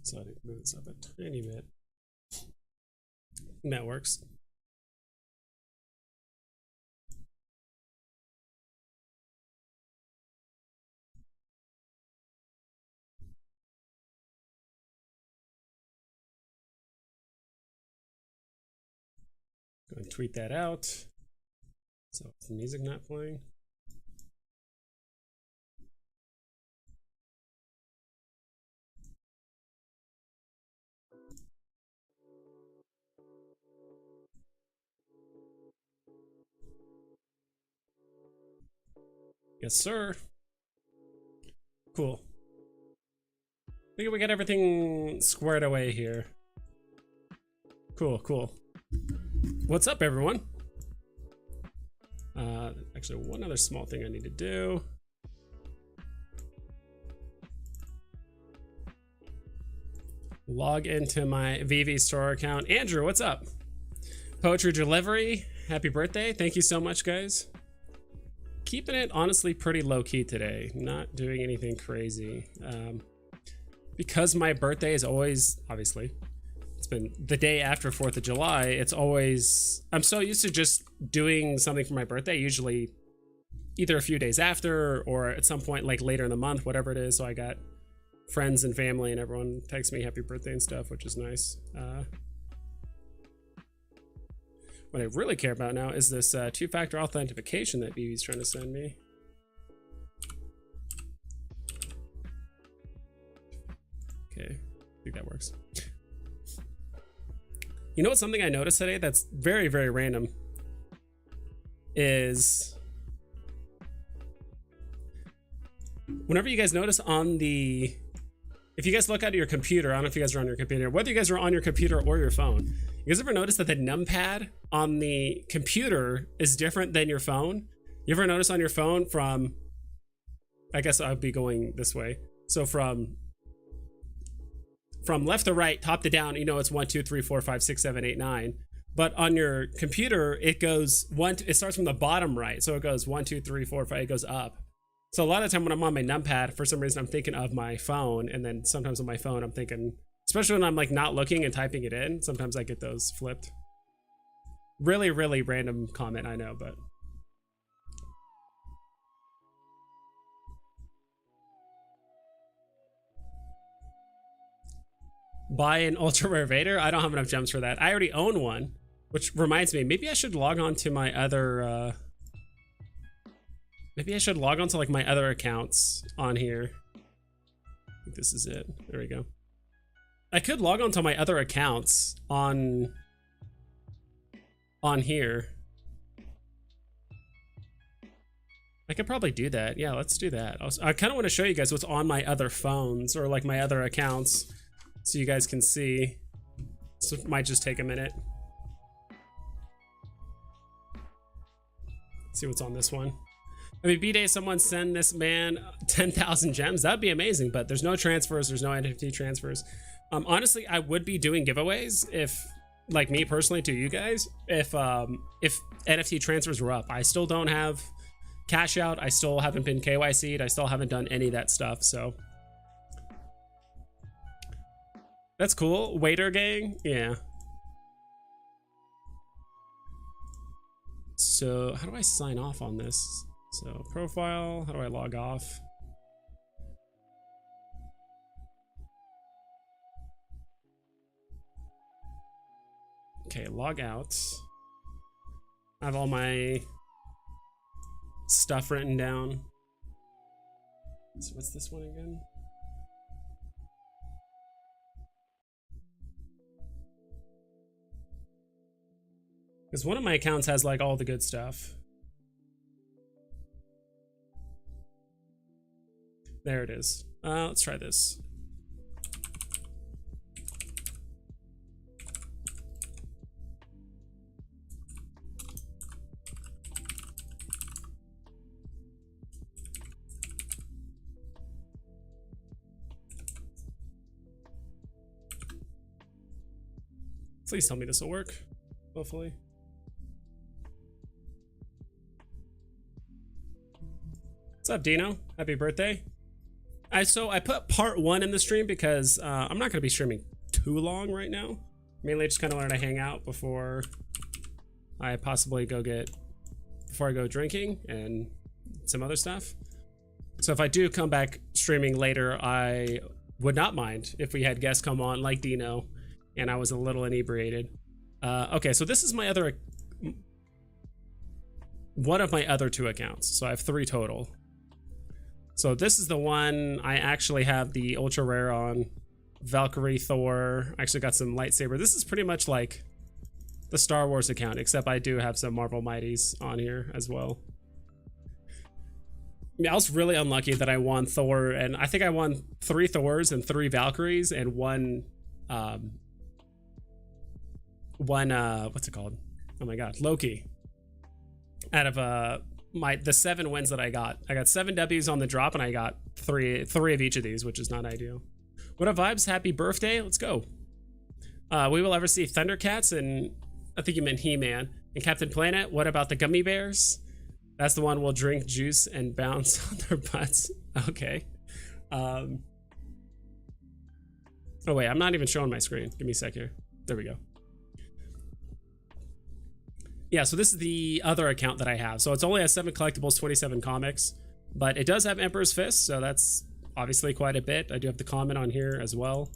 So I need to move this up a tiny bit. And that works. Go and tweet that out. So is the music not playing? Yes, sir. Cool. I think we got everything squared away here. Cool, cool. What's up, everyone? Actually, one other small thing I need to do. Log into my VEVE store account. Andrew, what's up? Poetry Delivery, happy birthday. Thank you so much, guys. Keeping it honestly pretty low-key today. Not doing anything crazy. Because my birthday is always, obviously, it's been the day after 4th of July. It's always, I'm so used to just doing something for my birthday, usually either a few days after or at some point like later in the month, whatever it is. So I got friends and family and everyone texts me happy birthday and stuff, which is nice. What I really care about now is this two-factor authentication that BB's trying to send me. Okay, I think that works. You know what's something I noticed today that's very, very random is whenever you guys notice on the, if you guys look at your computer, I don't know if you guys are on your computer, whether you guys are on your computer or your phone, you guys ever notice that the numpad on the computer is different than your phone? You ever notice on your phone from, I guess I'll be going this way. So from left to right, top to down, you know, it's 1, 2, 3, 4, 5, 6, 7, 8, 9. But on your computer, it goes it starts from the bottom right. So it goes 1, 2, 3, 4, 5, it goes up. So a lot of the time when I'm on my numpad, for some reason I'm thinking of my phone, and then sometimes on my phone I'm thinking, especially when I'm like not looking and typing it in, sometimes I get those flipped. Really, really random comment, I know, but. Buy an ultra rare Vader? I don't have enough gems for that. I already own one, which reminds me, maybe I should log on to my other, maybe I should log on to like my other accounts on here. I think this is it. There we go. I could log on to my other accounts on here. I could probably do that. Yeah, let's do that. I kind of want to show you guys what's on my other phones or like my other accounts so you guys can see. So it might just take a minute. See what's on this one. I mean, B-Day, someone send this man 10,000 gems. That'd be amazing, but there's no transfers. There's no NFT transfers. Honestly, I would be doing giveaways if, like me personally to you guys, if NFT transfers were up. I still don't have cash out. I still haven't been KYC'd. I still haven't done any of that stuff, so. That's cool. Waiter gang? Yeah. So how do I sign off on this? So profile, how do I log off? Okay, log out. I have all my stuff written down. So what's this one again? Because one of my accounts has like all the good stuff. There it is. Let's try this. Please tell me this will work. Hopefully. What's up, Dino? Happy birthday. So I put part 1 in the stream because I'm not going to be streaming too long right now. Mainly just kind of learn to hang out before I possibly before I go drinking and some other stuff. So if I do come back streaming later, I would not mind if we had guests come on like Dino and I was a little inebriated. Okay, so this is my one of my other 2 accounts. So I have 3 total. So this is the one I actually have the ultra rare on. Valkyrie, Thor. I actually got some lightsaber. This is pretty much like the Star Wars account, except I do have some Marvel Mighties on here as well. Yeah, I was really unlucky that I won Thor, and I think I won 3 Thors and 3 Valkyries and one what's it called? Oh my god, Loki. Out of the 7 wins that I got 7 W's on the drop, and I got three of each of these, which is not ideal. What up, vibes? Happy birthday! Let's go. We will ever see Thundercats, and I think you meant He-Man and Captain Planet. What about the gummy bears? That's the one we'll drink juice and bounce on their butts. Okay. Oh wait, I'm not even showing my screen. Give me a sec here. There we go. Yeah, so this is the other account that I have. So it's only has 7 collectibles, 27 comics, but it does have Emperor's Fist, so that's obviously quite a bit. I do have the comment on here as well.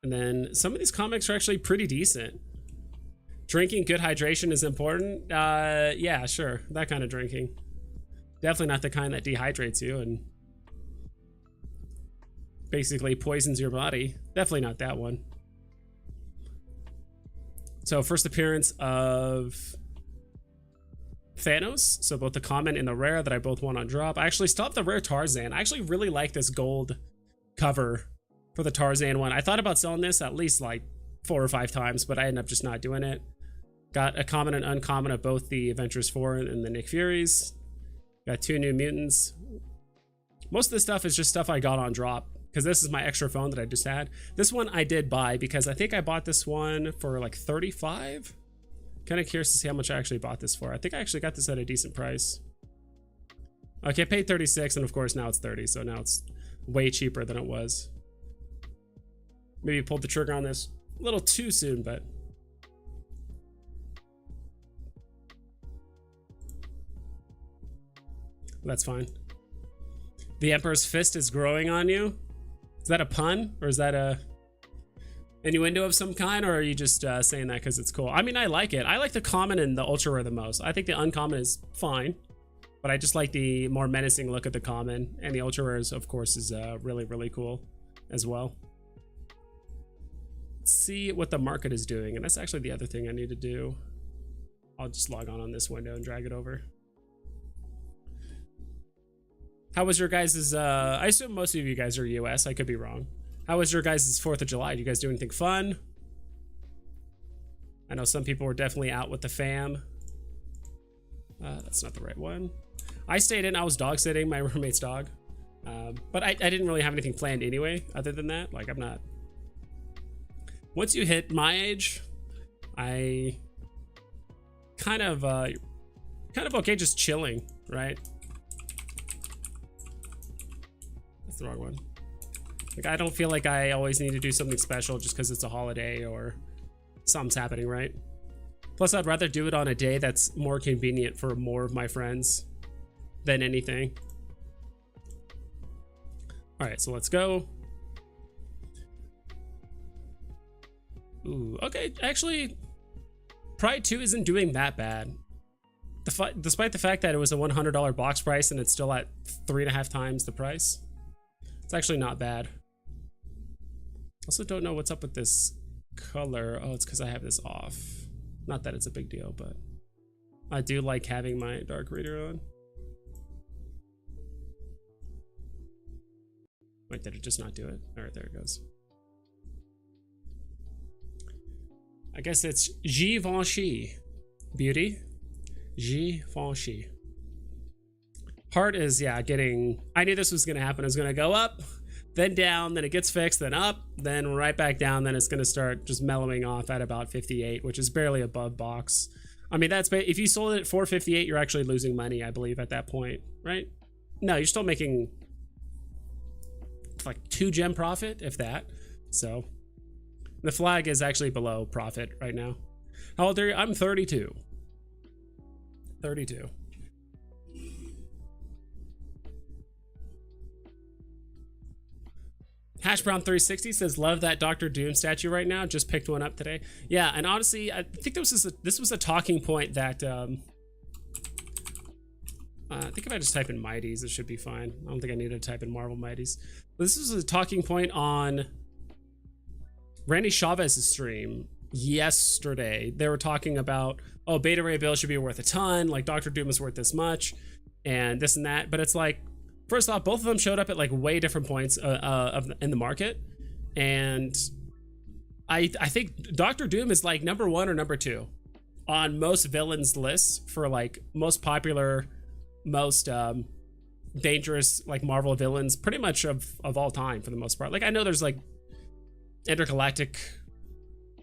And then some of these comics are actually pretty decent. Drinking good hydration is important. Yeah, sure. That kind of drinking. Definitely not the kind that dehydrates you and basically poisons your body. Definitely not that one. So first appearance of Thanos. So both the common and the rare that I both want on drop. I actually still have the rare Tarzan. I actually really like this gold cover for the Tarzan one. I thought about selling this at least like 4 or 5 times, but I ended up just not doing it. Got a common and uncommon of both the Avengers 4 and the Nick Furies. Got 2 New Mutants. Most of this stuff is just stuff I got on drop, because this is my extra phone that I just had. This one I did buy because I think I bought this one for like 35. Kind of curious to see how much I actually bought this for. I think I actually got this at a decent price. Okay, I paid 36, and of course now it's 30, so now it's way cheaper than it was. Maybe pulled the trigger on this a little too soon, but that's fine. The Emperor's Fist is growing on you. Is that a pun, or is that a innuendo of some kind, or are you just saying that because it's cool? I mean, I like it. I like the common and the ultra rare the most. I think the uncommon is fine, but I just like the more menacing look of the common, and the ultra rares, of course, is really, really cool as well. Let's see what the market is doing, and that's actually the other thing I need to do. I'll just log on this window and drag it over. How was your guys' I assume most of you guys are US, I could be wrong. How was your guys' 4th of July? Did you guys do anything fun? I know some people were definitely out with the fam. That's not the right one. I stayed in, I was dog sitting my roommate's dog. But I didn't really have anything planned anyway, other than that. Like, I'm not... Once you hit my age, I kind of okay just chilling, right? That's the wrong one. Like, I don't feel like I always need to do something special just because it's a holiday or something's happening, right? Plus, I'd rather do it on a day that's more convenient for more of my friends than anything. All right, so let's go. Ooh, okay, actually, Pride 2 isn't doing that bad. Despite the fact that it was a $100 box price and it's still at 3.5 times the price. It's actually not bad. Also don't know what's up with this color. Oh, it's because I have this off. Not that it's a big deal, but I do like having my dark reader on. Wait, did it just not do it? All right, there it goes. I guess it's Givenchy. Beauty. Givenchy. Heart is, yeah, getting... I knew this was going to happen. It was going to go up, then down, then it gets fixed, then up, then right back down, then it's going to start just mellowing off at about 58, which is barely above box. I mean, that's... If you sold it at 458, you're actually losing money, I believe, at that point, right? No, you're still making like 2 gem profit, if that. So the flag is actually below profit right now. How old are you? I'm 32. 32. Hash Brown 360 says, love that Dr. Doom statue right now. Just picked one up today. Yeah, and honestly, I think this was a talking point that I think if I just type in Mighties, it should be fine. I don't think I need to type in Marvel Mighties. But this was a talking point on Randy Chavez's stream yesterday. They were talking about, oh, Beta Ray Bill should be worth a ton, like Dr. Doom is worth this much, and this and that. But it's like, first off, both of them showed up at like way different points in the market, and I think Dr. Doom is like number 1 or number 2 on most villains lists for like most popular, most dangerous like Marvel villains, pretty much of all time for the most part. Like I know there's like intergalactic,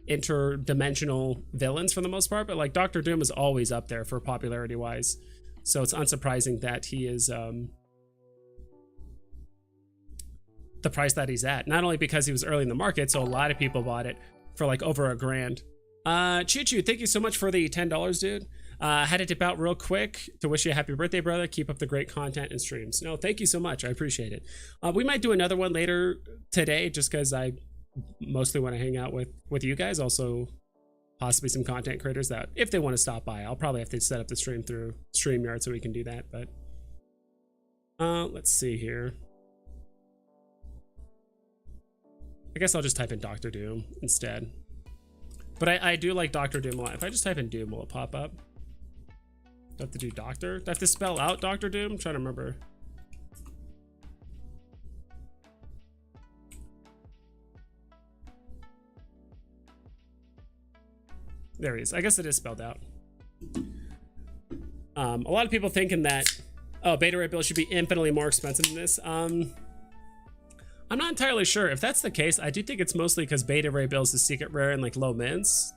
interdimensional villains for the most part, but like Dr. Doom is always up there for popularity wise. So it's unsurprising that he is the price that he's at. Not only because he was early in the market, so a lot of people bought it for like over $1,000. Choo Choo, thank you so much for the $10, dude. Had to dip out real quick to wish you a happy birthday, brother. Keep up the great content and streams. No, thank you so much. I appreciate it. We might do another one later today, just because I mostly want to hang out with you guys. Also, possibly some content creators that, if they want to stop by, I'll probably have to set up the stream through StreamYard so we can do that. But let's see here. I guess I'll just type in Dr. Doom instead. But I do like Dr. Doom a lot. If I just type in Doom, will it pop up? Do I have to do Doctor? Do I have to spell out Dr. Doom? I'm trying to remember. There he is. I guess it is spelled out. A lot of people thinking that, oh, Beta Ray Bill should be infinitely more expensive than this. I'm not entirely sure. If that's the case, I do think it's mostly because Beta Ray Bill is the secret rare and like low mints.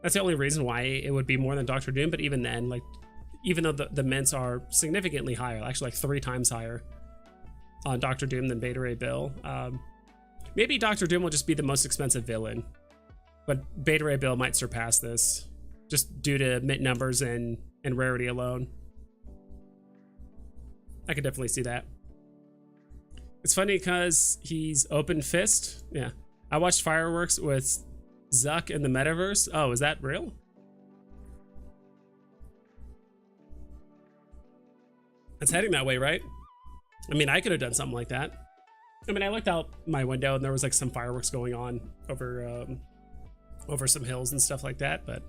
That's the only reason why it would be more than Dr. Doom. But even then, like, even though the mints are significantly higher, actually like 3 times higher on Dr. Doom than Beta Ray Bill, maybe Dr. Doom will just be the most expensive villain, but Beta Ray Bill might surpass this just due to mint numbers and rarity alone. I could definitely see that. It's funny because he's open fist. Yeah. I watched Fireworks with Zuck in the metaverse. Oh, is that real? It's heading that way, right? I mean, I could have done something like that. I mean, I looked out my window and there was like some fireworks going on over some hills and stuff like that, but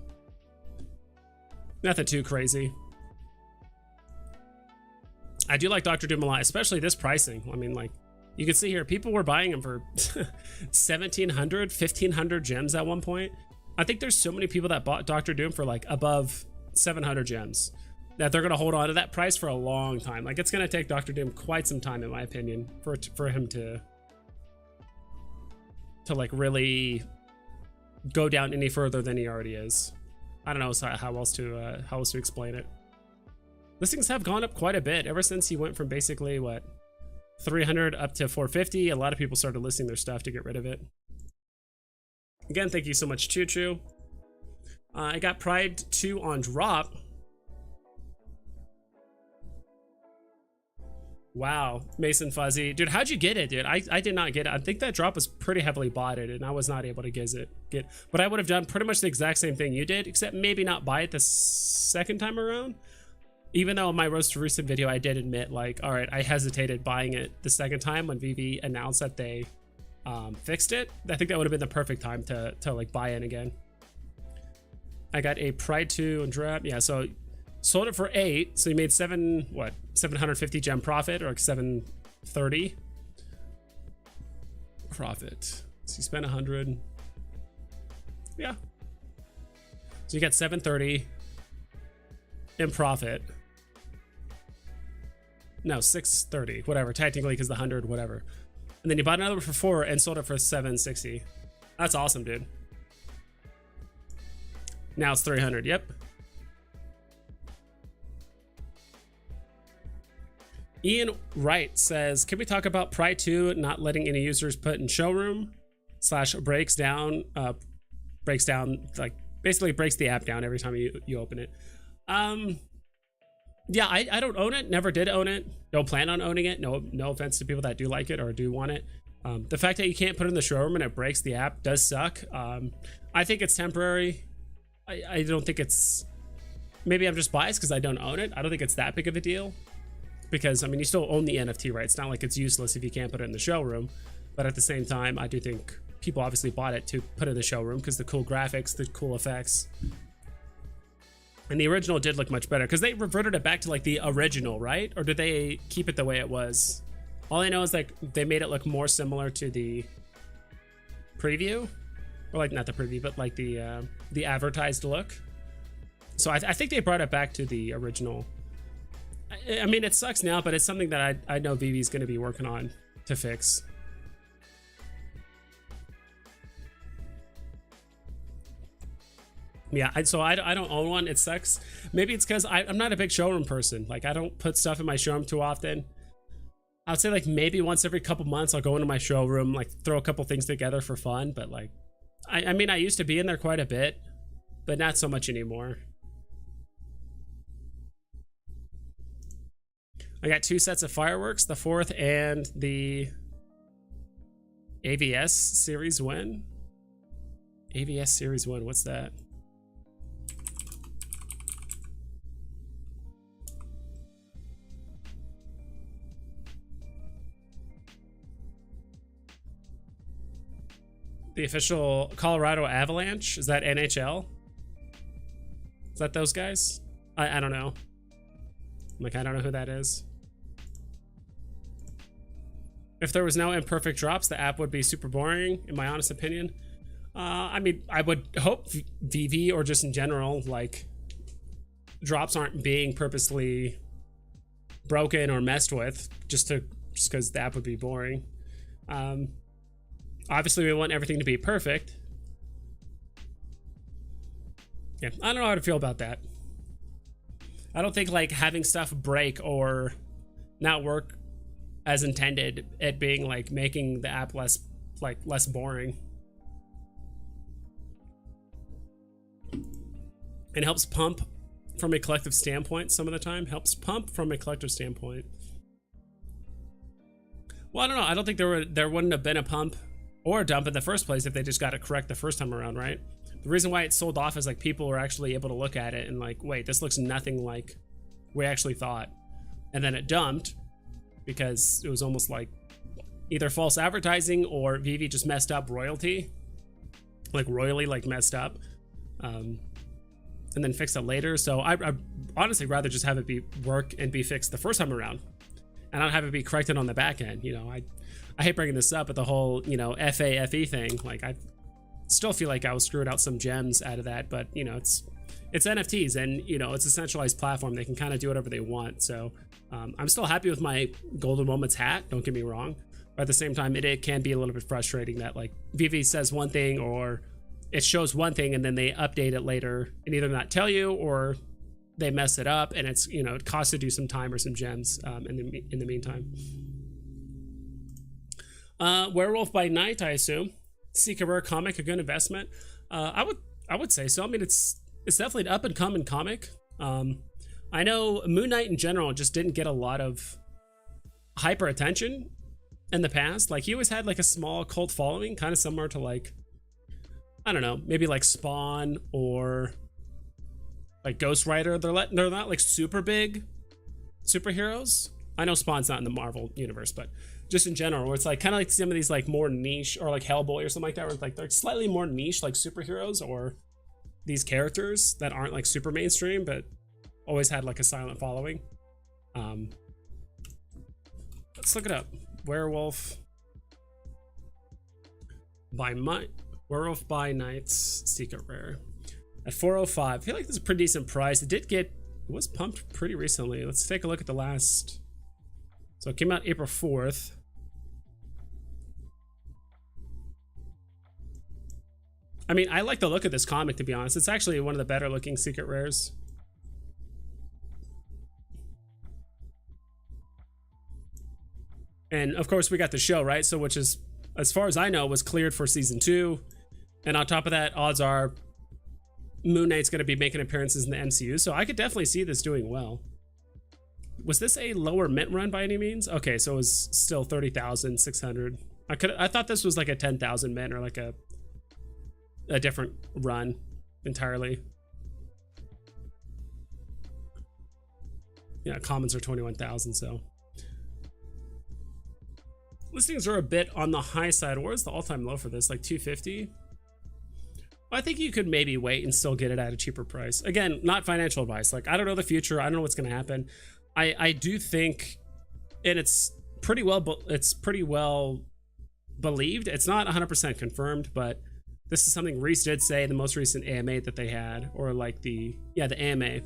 nothing too crazy. I do like Dr. Doom a lot, especially this pricing. I mean, like, you can see here, people were buying him for 1,700, 1,500 gems at one point. I think there's so many people that bought Dr. Doom for like above 700 gems that they're going to hold on to that price for a long time. Like, it's going to take Dr. Doom quite some time, in my opinion, for him to like really go down any further than he already is. I don't know how else to explain it. Listings have gone up quite a bit ever since he went from basically, what, 300 up to 450. A lot of people started listing their stuff to get rid of it. Again, thank you so much, Choo Choo. I got Pride 2 on drop. Wow, Mason Fuzzy. Dude, how'd you get it, dude? I did not get it. I think that drop was pretty heavily botted, and I was not able to get it. But I would have done pretty much the exact same thing you did, except maybe not buy it the second time around. Even though in my Roast to Recent video, I did admit, like, all right, I hesitated buying it the second time when VEVE announced that they fixed it. I think that would have been the perfect time to like buy in again. I got a Pride 2 and drop. Yeah, so sold it for 8. So you made 750 gem profit, or like 730 profit. So you spent 100. Yeah. So you got 730 in profit. No, 630, whatever, technically, because the 100, whatever. And then you bought another for 4 and sold it for 760. That's awesome, dude. Now it's 300. Yep. Ian Wright says, can we talk about Pry 2 not letting any users put in showroom / breaks down, like basically breaks the app down every time you open it. Yeah, I don't own it, never did own it, don't plan on owning it. No offense to people that do like it or do want it. The fact that you can't put it in the showroom and it breaks the app does suck. I think it's temporary. I don't think it's, maybe I'm just biased because I don't own it. I don't think it's that big of a deal because, I mean, you still own the NFT, right? It's not like it's useless if you can't put it in the showroom. But at the same time, I do think people obviously bought it to put it in the showroom because the cool graphics, the cool effects. And the original did look much better because they reverted it back to like the original, right? Or did they keep it the way it was? All I know is like they made it look more similar to the preview, or like not the preview, but like the advertised look. So I think they brought it back to the original. I mean, it sucks now, but it's something that I know VeVe is going to be working on to fix. Yeah, so I don't own one. It sucks. Maybe it's because I'm not a big showroom person. Like, I don't put stuff in my showroom too often. I would say like maybe once every couple months I'll go into my showroom, like throw a couple things together for fun. But like, I mean, I used to be in there quite a bit, but not so much anymore. I got 2 sets of fireworks, the 4th and the AVS Series 1. AVS Series 1, what's that? The official Colorado Avalanche? Is that NHL? Is that those guys? I don't know. Like, I don't know who that is. If there was no imperfect drops, the app would be super boring, in my honest opinion. I mean, I would hope VeVe or just in general, like, drops aren't being purposely broken or messed with just because the app would be boring. Obviously, we want everything to be perfect. Yeah, I don't know how to feel about that. I don't think like having stuff break or not work as intended at being like making the app less boring. It helps pump from a collective standpoint some of the time. Helps pump from a collective standpoint. Well, I don't know. I don't think there wouldn't have been a pump or a dump in the first place if they just got it correct the first time around, right? The reason why it sold off is like people were actually able to look at it and like, wait, this looks nothing like we actually thought. And then it dumped because it was almost like either false advertising or VeVe just messed up royally like messed up, and then fixed it later. So I honestly rather just have it work and be fixed the first time around and not have it be corrected on the back end. You know, I hate bringing this up, but the whole, you know, FAFE thing, like I still feel like I was screwed out some gems out of that, but you know, it's NFTs and you know, it's a centralized platform. They can kind of do whatever they want. So I'm still happy with my Golden Moments hat, don't get me wrong, but at the same time it can be a little bit frustrating that like VeVe says one thing or it shows one thing and then they update it later and either not tell you or they mess it up, and it's, you know, it costs you some time or some gems in the meantime. Werewolf by Night, I assume. Seek a rare comic, a good investment. I would say so. I mean, it's definitely an up and coming comic. I know Moon Knight in general just didn't get a lot of hyper attention in the past. Like he always had like a small cult following, kind of similar to like, I don't know, maybe like Spawn or like Ghost Rider. They're not like super big superheroes. I know Spawn's not in the Marvel universe, but just in general, where it's like kind of like some of these like more niche, or like Hellboy or something like that, where like they're slightly more niche like superheroes or these characters that aren't like super mainstream but always had like a silent following. Let's look it up. Werewolf by Night's Secret Rare at 405. I feel like this is a pretty decent price. It was pumped pretty recently. Let's take a look at the last. So it came out April 4th. I mean, I like the look of this comic, to be honest. It's actually one of the better looking secret rares. And of course we got the show, right? So which is, as far as I know, was cleared for season 2. And on top of that, odds are Moon Knight's going to be making appearances in the MCU. So I could definitely see this doing well. Was this a lower mint run by any means? Okay, so it was still 30,600. I thought this was like a 10,000 mint or like a different run entirely. Yeah, commons are 21,000, so. Listings are a bit on the high side. Where's the all-time low for this? Like 250? I think you could maybe wait and still get it at a cheaper price. Again, not financial advice. Like, I don't know the future. I don't know what's going to happen. I do think, and it's pretty well believed. It's not 100% confirmed, but this is something Reese did say the most recent AMA that they had, or like the AMA,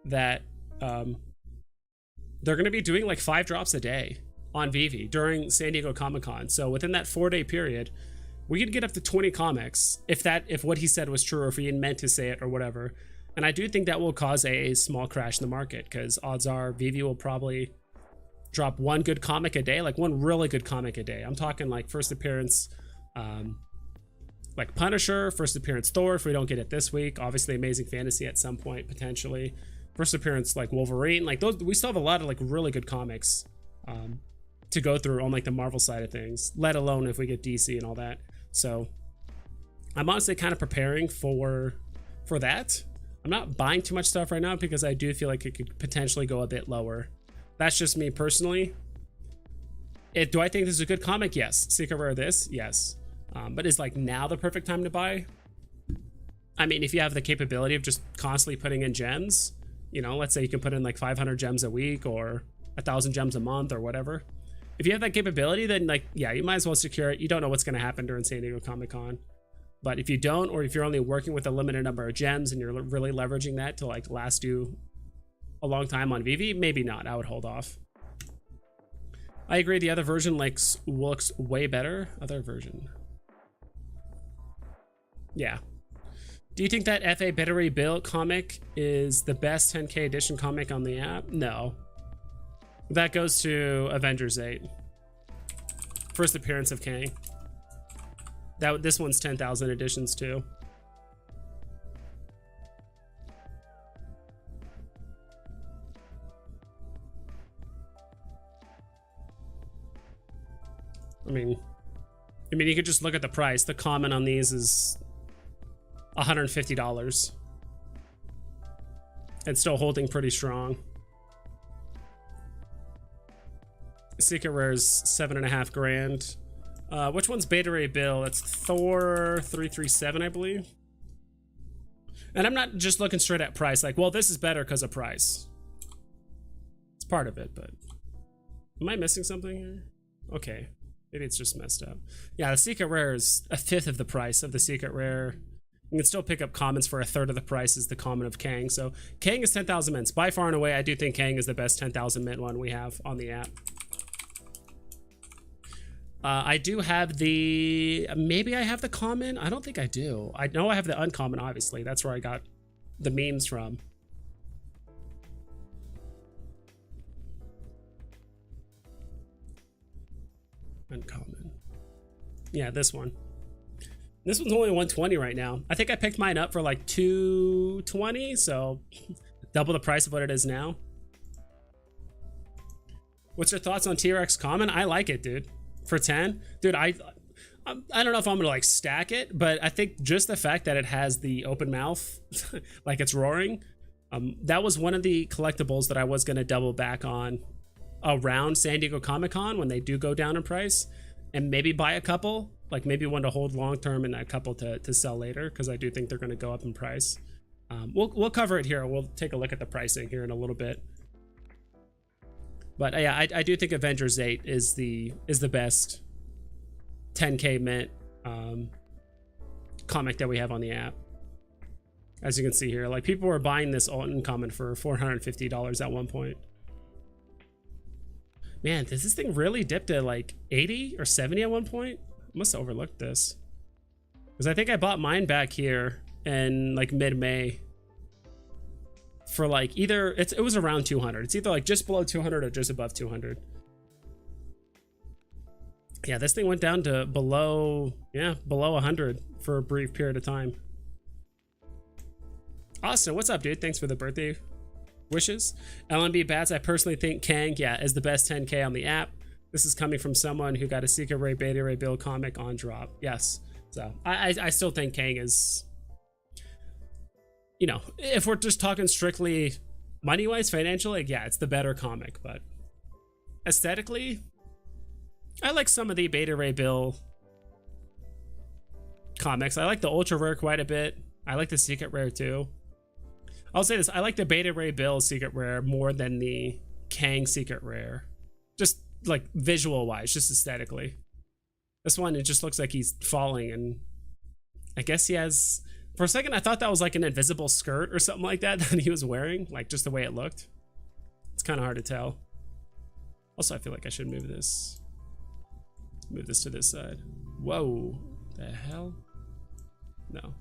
that they're going to be doing like 5 drops a day on VEVE during San Diego Comic-Con. So within that 4-day period, we could get up to 20 comics if what he said was true, or if he meant to say it or whatever. And I do think that will cause a small crash in the market, because odds are VEVE will probably drop one good comic a day, like one really good comic a day. I'm talking like first appearance, like Punisher, first appearance Thor, if we don't get it this week. Obviously Amazing Fantasy at some point, potentially. First appearance like Wolverine. Like those, we still have a lot of like really good comics to go through on like the Marvel side of things, let alone if we get DC and all that. So I'm honestly kind of preparing for that. I'm not buying too much stuff right now because I do feel like it could potentially go a bit lower. That's just me personally. Do I think this is a good comic? Yes. Secret Rare this? Yes. But is like now the perfect time to buy? I mean, if you have the capability of just constantly putting in gems, you know, let's say you can put in like 500 gems a week or 1,000 gems a month or whatever. If you have that capability, then like, yeah, you might as well secure it. You don't know what's going to happen during San Diego Comic-Con. But if you don't, or if you're only working with a limited number of gems and you're really leveraging that to like last you a long time on VEVE, maybe not. I would hold off. I agree. The other version looks way better. Other version. Yeah. Do you think that FA Battery Bill comic is the best 10K edition comic on the app? No. That goes to Avengers 8. First appearance of Kang. This one's 10,000 editions too. I mean, you could just look at the price. The common on these is $150. It's still holding pretty strong. Secret Rare's 7.5 grand. Which one's Beta Ray Bill? It's Thor 337, I believe. And I'm not just looking straight at price, like, well, this is better because of price. It's part of it, but am I missing something here? Okay, maybe it's just messed up. Yeah, the Secret Rare is 1/5 of the price of the Secret Rare. You can still pick up commons for 1/3 of the price as the common of Kang. So Kang is 10,000 mints. By far and away, I do think Kang is the best 10,000 mint one we have on the app. I do have the, maybe I have the common. I don't think I do. I know I have the uncommon, obviously. That's where I got the memes from. Uncommon. Yeah, this one. This one's only 120 right now. I think I picked mine up for like 220, so double the price of what it is now. What's your thoughts on T-Rex common? I like it, dude. For 10, dude, I don't know if I'm gonna like stack it, but I think just the fact that it has the open mouth, like it's roaring, that was one of the collectibles that I was gonna double back on around San Diego Comic-Con when they do go down in price, and maybe buy a couple, like maybe one to hold long term and a couple to sell later, because I do think they're gonna go up in price. We'll cover it here. We'll take a look at the pricing here in a little bit. But yeah, I do think Avengers 8 is the best 10K mint comic that we have on the app. As you can see here, like people were buying this uncommon for $450 at one point. Man, does this thing really dip to like 80 or 70 at one point? I must have overlooked this. Because I think I bought mine back here in like mid-May. For like either, it was around 200. It's either like just below 200 or just above 200. Yeah, this thing went down to below 100 for a brief period of time. Austin, what's up, dude? Thanks for the birthday wishes. LNB Bats, I personally think Kang, is the best 10K on the app. This is coming from someone who got a Secret Ray Beta Ray Bill comic on drop. Yes. So I still think Kang is, you know, if we're just talking strictly money-wise, financially, yeah, it's the better comic, but aesthetically, I like some of the Beta Ray Bill comics. I like the Ultra Rare quite a bit. I like the Secret Rare too. I'll say this, I like the Beta Ray Bill Secret Rare more than the Kang Secret Rare. Just like visual-wise, just aesthetically. This one, it just looks like he's falling, and I guess he has... For a second, I thought that was like an invisible skirt or something like that that he was wearing, like just the way it looked. It's kind of hard to tell. Also, I feel like I should move this. Move this to this side. Whoa. The hell? No.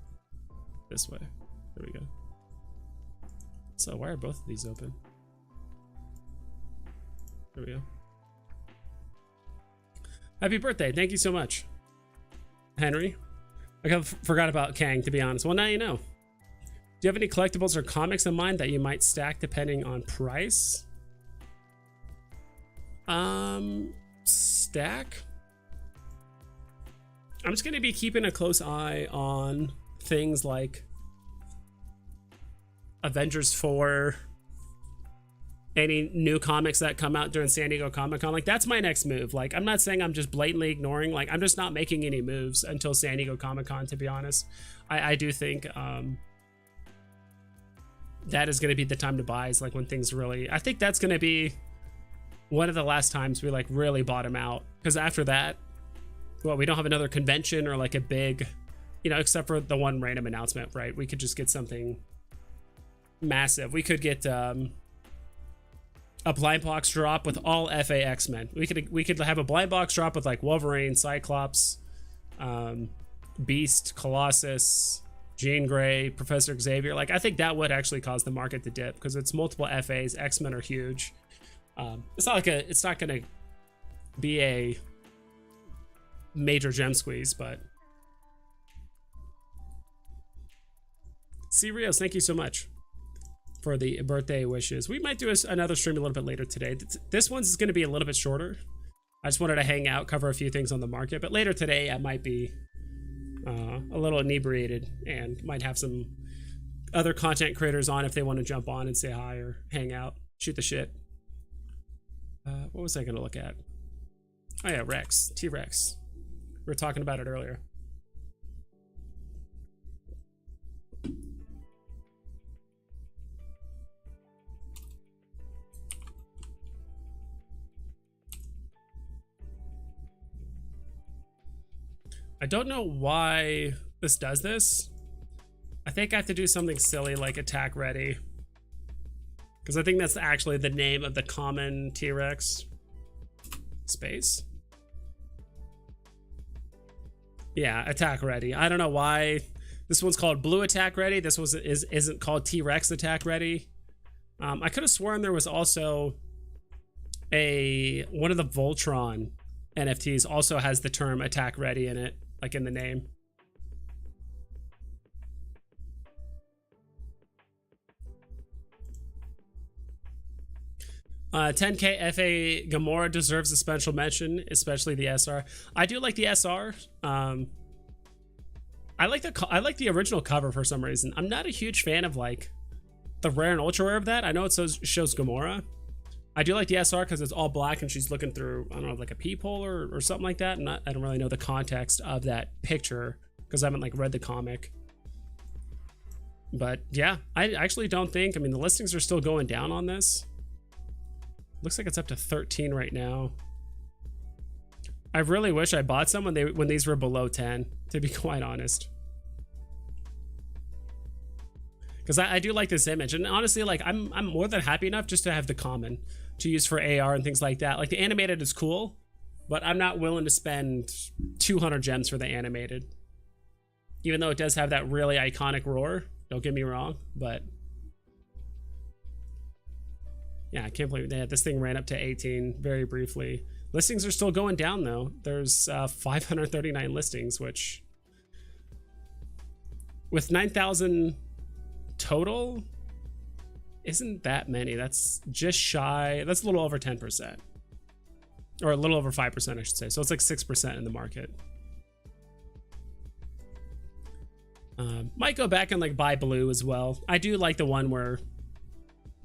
This way. There we go. So why are both of these open? There we go. Happy birthday. Thank you so much, Henry. I forgot about Kang, to be honest. Well, now you know. Do you have any collectibles or comics in mind that you might stack depending on price? Stack? I'm just going to be keeping a close eye on things like Avengers 4, any new comics that come out during San Diego Comic-Con. Like, that's my next move. Like, I'm not saying I'm just blatantly ignoring. Like, I'm just not making any moves until San Diego Comic-Con, to be honest. I do think that is going to be the time to buy, is like when things really... I think that's going to be one of the last times we like really bottom out. Because after that, well, we don't have another convention or like a big, you know, except for the one random announcement, right? We could just get something massive. We could get... a blind box drop with all FA X-Men. We could have a blind box drop with like Wolverine, Cyclops, Beast, Colossus, Jean Grey, Professor Xavier. Like, I think that would actually cause the market to dip because it's multiple FAs. X-Men are huge. It's not gonna be a major gem squeeze, but Sirius, thank you so much for the birthday wishes. We might do another stream a little bit later today. This one's going to be a little bit shorter. I just wanted to hang out, cover a few things on the market, but later today I might be a little inebriated and might have some other content creators on if they want to jump on and say hi or hang out, shoot the shit. What was I going to look at? Oh yeah, Rex, T-Rex. We were talking about it earlier. I don't know why this does this. I think I have to do something silly like attack ready, because I think that's actually the name of the common T-Rex. Space. Yeah, attack ready. I don't know why this one's called blue attack ready. This was isn't called T-Rex attack ready. I could have sworn there was also one of the Voltron NFTs also has the term attack ready in it, like in the name. $10K FA Gamora deserves a special mention, especially the SR. I do like the SR. I like the original cover for some reason. I'm not a huge fan of like the rare and ultra rare of that. I know it shows Gamora. I do like the SR because it's all black and she's looking through, I don't know, like a peephole or something like that. I don't really know the context of that picture because I haven't like read the comic. But yeah, I actually don't think, I mean, the listings are still going down on this. Looks like it's up to 13 right now. I really wish I bought some when these were below 10, to be quite honest. Because I do like this image, and honestly, like I'm more than happy enough just to have the common to use for AR and things like that. Like the animated is cool, but I'm not willing to spend 200 gems for the animated. Even though it does have that really iconic roar, don't get me wrong, but yeah, I can't believe that this thing ran up to 18 very briefly. Listings are still going down though. There's 539 listings, which with 9,000 total isn't that many. That's just shy. That's a little over 10%, or a little over 5%, I should say. So it's like 6% in the market. Might go back and like buy blue as well. I do like the one where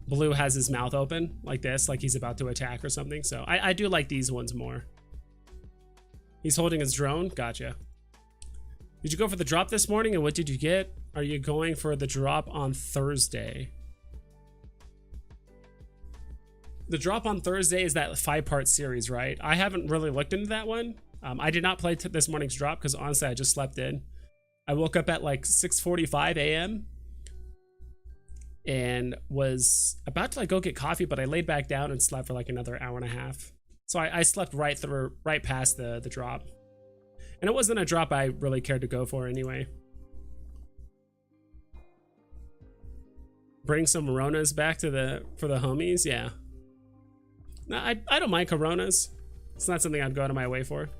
blue has his mouth open like this, like he's about to attack or something. So I do like these ones more. He's holding his drone. Gotcha. Did you go for the drop this morning, and what did you get? Are you going for the drop on Thursday? The drop on Thursday is that 5-part series, right? I haven't really looked into that one. I did not play this morning's drop because honestly I just slept in. I woke up at like 6:45 a.m. and was about to like go get coffee, but I laid back down and slept for like another hour and a half. So I slept right past the drop. And it wasn't a drop I really cared to go for anyway. Bring some Coronas back for the homies, yeah. No, I don't mind Coronas. It's not something I'd go out of my way for.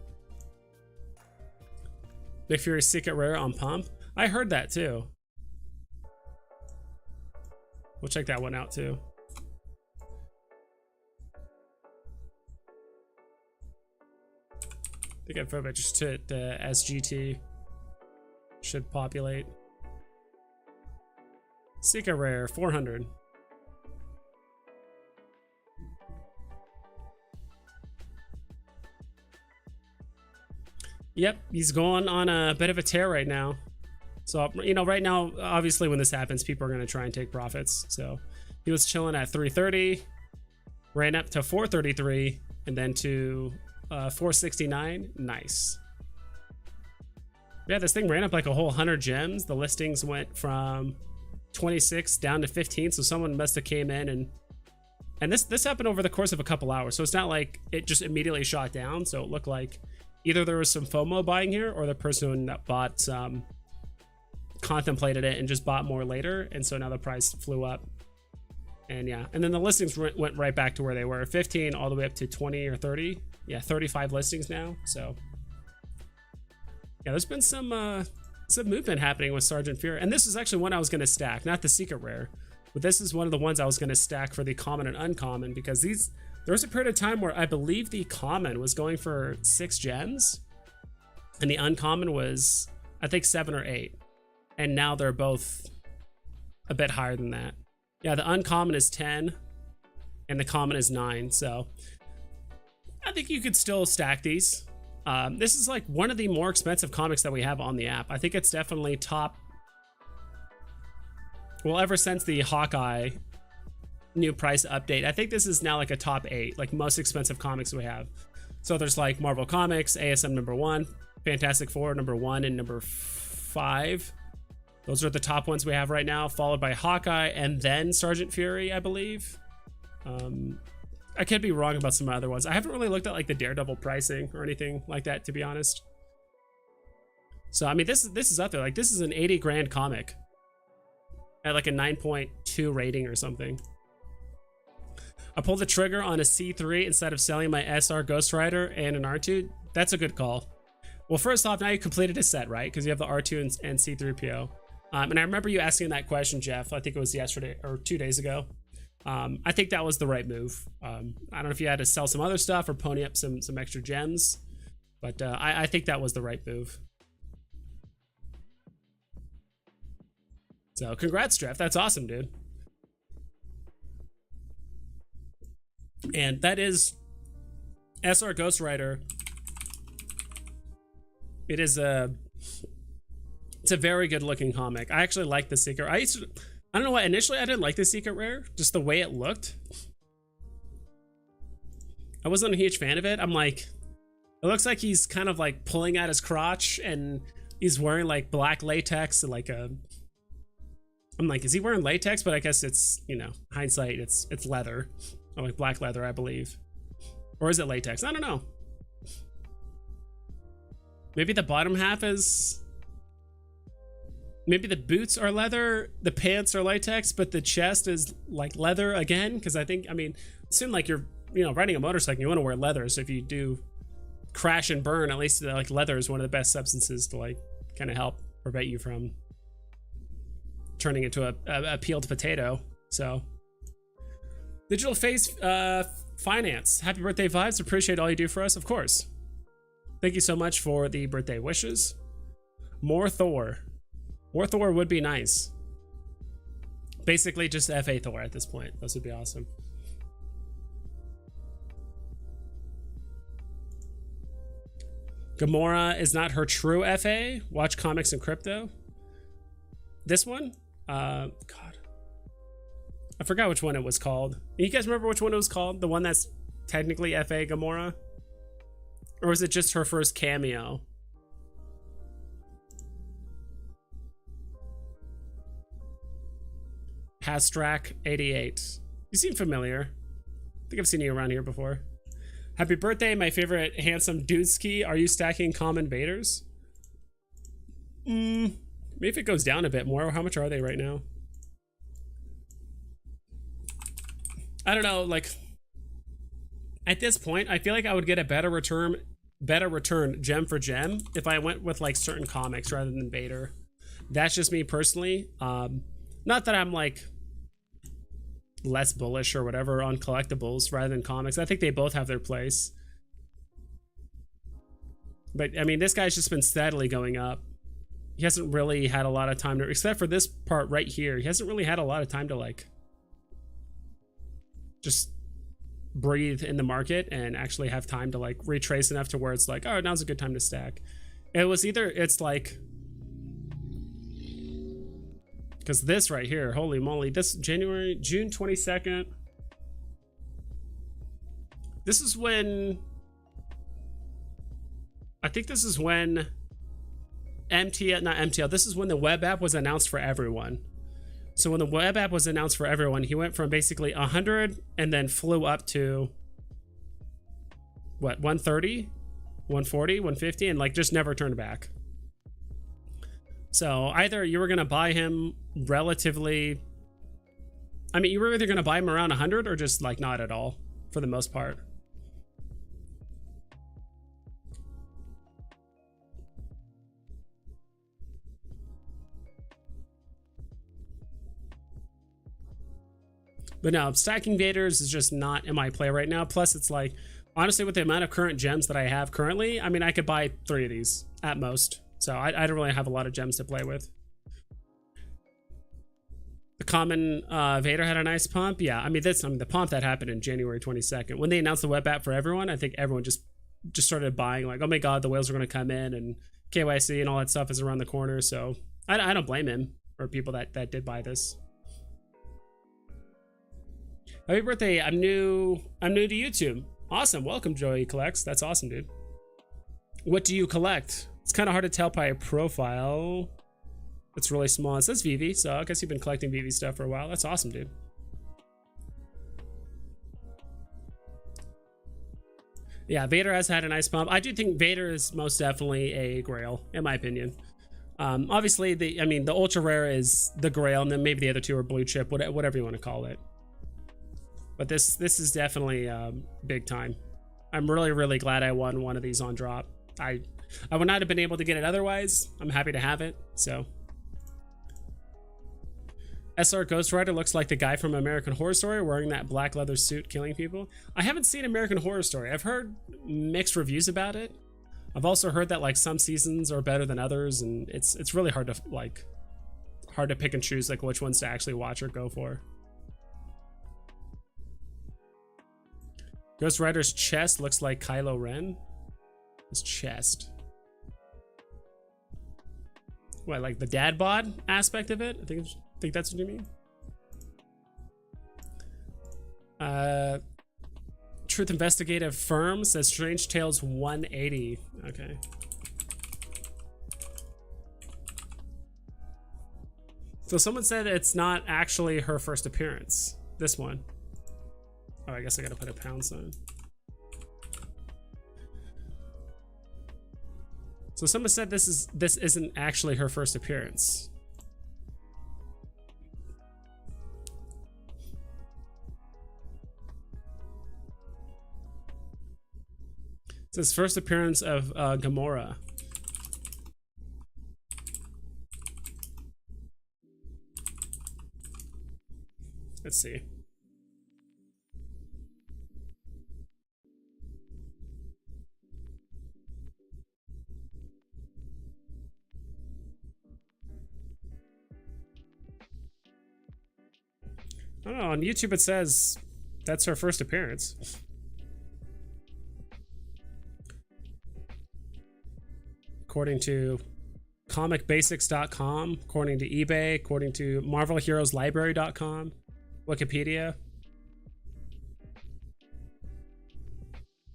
Nick Fury's secret rare on pump. I heard that too. We'll check that one out too. I think I've probably just hit SGT. Should populate. Secret rare 400. Yep, he's going on a bit of a tear right now. So, you know, right now, obviously when this happens, people are going to try and take profits. So he was chilling at 330, ran up to 433, and then to 469. Nice. Yeah, this thing ran up like a whole 100 gems. The listings went from 26 down to 15. So someone must have came in and this happened over the course of a couple hours. So it's not like it just immediately shot down. So it looked like either there was some FOMO buying here, or the person that bought contemplated it and just bought more later, and so now the price flew up. And yeah, and then the listings went right back to where they were, 15 all the way up to 20 or 30. Yeah, 35 listings now. So yeah, there's been some movement happening with Sergeant Fury, and this is actually one I was going to stack, not the secret rare, but this is one of the ones I was going to stack for the common and uncommon, because there was a period of time where I believe the common was going for 6 gems and the uncommon was, I think, 7 or 8. And now they're both a bit higher than that. Yeah, the uncommon is 10 and the common is 9. So I think you could still stack these. This is like one of the more expensive comics that we have on the app. I think it's definitely top. Well, ever since the Hawkeye new price update, I think this is now like a top 8, like most expensive comics we have. So there's like Marvel Comics, ASM #1, Fantastic Four #1 and #5. Those are the top ones we have right now, followed by Hawkeye and then Sergeant Fury, I believe. I could be wrong about some other ones. I haven't really looked at like the Daredevil pricing or anything like that, to be honest. So I mean, this is up there. Like, this is an 80 grand comic at like a 9.2 rating or something. I pulled the trigger on a C3 instead of selling my SR Ghost Rider and an R2. That's a good call. Well, first off, now you completed a set, right? Because you have the R2 and C3PO. And I remember you asking that question, Jeff. I think it was yesterday or 2 days ago. I think that was the right move. I don't know if you had to sell some other stuff or pony up some extra gems, but I think that was the right move. So congrats, Jeff. That's awesome, dude. And that is SR Ghost Rider. It's a very good looking comic. I actually like the secret. I don't know why initially I didn't like the secret rare, just the way it looked. I wasn't a huge fan of it. I'm like, it looks like he's kind of like pulling at his crotch and he's wearing like black latex and like I'm like, is he wearing latex? But I guess it's, you know, hindsight, it's leather. Or like black leather, I believe. Or is it latex? I don't know. Maybe the bottom half is... Maybe the boots are leather, the pants are latex, but the chest is like leather again. Because I think, I mean, assume like you're you know, riding a motorcycle, you want to wear leather. So if you do crash and burn, at least like leather is one of the best substances to like kind of help prevent you from turning into a peeled potato. So digital face finance, happy birthday vibes. Appreciate all you do for us, of course. Thank you so much for the birthday wishes. More Thor would be nice. Basically just FA Thor at this point. Those would be awesome. Gamora is not her true FA. Watch comics and crypto. This one? God. I forgot which one it was called. You guys remember which one it was called? The one that's technically FA Gamora? Or was it just her first cameo? Pastrak 88. You seem familiar. I think I've seen you around here before. Happy birthday, my favorite handsome dudeski. Are you stacking common Vaders? Maybe if it goes down a bit more. How much are they right now? I don't know, like at this point, I feel like I would get a better return gem for gem if I went with like certain comics rather than Vader. That's just me personally. Not that I'm like less bullish or whatever on collectibles rather than comics. I think they both have their place. But I mean, this guy's just been steadily going up. He hasn't really had a lot of time to, except for this part right here, he hasn't really had a lot of time to like just breathe in the market and actually have time to like retrace enough to where it's like, oh, now's a good time to stack. It was either, it's like, because this right here, holy moly, this June 22nd, this is when, I think this is when this is when the web app was announced for everyone. So when the web app was announced for everyone, he went from basically 100 and then flew up to what, 130, 140, 150, and like just never turned back. So either you were going to buy him relatively, I mean, you were either going to buy him around 100 or just like not at all for the most part. But no, stacking Vaders is just not in my play right now. Plus, it's like, honestly, with the amount of current gems that I have currently, I mean, I could buy 3 of these at most. So I don't really have a lot of gems to play with. The common Vader had a nice pump. Yeah, I mean, the pump that happened in January 22nd. When they announced the web app for everyone, I think everyone just started buying, like, oh my God, the whales are going to come in and KYC and all that stuff is around the corner. So I don't blame him or people that did buy this. Happy birthday, I'm new to YouTube. Awesome, welcome Joey Collects. That's awesome, dude. What do you collect? It's kind of hard to tell by a profile. It's really small. It says VEVE, so I guess you've been collecting VEVE stuff for a while. That's awesome, dude. Yeah, Vader has had a nice pump. I do think Vader is most definitely a grail, in my opinion. Obviously, the ultra rare is the grail, and then maybe the other two are blue chip, whatever you want to call it. But this is definitely big time. I'm really glad I won one of these on drop. I would not have been able to get it otherwise. I'm happy to have it. So SR Ghost Rider looks like the guy from American Horror Story wearing that black leather suit killing people. I haven't seen American Horror Story. I've heard mixed reviews about it. I've also heard that like some seasons are better than others, and it's really hard to pick and choose like which ones to actually watch or go for. Ghost Rider's chest looks like Kylo Ren. His chest. What, like the dad bod aspect of it? I think that's what you mean. Truth Investigative Firm says Strange Tales 180. Okay. So someone said it's not actually her first appearance. This one. Oh, I guess I gotta put a pound sign. So someone said this isn't actually her first appearance. It's his first appearance of Gamora. Let's see. I don't know, on YouTube it says that's her first appearance. According to comicbasics.com, according to eBay, according to marvelheroeslibrary.com, Wikipedia.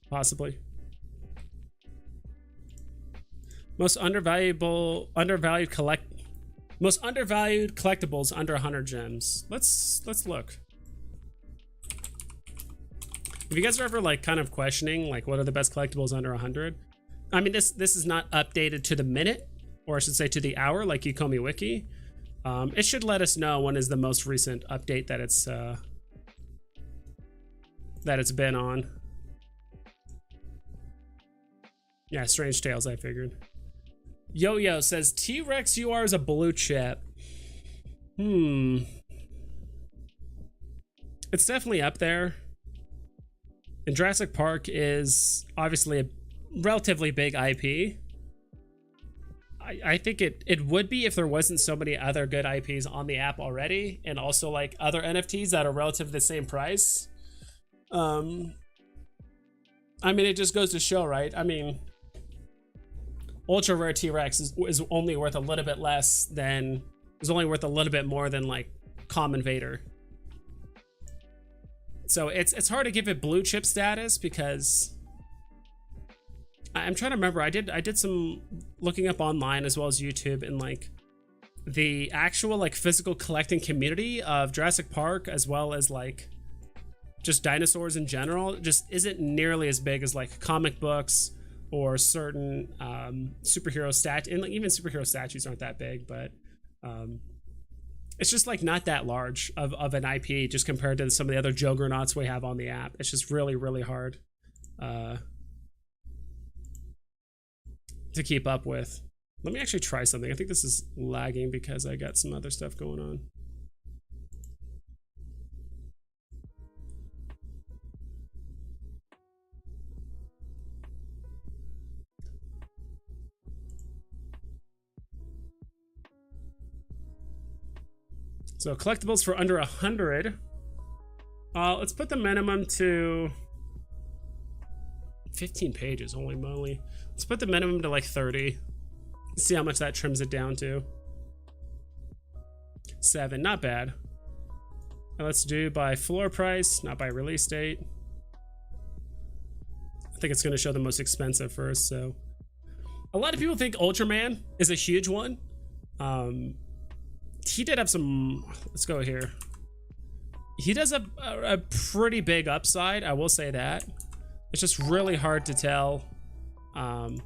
Possibly. Most undervalued collectibles under 100 gems. Let's look. If you guys are ever like kind of questioning like what are the best collectibles under 100, I mean this is not updated to the minute, or I should say to the hour, like Ukomi Wiki. It should let us know when is the most recent update that it's been on. Yeah, Strange Tales, I figured. Yo-Yo says T-Rex UR is a blue chip. It's definitely up there. And Jurassic Park is obviously a relatively big IP. I think it would be if there wasn't so many other good IPs on the app already, and also like other NFTs that are relative to the same price. I mean, it just goes to show, right? I mean, ultra rare T-Rex is only worth a little bit less than, is only worth a little bit more than like common Vader. So it's hard to give it blue chip status because I'm trying to remember. I did some looking up online as well as YouTube, and like the actual like physical collecting community of Jurassic Park as well as like just dinosaurs in general just isn't nearly as big as like comic books or certain superhero and like, even superhero statues aren't that big, but it's just like not that large of an IP just compared to some of the other juggernauts we have on the app. It's just really hard to keep up with. Let me actually try something. I think this is lagging because I got some other stuff going on. So collectibles for under 100. Let's put the minimum to 15 pages. Holy moly. Let's put the minimum to like 30. Let's see how much that trims it down to. 7, not bad. Now let's do by floor price, not by release date. I think it's going to show the most expensive first. So a lot of people think Ultraman is a huge one. He did have some, let's go here. He does a pretty big upside, I will say that. It's just really hard to tell. Miom,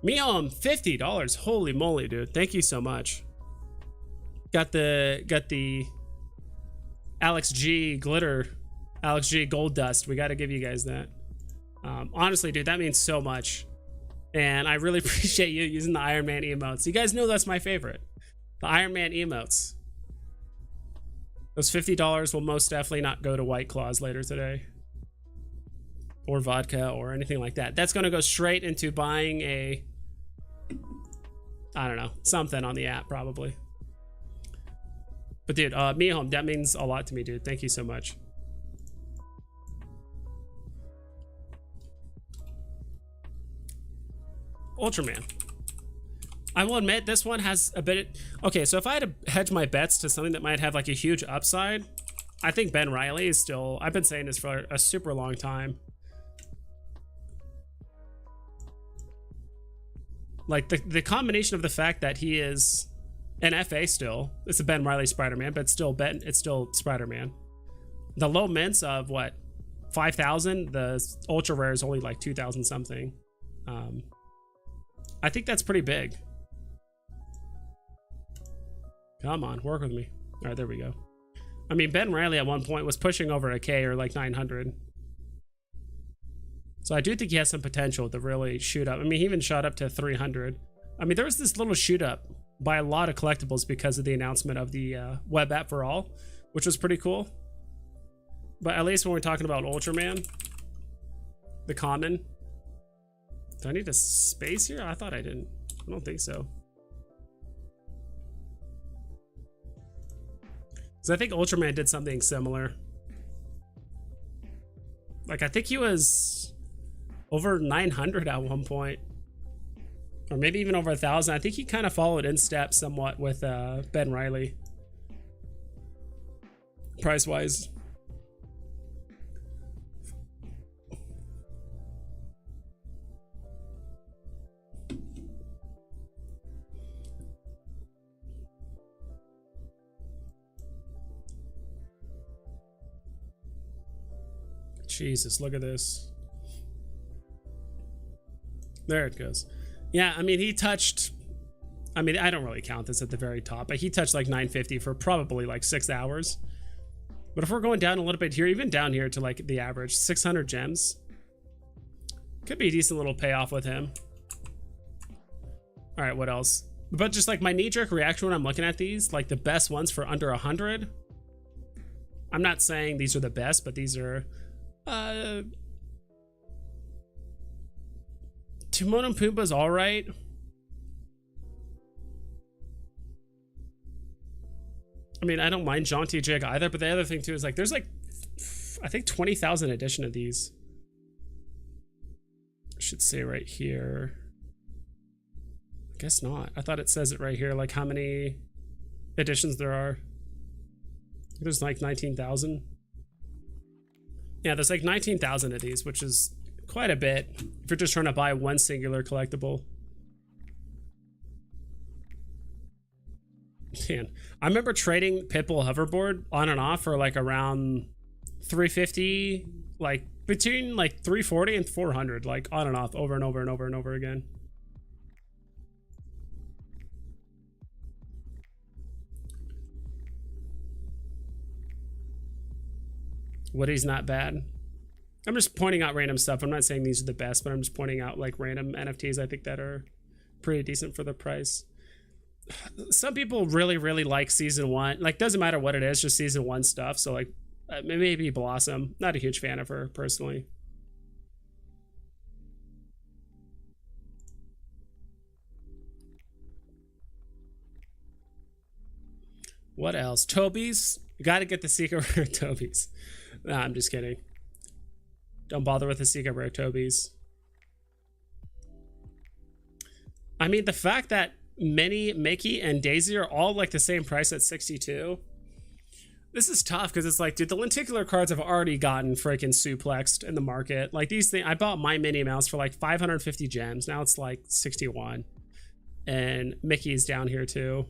$50. Holy moly, dude. Thank you so much. Got the Alex G glitter, Alex G gold dust. We got to give you guys that. Honestly, dude, that means so much. And I really appreciate you using the Iron Man emotes. You guys know that's my favorite. The Iron Man emotes. Those $50 will most definitely not go to White Claws later today. Or vodka or anything like that. That's going to go straight into buying a, I don't know, something on the app probably. But dude, Mihom, that means a lot to me, dude. Thank you so much. Ultraman. I will admit this one has a bit. Okay, so if I had to hedge my bets to something that might have like a huge upside, I think Ben Reilly is still, I've been saying this for a super long time. Like the combination of the fact that he is an FA still, it's a Ben Reilly Spider-Man, but it's still Spider-Man. The low mints of what, 5,000, the ultra rare is only like 2,000 something. I think that's pretty big. Come on, work with me. All right, there we go. I mean, Ben Reilly at one point was pushing over a K or like 900. So I do think he has some potential to really shoot up. I mean, he even shot up to 300. I mean, there was this little shoot up by a lot of collectibles because of the announcement of the web app for all, which was pretty cool. But at least when we're talking about Ultraman, the common. Do I need a space here? I thought I didn't. I don't think so. Because I think Ultraman did something similar. Like, I think he was over 900 at one point. Or maybe even over 1,000. I think he kind of followed in step somewhat with Ben Reilly. Price-wise. Jesus, look at this. There it goes. Yeah, I mean, he touched... I mean, I don't really count this at the very top, but he touched like 950 for probably like 6 hours. But if we're going down a little bit here, even down here to like the average, 600 gems. Could be a decent little payoff with him. All right, what else? But just like my knee-jerk reaction when I'm looking at these, like the best ones for under 100. I'm not saying these are the best, but these are... Timon and Pumbaa's all right. I mean, I don't mind Jaunty Jig either, but the other thing too is like there's like I think 20,000 edition of these. I should say right here. I guess not. I thought it says it right here, like how many editions there are. There's like 19,000. Yeah, there's like 19,000 of these, which is quite a bit if you're just trying to buy one singular collectible. Man, I remember trading Pitbull hoverboard on and off for like around 350, like between like 340 and 400, like on and off, over and over and over and over again. Woody's not bad. I'm just pointing out random stuff. I'm not saying these are the best, but I'm just pointing out like random NFTs I think that are pretty decent for the price. Some people really like season 1. Like, doesn't matter what it is, just season 1 stuff. So like maybe Blossom. Not a huge fan of her personally. What else? Toby's. You got to get the secret rare Toby's. Nah, I'm just kidding. Don't bother with the secret rare Toby's. I mean, the fact that Minnie, Mickey, and Daisy are all like the same price at 62. This is tough because it's like, dude, the lenticular cards have already gotten freaking suplexed in the market. Like these things, I bought my Minnie Mouse for like 550 gems. Now it's like 61. And Mickey's down here too.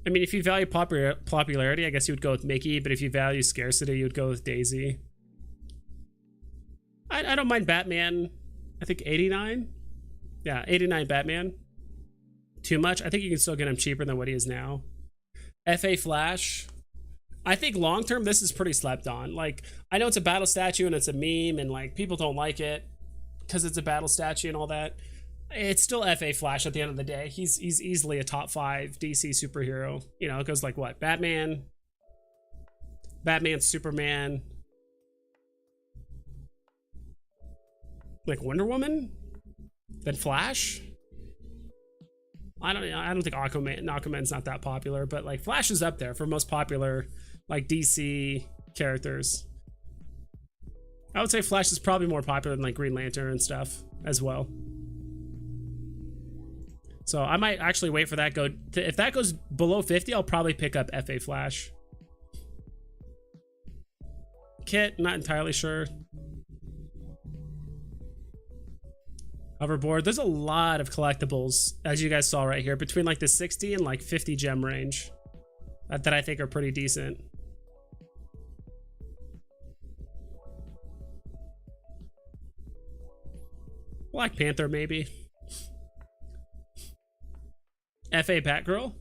I mean, if you value popularity, I guess you would go with Mickey, but if you value scarcity, you would go with Daisy. I don't mind Batman. I think 89. Yeah, 89 Batman. Too much? I think you can still get him cheaper than what he is now. FA Flash. I think long term, this is pretty slept on. Like, I know it's a battle statue and it's a meme and like people don't like it because it's a battle statue and all that. It's still FA Flash at the end of the day. He's easily a top 5 DC superhero. You know, it goes like what? Batman, Superman, like Wonder Woman, then Flash. I don't think Aquaman's not that popular, but like Flash is up there for most popular like DC characters. I would say Flash is probably more popular than like Green Lantern and stuff as well. So I might actually wait for that if that goes below 50, I'll probably pick up FA Flash. Kit, not entirely sure. Hoverboard, there's a lot of collectibles, as you guys saw right here, between like the 60 and like 50 gem range that I think are pretty decent. Black Panther, maybe. FA Batgirl.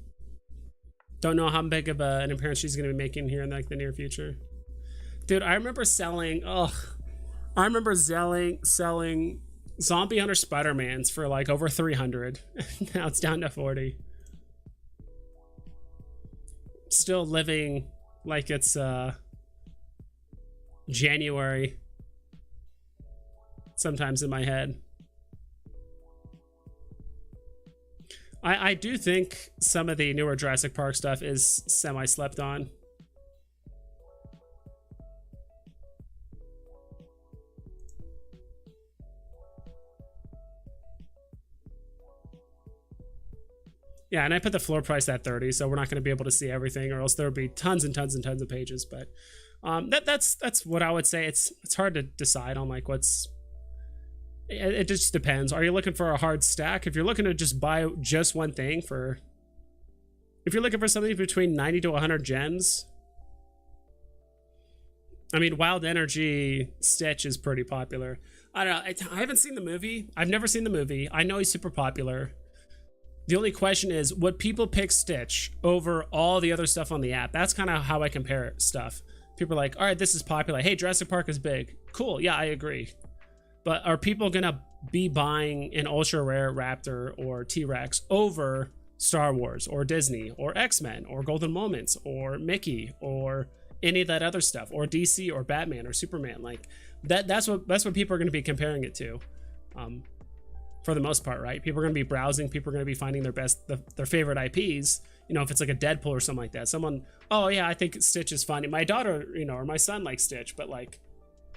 Don't know how big of an appearance she's going to be making here in like the near future. Dude, I remember selling, selling Zombie Hunter Spider-Mans for like over 300. Now it's down to 40. Still living like it's January sometimes in my head. I do think some of the newer Jurassic Park stuff is semi-slept on. Yeah, and I put the floor price at 30, so we're not going to be able to see everything, or else there would be tons and tons and tons of pages. But that's what I would say. It's hard to decide on like what's. It just depends. Are you looking for a hard stack? If you're looking to just buy just one thing for, if you're looking for something between 90 to 100 gems, I mean, Wild Energy Stitch is pretty popular. I don't know. I haven't seen the movie. I've never seen the movie. I know he's super popular. The only question is, would people pick Stitch over all the other stuff on the app? That's kind of how I compare stuff. People are like, all right, this is popular. Hey, Jurassic Park is big. Cool. Yeah, I agree. But are people going to be buying an ultra rare Raptor or T-Rex over Star Wars or Disney or X-Men or Golden Moments or Mickey or any of that other stuff, or DC or Batman or Superman? Like that's what people are going to be comparing it to. For the most part, right? People are going to be browsing. People are going to be finding their favorite IPs. You know, if it's like a Deadpool or something like that. Someone, oh yeah, I think Stitch is funny. My daughter, you know, or my son likes Stitch, but like,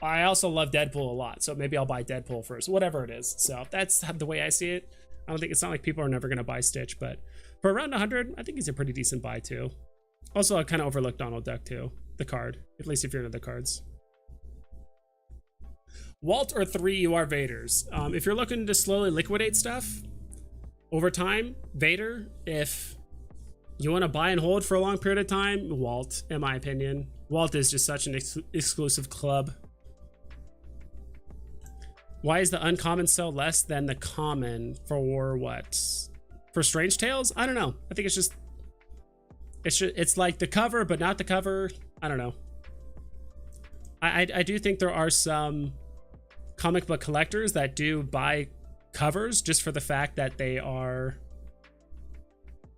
I also love Deadpool a lot. So maybe I'll buy Deadpool first, whatever it is. So that's the way I see it. I don't think, it's not like people are never going to buy Stitch, but for around 100, I think he's a pretty decent buy too. Also, I kind of overlooked Donald Duck too, the card, at least if you're into the cards. Walt or 3 you are Vaders. If you're looking to slowly liquidate stuff over time, Vader. If you want to buy and hold for a long period of time, Walt, in my opinion. Walt is just such an exclusive club. Why is the uncommon so less than the common for what? For Strange Tales? I don't know. I think it's like the cover, but not the cover. I don't know. I do think there are some comic book collectors that do buy covers just for the fact that they are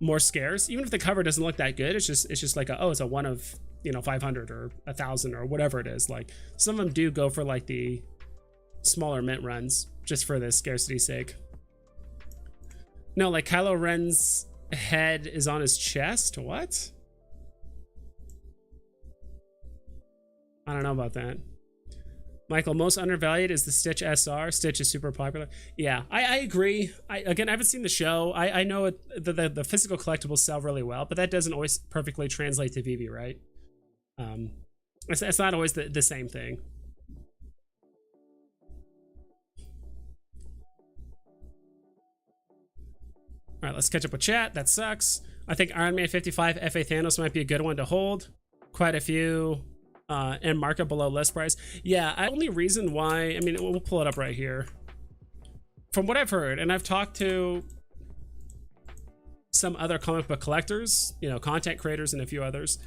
more scarce. Even if the cover doesn't look that good, it's just like it's a one of, you know, 500 or 1,000 or whatever it is. Like some of them do go for like the smaller mint runs just for the scarcity's sake. No, like Kylo Ren's head is on his chest. What? I don't know about that. Michael, most undervalued is the Stitch SR. Stitch is super popular. Yeah, I agree. I haven't seen the show. I know the physical collectibles sell really well, but that doesn't always perfectly translate to VeVe, right? It's not always the same thing. All right, let's catch up with chat. That sucks. I think Iron Man 55 FA Thanos might be a good one to hold. Quite a few and market below list price. Yeah, the only reason why, I mean, we'll pull it up right here. From what I've heard, and I've talked to some other comic book collectors, you know, content creators and a few others,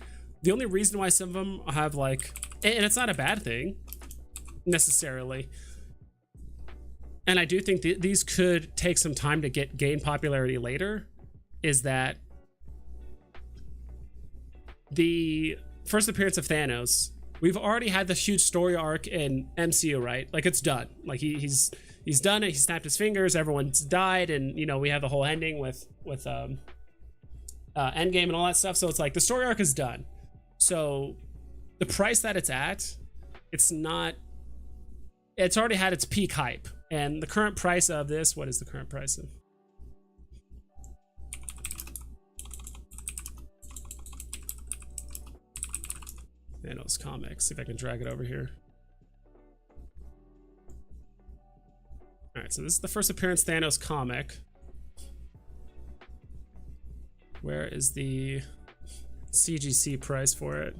the only reason why some of them have like, and it's not a bad thing necessarily, and I do think these could take some time to gain popularity later, is that the first appearance of Thanos, we've already had the huge story arc in MCU, right? Like it's done. Like he's done it. He snapped his fingers. Everyone's died, and you know we have the whole ending with Endgame and all that stuff. So it's like the story arc is done. So the price that it's at, it's already had its peak hype. And the current price of this, what is the current price of? Thanos Comics. See if I can drag it over here. All right, so this is the first appearance Thanos comic. Where is the CGC price for it?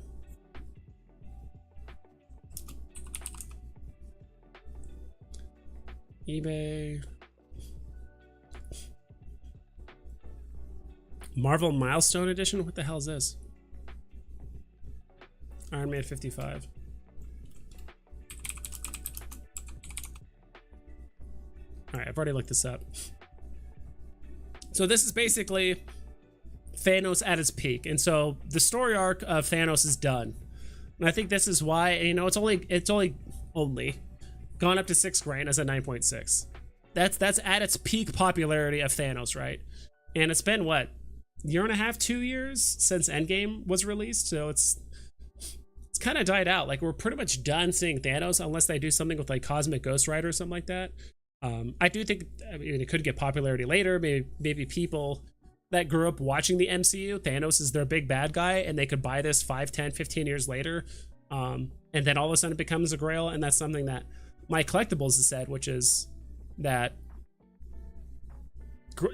eBay. Marvel Milestone Edition? What the hell is this? Iron Man 55. All right, I've already looked this up. So this is basically Thanos at its peak, and so the story arc of Thanos is done. And I think this is why, you know, it's only gone up to 6 grand as a 9.6. That's at its peak popularity of Thanos, right? And it's been what, year and a half, 2 years since Endgame was released, so it's kind of died out. Like, we're pretty much done seeing Thanos unless they do something with like Cosmic Ghost Rider or something like that. I do think, I mean, it could get popularity later. Maybe people that grew up watching the MCU, Thanos is their big bad guy, and they could buy this 5, 10, 15 years later. And then all of a sudden it becomes a grail. And that's something that my collectibles has said, which is that,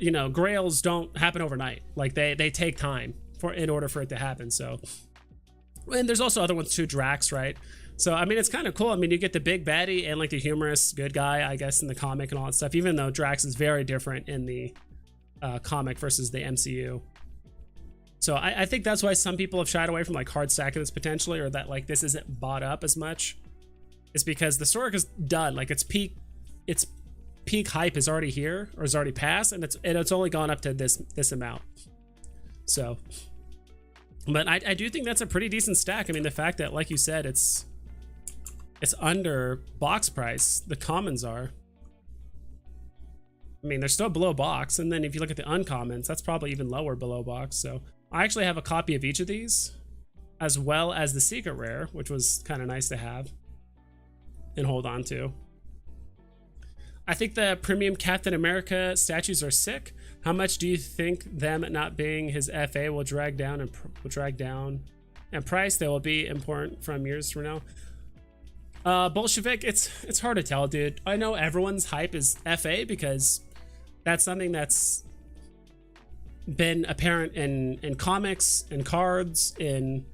you know, grails don't happen overnight. Like, they take time in order for it to happen. So, and there's also other ones too, Drax, right? So, I mean, it's kind of cool. I mean, you get the big baddie and like the humorous good guy, I guess, in the comic and all that stuff, even though Drax is very different in the comic versus the MCU. So I think that's why some people have shied away from like hard stacking this potentially, or that like this isn't bought up as much, is because the story arc is done. Like, its peak hype is already here, or is already passed, and it's only gone up to this amount. So, but I do think that's a pretty decent stack. I mean, the fact that, like you said, it's under box price, the commons are. I mean, they're still below box, and then if you look at the uncommons, that's probably even lower below box. So I actually have a copy of each of these, as well as the secret rare, which was kind of nice to have and hold on to. I think the premium Captain America statues are sick. How much do you think them not being his FA will drag down and price? They will be important from years from now. Bolshevik, it's hard to tell, dude. I know everyone's hype is FA because that's something that's been apparent in comics, in cards, in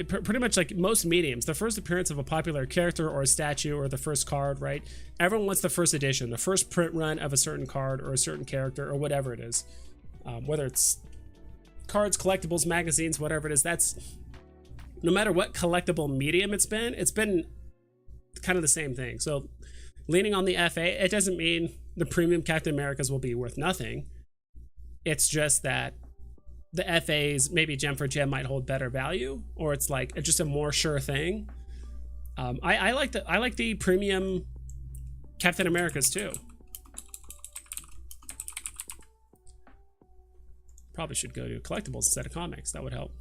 pretty much like most mediums. The first appearance of a popular character or a statue or the first card, right? Everyone wants the first edition, the first print run of a certain card or a certain character or whatever it is. Whether it's cards, collectibles, magazines, whatever it is, that's no matter what collectible medium it's been kind of the same thing. So leaning on the FA, it doesn't mean the premium Captain Americas will be worth nothing. It's just that the FAs, maybe gem for gem, might hold better value, or it's like just a more sure thing. I like the premium Captain Americas too. Probably should go to collectibles instead of comics. That would help.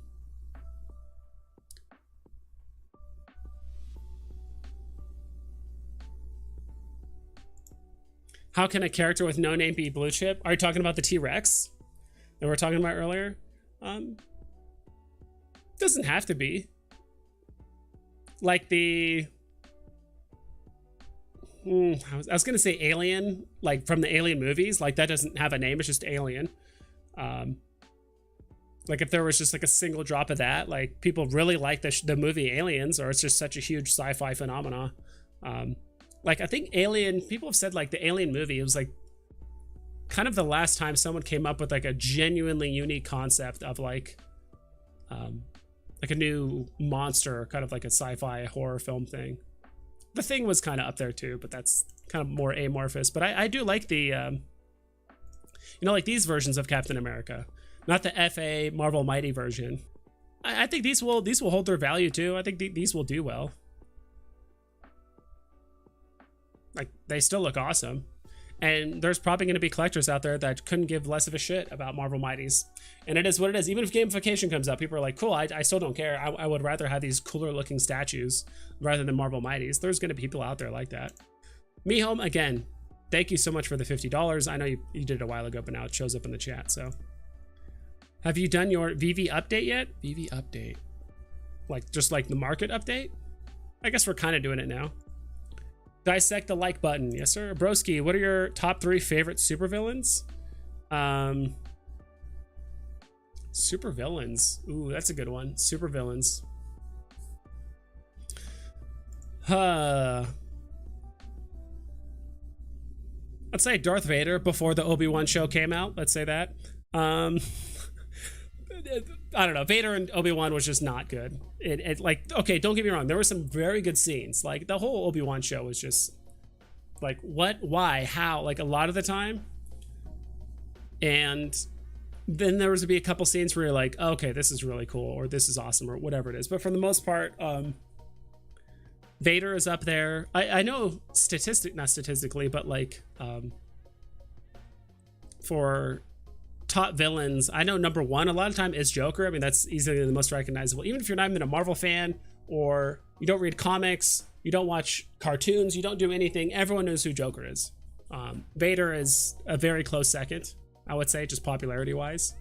How can a character with no name be blue chip? Are you talking about the T-Rex that we were talking about earlier? Doesn't have to be. Like the... I was gonna say Alien, like from the Alien movies. Like, that doesn't have a name, it's just Alien. Like, if there was just like a single drop of that, like, people really like the movie Aliens, or it's just such a huge sci-fi phenomena. Like, I think Alien, people have said like the Alien movie, it was like kind of the last time someone came up with like a genuinely unique concept of like a new monster, kind of like a sci-fi horror film thing. The Thing was kind of up there too, but that's kind of more amorphous. But I do like the, you know, like these versions of Captain America, not the FA Marvel Mighty version. I think these will hold their value too. I think these will do well. Like, they still look awesome. And there's probably going to be collectors out there that couldn't give less of a shit about Marvel Mighties. And it is what it is. Even if gamification comes up, people are like, cool, I still don't care. I would rather have these cooler looking statues rather than Marvel Mighties. There's going to be people out there like that. Me Home, again, thank you so much for the $50. I know you did it a while ago, but now it shows up in the chat. So, have you done your VEVE update yet? VEVE update. Like, just like the market update? I guess we're kind of doing it now. Dissect the like button. Yes, sir. Broski, what are your top 3 favorite supervillains? Supervillains. Ooh, that's a good one. Supervillains. I'd say Darth Vader before the Obi-Wan show came out. Let's say that. I don't know. Vader and Obi-Wan was just not good. It like, okay, don't get me wrong. There were some very good scenes. Like, the whole Obi-Wan show was just Like what, why, how, like a lot of the time. And then there was to be a couple scenes where you're like, oh, okay, this is really cool, or this is awesome, or whatever it is. But for the most part, Vader is up there. I know not statistically, but like for top villains, I know number one a lot of time is Joker. I mean, that's easily the most recognizable. Even if you're not even a Marvel fan, or you don't read comics, you don't watch cartoons, you don't do anything, everyone knows who Joker is. Vader is a very close second, I would say, just popularity wise.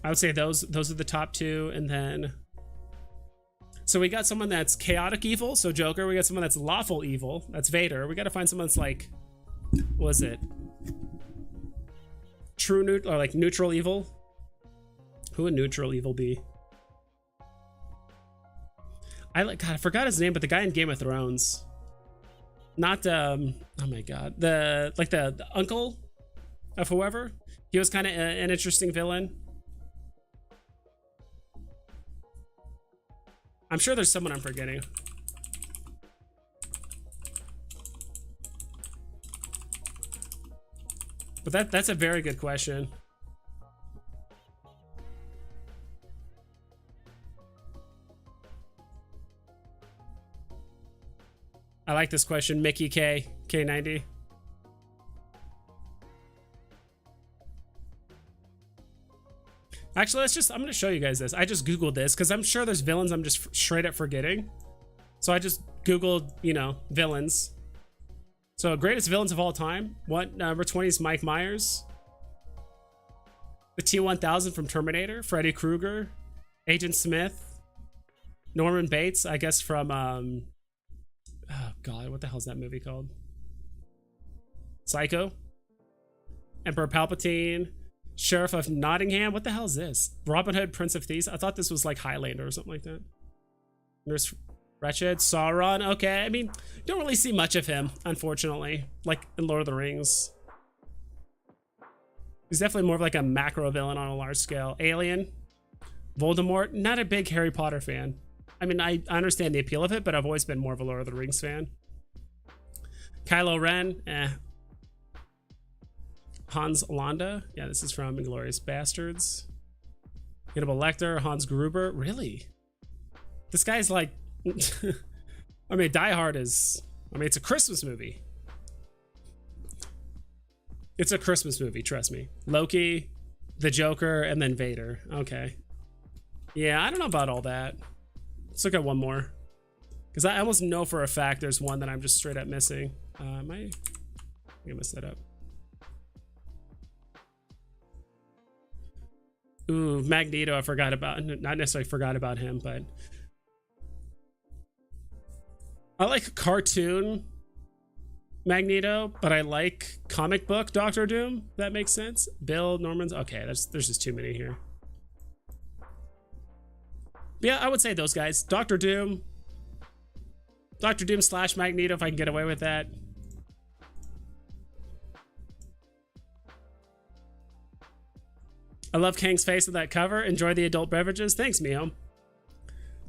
I would say those are the top two. And then so we got someone that's chaotic evil, so Joker. We got someone that's lawful evil, that's Vader. We got to find someone that's like, what was it, true or like neutral evil. Who would neutral evil be? God, I forgot his name, but the guy in Game of Thrones. Not oh my god, the uncle of whoever. He was kind of an interesting villain. I'm sure there's someone I'm forgetting. But that's a very good question. I like this question, Mickey K90. Actually, I'm gonna show you guys this. I just Googled this because I'm sure there's villains I'm just straight up forgetting. So I just Googled, you know, villains. So greatest villains of all time. Number 20 is Mike Myers. The T-1000 from Terminator, Freddy Krueger, Agent Smith, Norman Bates, I guess from, oh god, what the hell is that movie called? Psycho. Emperor Palpatine. Sheriff of Nottingham. What the hell is this? Robin Hood, Prince of Thieves. I thought this was like Highlander or something like that. Nurse Ratched, Sauron. Okay, I mean, don't really see much of him, unfortunately. Like in Lord of the Rings. He's definitely more of like a macro villain on a large scale. Alien. Voldemort. Not a big Harry Potter fan. I mean, I understand the appeal of it, but I've always been more of a Lord of the Rings fan. Kylo Ren. Hans Landa. Yeah, this is from Inglourious Bastards. Hannibal Lecter. Hans Gruber. Really? This guy's like... I mean, Die Hard is... I mean, it's a Christmas movie. It's a Christmas movie, trust me. Loki, the Joker, and then Vader. Okay. Yeah, I don't know about all that. Let's look at one more. Because I almost know for a fact there's one that I'm just straight up missing. I think I messed that up. Ooh, Magneto, I forgot about. Not necessarily forgot about him, but I like cartoon Magneto, but I like comic book Doctor Doom. That makes sense. Bill Norman's. Okay, there's just too many here. But yeah, I would say those guys. Doctor Doom / Magneto, if I can get away with that. I love Kang's face of that cover. Enjoy the adult beverages. Thanks, Mio.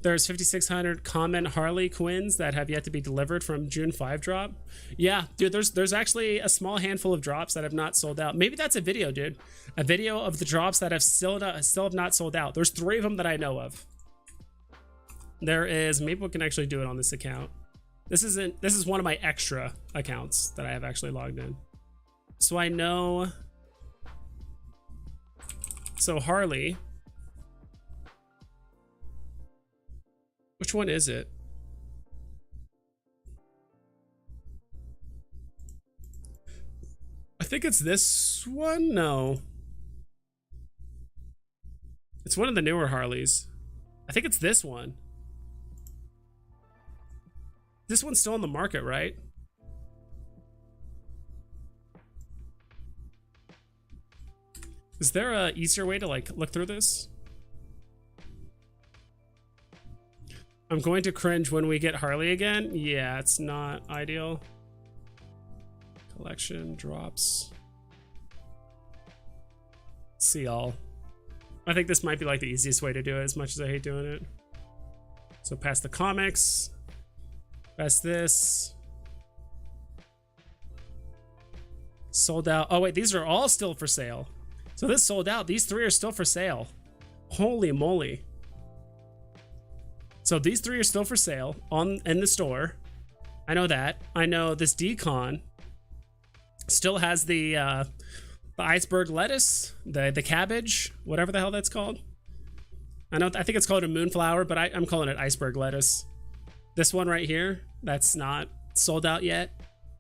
There's 5,600 common Harley Quinns that have yet to be delivered from June 5 drop. Yeah, dude, there's actually a small handful of drops that have not sold out. Maybe that's a video, dude. A video of the drops that have still have not sold out. There's 3 of them that I know of. There is, maybe we can actually do it on this account. This is one of my extra accounts that I have actually logged in. So I know... So Harley, which one is it? I think it's this one. No, it's one of the newer Harleys. I think it's this one. This one's still on the market, right? Is there a easier way to like look through this? I'm going to cringe when we get Harley again. Yeah, it's not ideal. Collection drops. See all. I think this might be like the easiest way to do it, as much as I hate doing it. So past the comics. Past this. Sold out. Oh wait, these are all still for sale. So this sold out. These 3 are still for sale. Holy moly. So these 3 are still for sale in the store. I know that. I know this decon still has the iceberg lettuce, the cabbage, whatever the hell that's called. I think it's called a moonflower, but I'm calling it iceberg lettuce. This one right here, that's not sold out yet.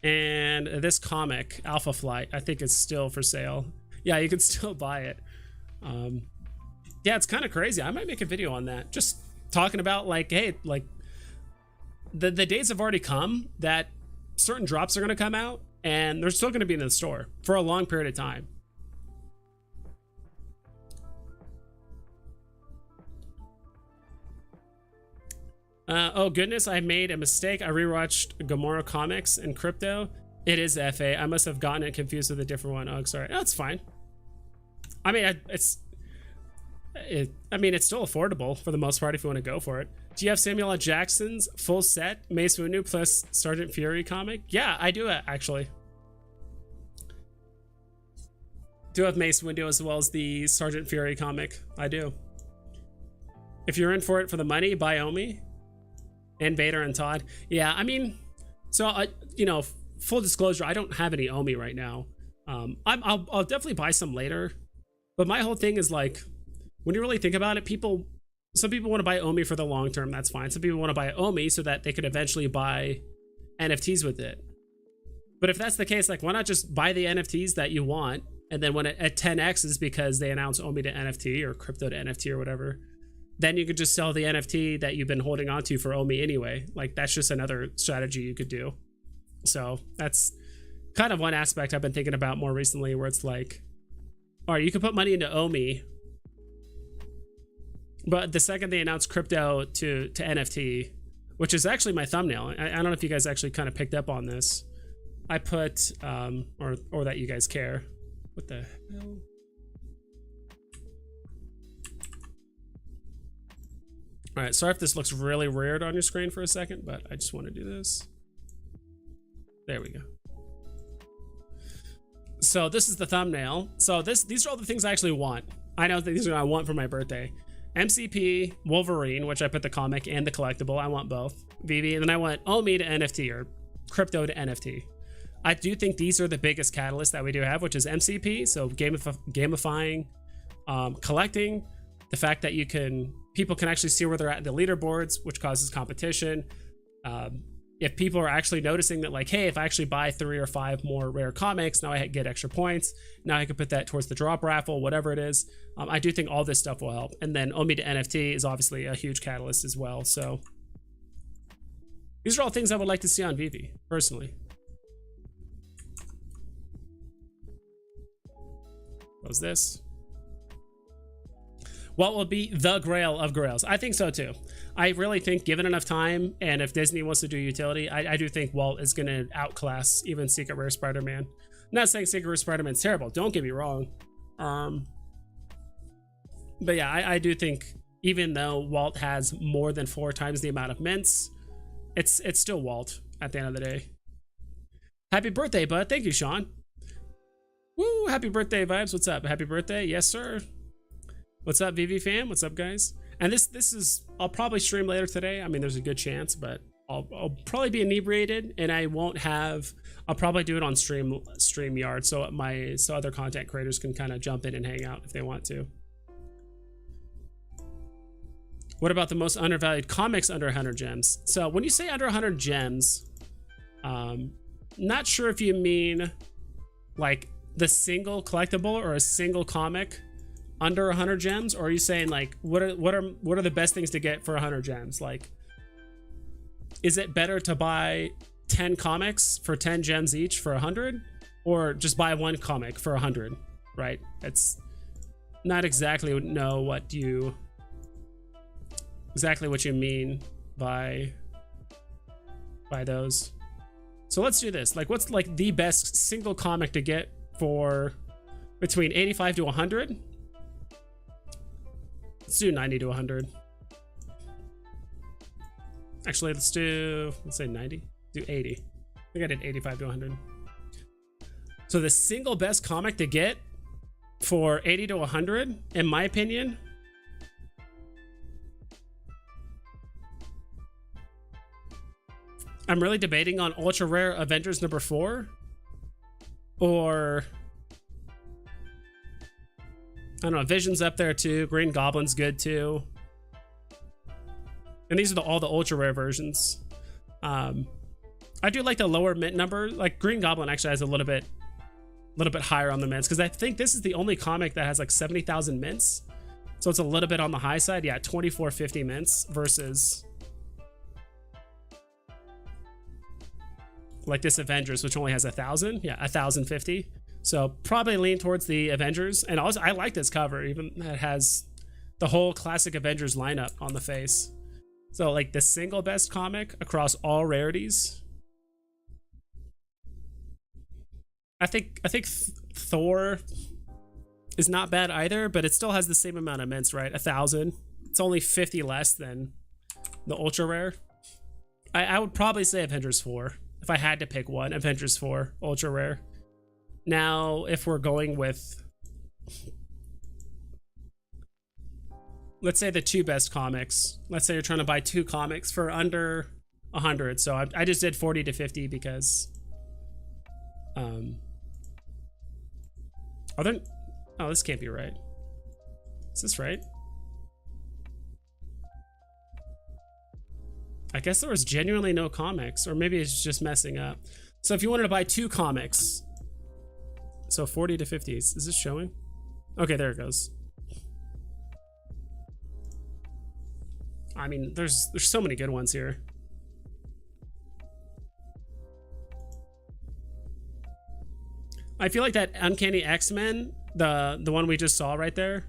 And this comic, Alpha Flight, I think it's still for sale. Yeah, you can still buy it. Yeah, it's kind of crazy. I might make a video on that. Just talking about like, hey, like the days have already come that certain drops are going to come out and they're still going to be in the store for a long period of time. Oh goodness, I made a mistake. I rewatched Gamora comics and crypto. It is FA. I must have gotten it confused with a different one. Oh, sorry. No, it's fine. I mean, it's still affordable for the most part if you want to go for it. Do you have Samuel L. Jackson's full set, Mace Windu plus Sergeant Fury comic? Yeah, I do actually. Do have Mace Windu as well as the Sergeant Fury comic. I do. If you're in for it for the money, buy Omi. And Vader and Todd. Yeah, I mean, so you know, full disclosure, I don't have any Omi right now. I'll definitely buy some later. But my whole thing is like, when you really think about it, some people want to buy Omi for the long term. That's fine. Some people want to buy Omi so that they could eventually buy NFTs with it. But if that's the case, like, why not just buy the NFTs that you want, and then when it at 10x is because they announce Omi to NFT or crypto to NFT or whatever, then you could just sell the NFT that you've been holding on to for Omi anyway. Like, that's just another strategy you could do. So that's kind of one aspect I've been thinking about more recently, where it's like, all right, you can put money into Omi, but the second they announce crypto to NFT, which is actually my thumbnail, I don't know if you guys actually kind of picked up on this. I put, or that you guys care. What the hell? All right, sorry if this looks really weird on your screen for a second, but I just want to do this. There we go. So this is the thumbnail. So these are all the things I actually want. I know that these are what I want for my birthday. MCP, Wolverine, which I put the comic and the collectible. I want both. VEVE, and then I want Omi to NFT or crypto to NFT. I do think these are the biggest catalysts that we do have, which is MCP, so gamifying, collecting, the fact that people can actually see where they're at in the leaderboards, which causes competition. If people are actually noticing that, like, hey, if I actually buy 3 or 5 more rare comics, now I get extra points. Now I can put that towards the drop raffle, whatever it is. I do think all this stuff will help. And then Omi to NFT is obviously a huge catalyst as well. So these are all things I would like to see on VEVE, personally. What was this? What will be the grail of grails? I think so too. I really think, given enough time, and if Disney wants to do utility, I do think Walt is going to outclass even Secret Rare Spider-Man. I'm not saying Secret Rare Spider-Man's terrible, don't get me wrong. But yeah, I do think, even though Walt has more than 4 times the amount of mints, it's still Walt at the end of the day. Happy birthday, bud. Thank you, Sean. Woo, happy birthday, Vibes. What's up? Happy birthday. Yes, sir. What's up, VEVE fam? What's up, guys? And this is, I'll probably stream later today. I mean, there's a good chance, but I'll probably be inebriated, and I won't have, I'll probably do it on StreamYard, so other content creators can kind of jump in and hang out if they want to. What about the most undervalued comics under 100 gems? So when you say under 100 gems, not sure if you mean like the single collectible or a single comic under 100 gems, or are you saying like what are the best things to get for 100 gems? Like, is it better to buy 10 comics for 10 gems each for 100, or just buy 1 comic for 100? Right? It's not exactly know what you mean by those. So let's do this. Like, what's like the best single comic to get for between 85 to 100? Let's do 90 to 100. Actually, let's say 90. Do 80. I think I did 85 to 100. So the single best comic to get for 80 to 100, in my opinion, I'm really debating on ultra rare Avengers number 4 or I don't know, Vision's up there too, Green Goblin's good too. And these are all the ultra rare versions. I do like the lower mint number. Like Green Goblin actually has a little bit higher on the mints because I think this is the only comic that has like 70,000 mints. So it's a little bit on the high side. Yeah, 2450 mints versus like this Avengers, which only has 1,000. Yeah, 1,050. So probably lean towards the Avengers. And also, I like this cover, even it has the whole classic Avengers lineup on the face. So like the single best comic across all rarities. I think Thor is not bad either, but it still has the same amount of mints, right? 1,000. It's only 50 less than the ultra rare. I would probably say Avengers 4 if I had to pick one. Avengers 4 ultra rare. Now, if we're going with, let's say the 2 best comics. Let's say you're trying to buy 2 comics for under 100. So I just did 40 to 50 because are there, oh, this can't be right. Is this right? I guess there was genuinely no comics, or maybe it's just messing up. So if you wanted to buy 2 comics, so 40 to 50, is this showing? Okay, there it goes. I mean, there's so many good ones here. I feel like that Uncanny X-Men, the one we just saw right there,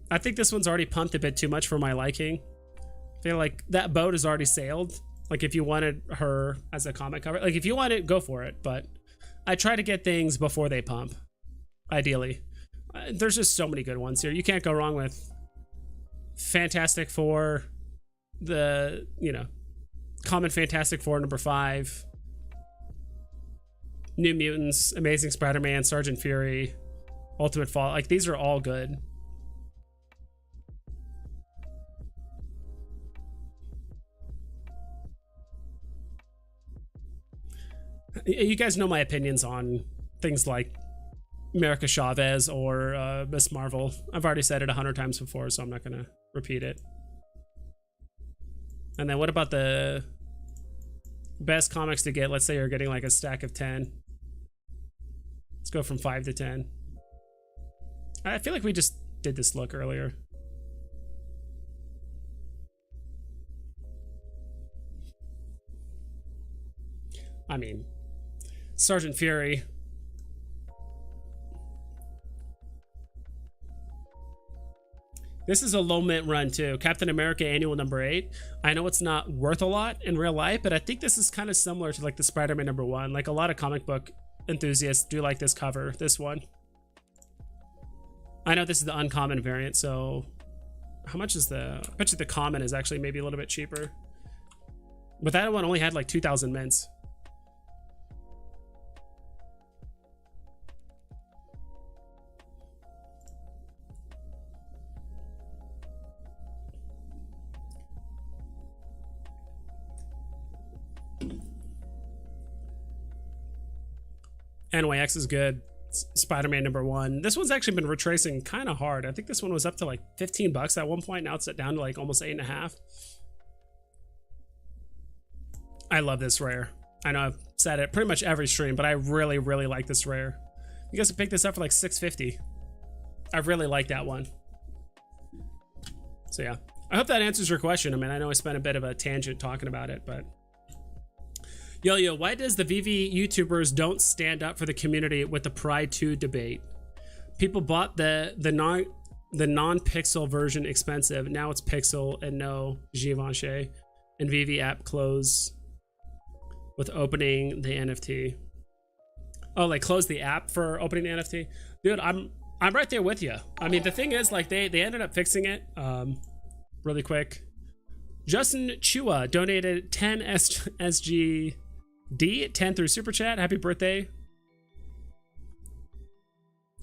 I think this one's already pumped a bit too much for my liking. I feel like that boat has already sailed. Like if you wanted her as a comic cover, like if you want it, go for it. But I try to get things before they pump, ideally. There's just so many good ones here. You can't go wrong with Fantastic Four, the, you know, Common Fantastic Four number 5, New Mutants, Amazing Spider-Man, Sergeant Fury, Ultimate Fall. Like these are all good. You guys know my opinions on things like America Chavez or Miss Marvel. I've already said it 100 times before, so I'm not going to repeat it. And then what about the best comics to get? Let's say you're getting like a stack of 10. Let's go from 5 to 10. I feel like we just did this look earlier. I mean, Sergeant Fury. This is a low mint run too. Captain America Annual number 8. I know it's not worth a lot in real life, but I think this is kind of similar to like the Spider-Man number 1. Like a lot of comic book enthusiasts do like this cover, this one. I know this is the uncommon variant, so how much is the, I bet you the common is actually maybe a little bit cheaper. But that one only had like 2,000 mints. NYX is good. Spider-Man number 1. This one's actually been retracing kind of hard. I think this one was up to like 15 bucks at one point. Now it's down to like almost 8.5. I love this rare. I know I've said it pretty much every stream, but I really, really like this rare. You guys can pick this up for like $6.50. I really like that one. So yeah, I hope that answers your question. I mean, I know I spent a bit of a tangent talking about it, but Yo, why does the VEVE YouTubers don't stand up for the community with the Pride 2 debate? People bought the non-pixel version expensive. Now it's pixel and no Givenchy. And VEVE app close with opening the NFT. Oh, like close the app for opening the NFT? Dude, I'm right there with you. I mean, the thing is, like they ended up fixing it really quick. Justin Chua donated 10 SG D, 10 through Super Chat. Happy birthday.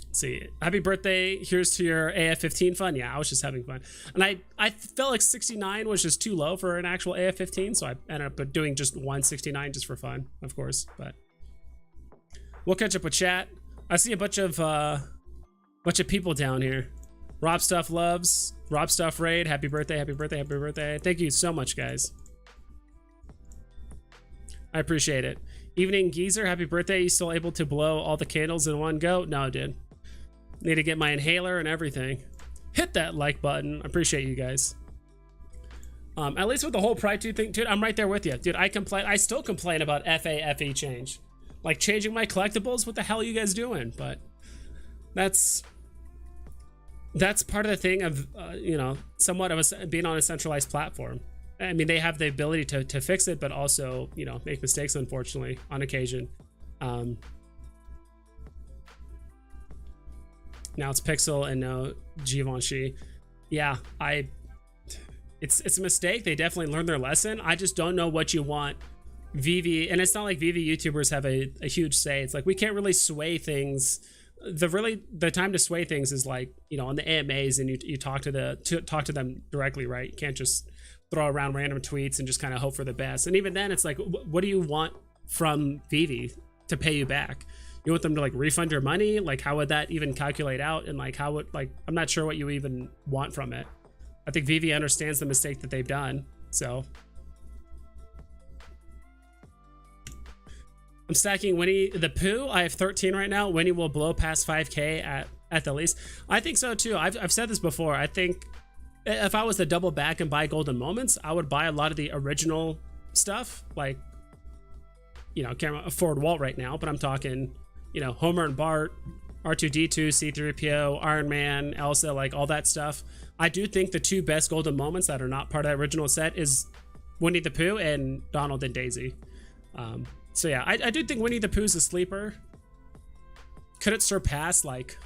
Let's see. Happy birthday. Here's to your AF15 fun. Yeah, I was just having fun. And I felt like 69 was just too low for an actual AF15, so I ended up doing just 169 just for fun, of course. But we'll catch up with chat. I see a bunch of people down here. Rob Stuff loves. Rob Stuff raid. Happy birthday, happy birthday, happy birthday. Thank you so much, guys. I appreciate it. Evening Geezer, happy birthday. You still able to blow all the candles in one go? No, dude. Need to get my inhaler and everything. Hit that like button. I appreciate you guys. At least with the whole Pride 2 thing, dude, I'm right there with you. Dude, I still complain about FAFE change. Like changing my collectibles, what the hell are you guys doing? But that's part of the thing of, you know, somewhat of being on a centralized platform. I mean, they have the ability to fix it, but also, you know, make mistakes, unfortunately, on occasion. Now it's Pixel and no Givenchy. Yeah, it's a mistake. They definitely learned their lesson. I just don't know what you want VEVE, and it's not like VEVE YouTubers have a huge say. It's like we can't really sway things. The time to sway things is like, you know, on the AMAs, and you talk to them directly, right? You can't just throw around random tweets and just kind of hope for the best. And even then, it's like, what do you want from VEVE to pay you back? You want them to like refund your money? Like, how would that even calculate out? And like, how would, like, I'm not sure what you even want from it. I think VEVE understands the mistake that they've done. So I'm stacking Winnie the Pooh. I have 13 right now. Winnie will blow past 5K at the least. I think so too. I've said this before. I think if I was to double back and buy golden moments, I would buy a lot of the original stuff. Like, you know, can't afford Walt right now, but I'm talking, you know, Homer and Bart, R2D2, C3PO, Iron Man, Elsa, like all that stuff. I do think the two best golden moments that are not part of that original set is Winnie the Pooh and Donald and Daisy. So yeah, I do think Winnie the Pooh's a sleeper. Could it surpass like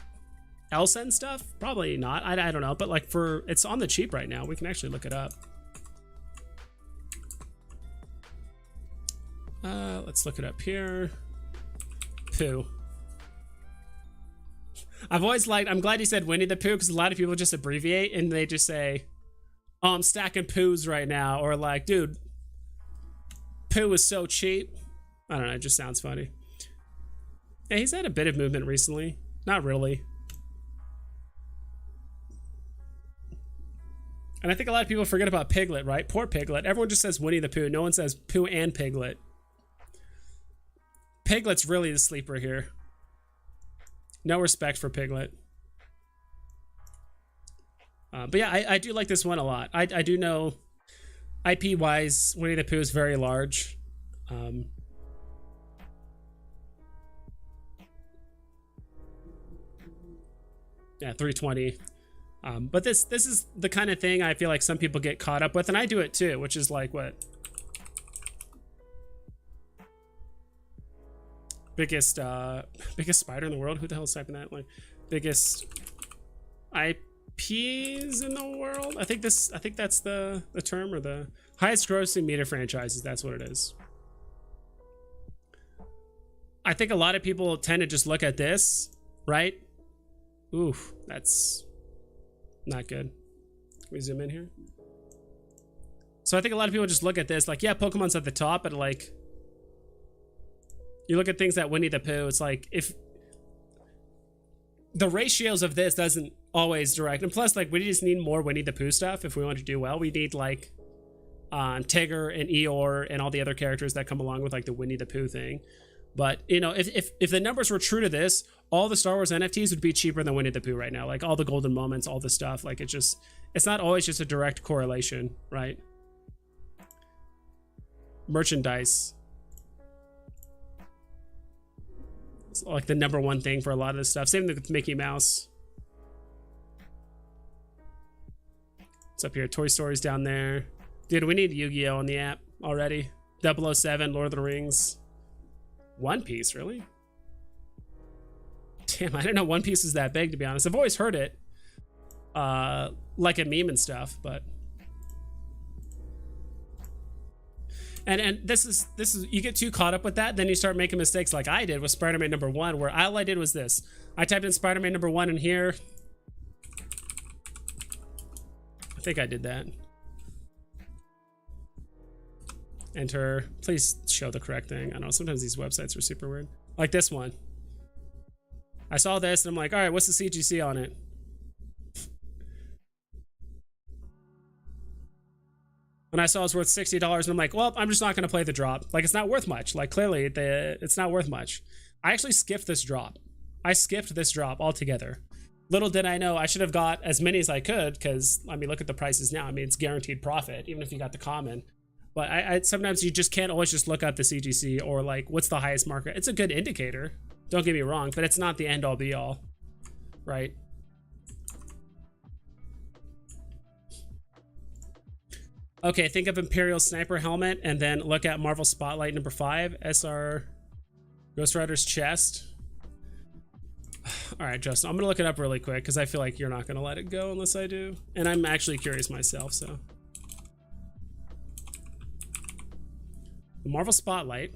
Elsa and stuff? Probably not. I don't know, but like it's on the cheap right now. We can actually look it up. Let's look it up here. Pooh. I'm glad you said Winnie the Pooh, because a lot of people just abbreviate and they just say, oh, I'm stacking Poohs right now, or like, dude, Pooh is so cheap. I don't know, it just sounds funny. Yeah, he's had a bit of movement recently. Not really. And I think a lot of people forget about Piglet, right? Poor Piglet. Everyone just says Winnie the Pooh. No one says Pooh and Piglet. Piglet's really the sleeper here. No respect for Piglet. But yeah, I do like this one a lot. I do know IP-wise, Winnie the Pooh is very large. Yeah, 320. But this is the kind of thing I feel like some people get caught up with, and I do it too, which is like what? Biggest spider in the world? Who the hell is typing that? Like, biggest IPs in the world? I think that's the term, or the highest grossing media franchises. That's what it is. I think a lot of people tend to just look at this, right? Oof, that's not good. Can we zoom in here? So I think a lot of people just look at this like, yeah, Pokemon's at the top, but like, you look at things that Winnie the Pooh, it's like, if the ratios of this doesn't always direct, and plus like we just need more Winnie the Pooh stuff if we want to do well. We need like Tigger and Eeyore and all the other characters that come along with like the Winnie the Pooh thing. But you know, if the numbers were true to this, all the Star Wars NFTs would be cheaper than Winnie the Pooh right now. Like all the golden moments, all the stuff. Like it's not always just a direct correlation, right? Merchandise. It's like the #1 thing for a lot of this stuff. Same thing with Mickey Mouse. What's up here? Toy Story's down there. Dude, we need Yu-Gi-Oh on the app already. 007, Lord of the Rings. One Piece, really? Damn, I didn't know One Piece is that big, to be honest. I've always heard it. Like a meme and stuff, but... And this is you get too caught up with that, then you start making mistakes like I did with Spider-Man #1, where all I did was this. I typed in Spider-Man #1 in here. I think I did that. Enter. Please show the correct thing. I know sometimes these websites are super weird. Like this one. I saw this and I'm like, all right, what's the CGC on it? And I saw it's worth $60 and I'm like, well, I'm just not going to play the drop. Like, it's not worth much. Like, clearly it's not worth much. I actually skipped this drop. I skipped this drop altogether. Little did I know I should have got as many as I could, because, I mean, look at the prices now. I mean, it's guaranteed profit, even if you got the common. But I sometimes you just can't always just look up the CGC or like what's the highest market. It's a good indicator, don't get me wrong, but it's not the end all be all, right? Okay, think of Imperial Sniper Helmet and then look at Marvel Spotlight #5, SR Ghost Rider's chest. All right, Justin, I'm gonna look it up really quick because I feel like you're not gonna let it go unless I do. And I'm actually curious myself, so. Marvel Spotlight.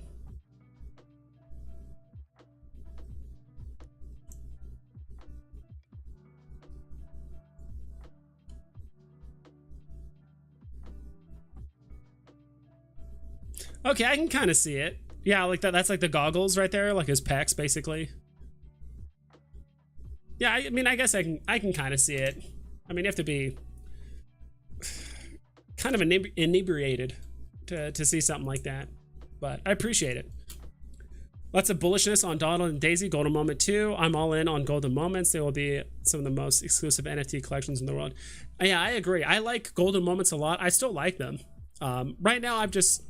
Okay, I can kind of see it. Yeah, like that. That's like the goggles right there, like his pecs, basically. Yeah, I mean, I guess I can kind of see it. I mean, you have to be kind of inebriated to see something like that. But I appreciate it. Lots of bullishness on Donald and Daisy. Golden Moment 2. I'm all in on Golden Moments. They will be some of the most exclusive NFT collections in the world. Yeah, I agree. I like Golden Moments a lot. I still like them. Right now, I've just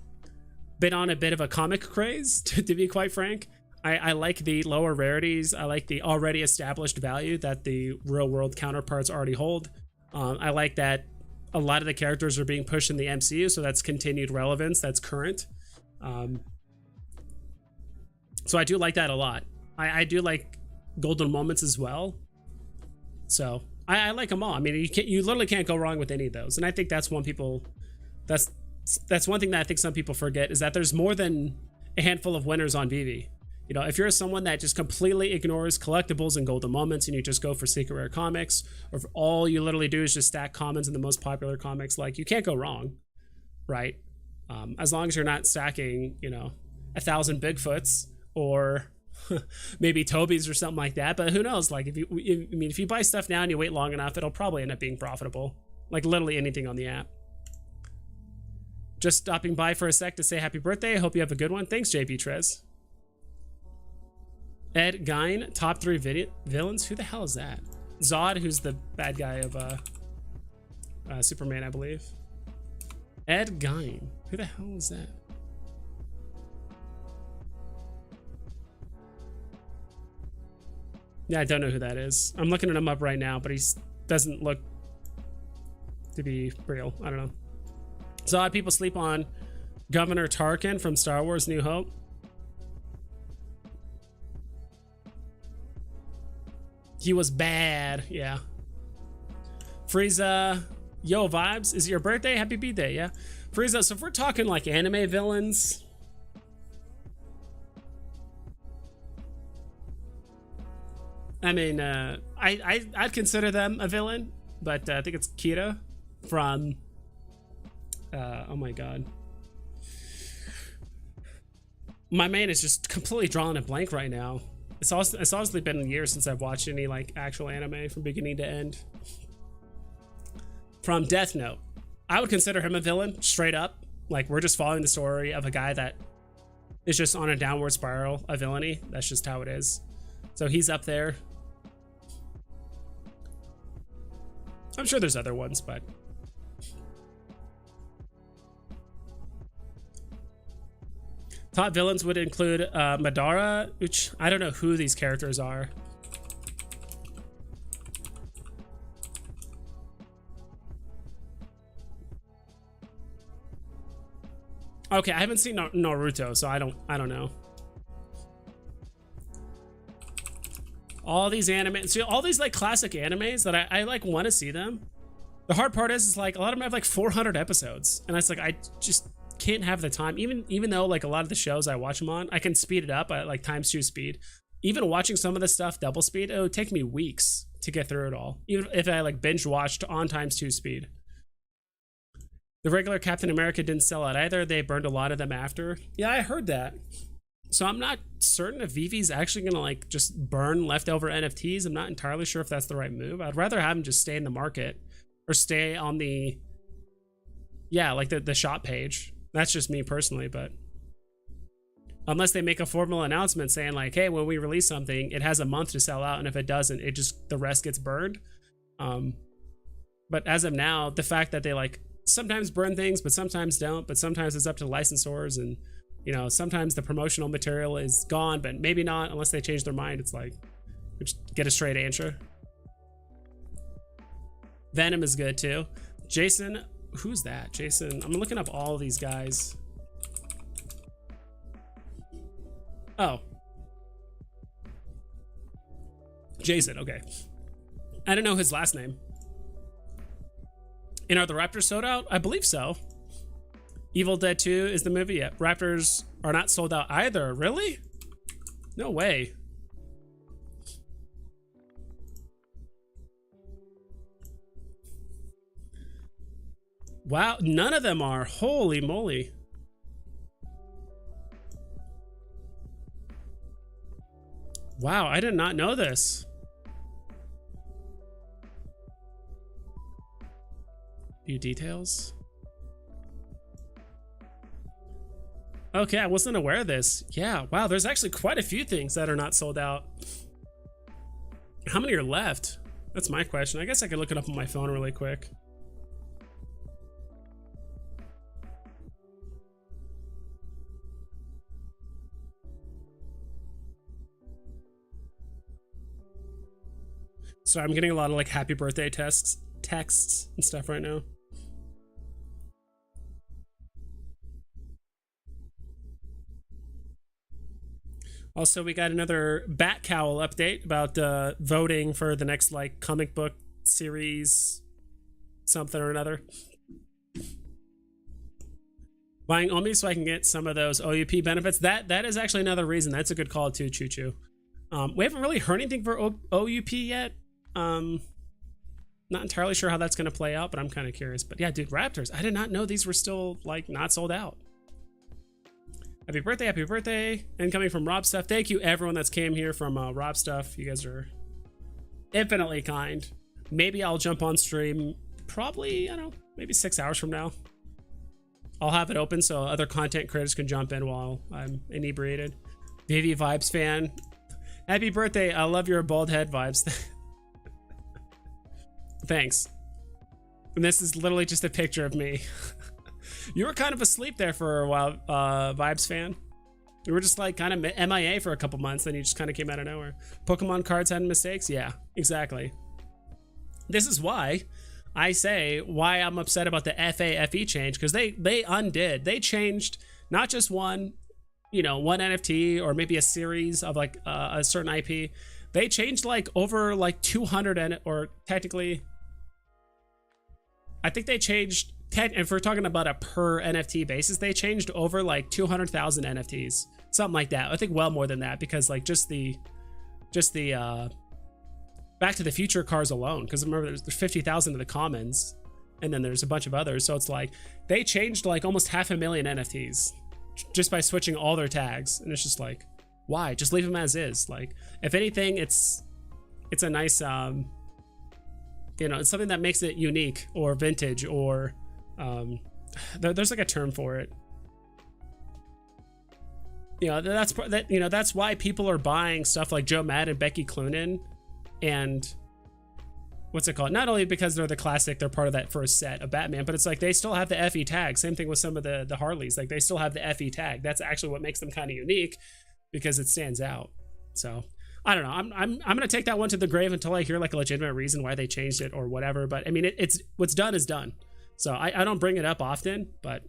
been on a bit of a comic craze, to be quite frank. I like the lower rarities. I like the already established value that the real world counterparts already hold. I like that a lot of the characters are being pushed in the MCU, so that's continued relevance, that's current. So I do like that a lot. I do like Golden Moments as well. So I like them all. I mean, you literally can't go wrong with any of those. And I think that's one people, that's one thing that I think some people forget, is that there's more than a handful of winners on VEVE. You know, if you're someone that just completely ignores collectibles and Golden Moments and you just go for secret rare comics, or if all you literally do is just stack commons in the most popular comics, like, you can't go wrong, right? As long as you're not stacking, you know, 1,000 Bigfoots or maybe Toby's or something like that. But who knows? Like, if you buy stuff now and you wait long enough, it'll probably end up being profitable. Like, literally anything on the app. Just stopping by for a sec to say happy birthday. I hope you have a good one. Thanks, JP Trez. Ed Gein, top 3 villains. Who the hell is that? Zod, who's the bad guy of Superman, I believe. Ed Gein. Who the hell is that? Yeah, I don't know who that is. I'm looking at him up right now, but he doesn't look to be real. I don't know. Zod, people sleep on Governor Tarkin from Star Wars New Hope. He was bad, yeah. Frieza, yo, vibes. Is it your birthday? Happy birthday, yeah. Frieza, so if we're talking like anime villains, I mean, I'd consider them a villain, but I think it's Kira from, oh my god. My man is just completely drawing a blank right now. It's honestly been years since I've watched any like actual anime from beginning to end. From Death Note. I would consider him a villain, straight up. Like, we're just following the story of a guy that is just on a downward spiral of villainy. That's just how it is. So he's up there. I'm sure there's other ones, but... Top villains would include Madara, which I don't know who these characters are. Okay, I haven't seen Naruto, so I don't know. All these anime, so all these like classic animes that I like want to see them. The hard part is like a lot of them have like 400 episodes, and it's like I just can't have the time, even though like a lot of the shows I watch them on, I can speed it up at like ×2 speed. Even watching some of the stuff double speed, it would take me weeks to get through it all, even if I like binge watched on ×2 speed. The regular Captain America didn't sell out either. They burned a lot of them after. Yeah, I heard that. So I'm not certain if VeVe's actually gonna like just burn leftover NFTs. I'm not entirely sure if that's the right move. I'd rather have them just stay in the market or stay on the, yeah, like the shop page. That's just me personally, but unless they make a formal announcement saying like, hey, when we release something, it has a month to sell out, and if it doesn't, it just, the rest gets burned. But as of now, the fact that they like sometimes burn things, but sometimes don't, but sometimes it's up to licensors, and you know, sometimes the promotional material is gone, but maybe not unless they change their mind. It's like, just get a straight answer. Venom is good too. Jason, who's that? Jason, I'm looking up all these guys. Oh, Jason, okay. I don't know his last name. And are the Raptors sold out? I believe so. Evil Dead 2 is the movie. Yeah, Raptors are not sold out either. Really? No way. Wow, none of them are. Holy moly. Wow, I did not know this. View details. Okay, I wasn't aware of this. Yeah, wow, there's actually quite a few things that are not sold out. How many are left? That's my question. I guess I could look it up on my phone really quick. So I'm getting a lot of like happy birthday texts and stuff right now. Also, we got another Bat Cowl update about voting for the next like comic book series, something or another. Buying OMI so I can get some of those OUP benefits. That is actually another reason. That's a good call too, Choo Choo. We haven't really heard anything for OUP yet. Not entirely sure how that's going to play out, but I'm kind of curious. But yeah, dude, Raptors. I did not know these were still like not sold out. Happy birthday, happy birthday. And coming from Rob Stuff. Thank you everyone that's came here from Rob Stuff. You guys are infinitely kind. Maybe I'll jump on stream probably, I don't know, maybe 6 hours from now. I'll have it open so other content creators can jump in while I'm inebriated. VEVE Vibes fan. Happy birthday. I love your bald head vibes. Thanks. And this is literally just a picture of me. You were kind of asleep there for a while, Vibes fan. You were just like kind of MIA for a couple months, then you just kind of came out of nowhere. Pokemon cards had mistakes? Yeah, exactly. This is why I say why I'm upset about the FAFE change, because they undid. They changed not just one, you know, one NFT or maybe a series of like a certain IP. They changed like over like 200 or technically, I think they changed, if we're talking about a per NFT basis, they changed over like 200,000 NFTs, something like that. I think well more than that, because like just the Back to the Future cars alone, because remember there's 50,000 of the commons, and then there's a bunch of others. So it's like they changed like almost 500,000 NFTs just by switching all their tags, and it's just like, why? Just leave them as is. Like, if anything, it's a nice you know, it's something that makes it unique or vintage, or there's like a term for it. You know, that's why people are buying stuff like Joe Madden, Becky Cloonan, and what's it called? Not only because they're the classic, they're part of that first set of Batman, but it's like they still have the FE tag. Same thing with some of the Harleys. Like, they still have the FE tag. That's actually what makes them kind of unique, because it stands out. So I don't know. I'm gonna take that one to the grave until I hear like a legitimate reason why they changed it or whatever. But I mean, it's what's done is done. So I don't bring it up often, but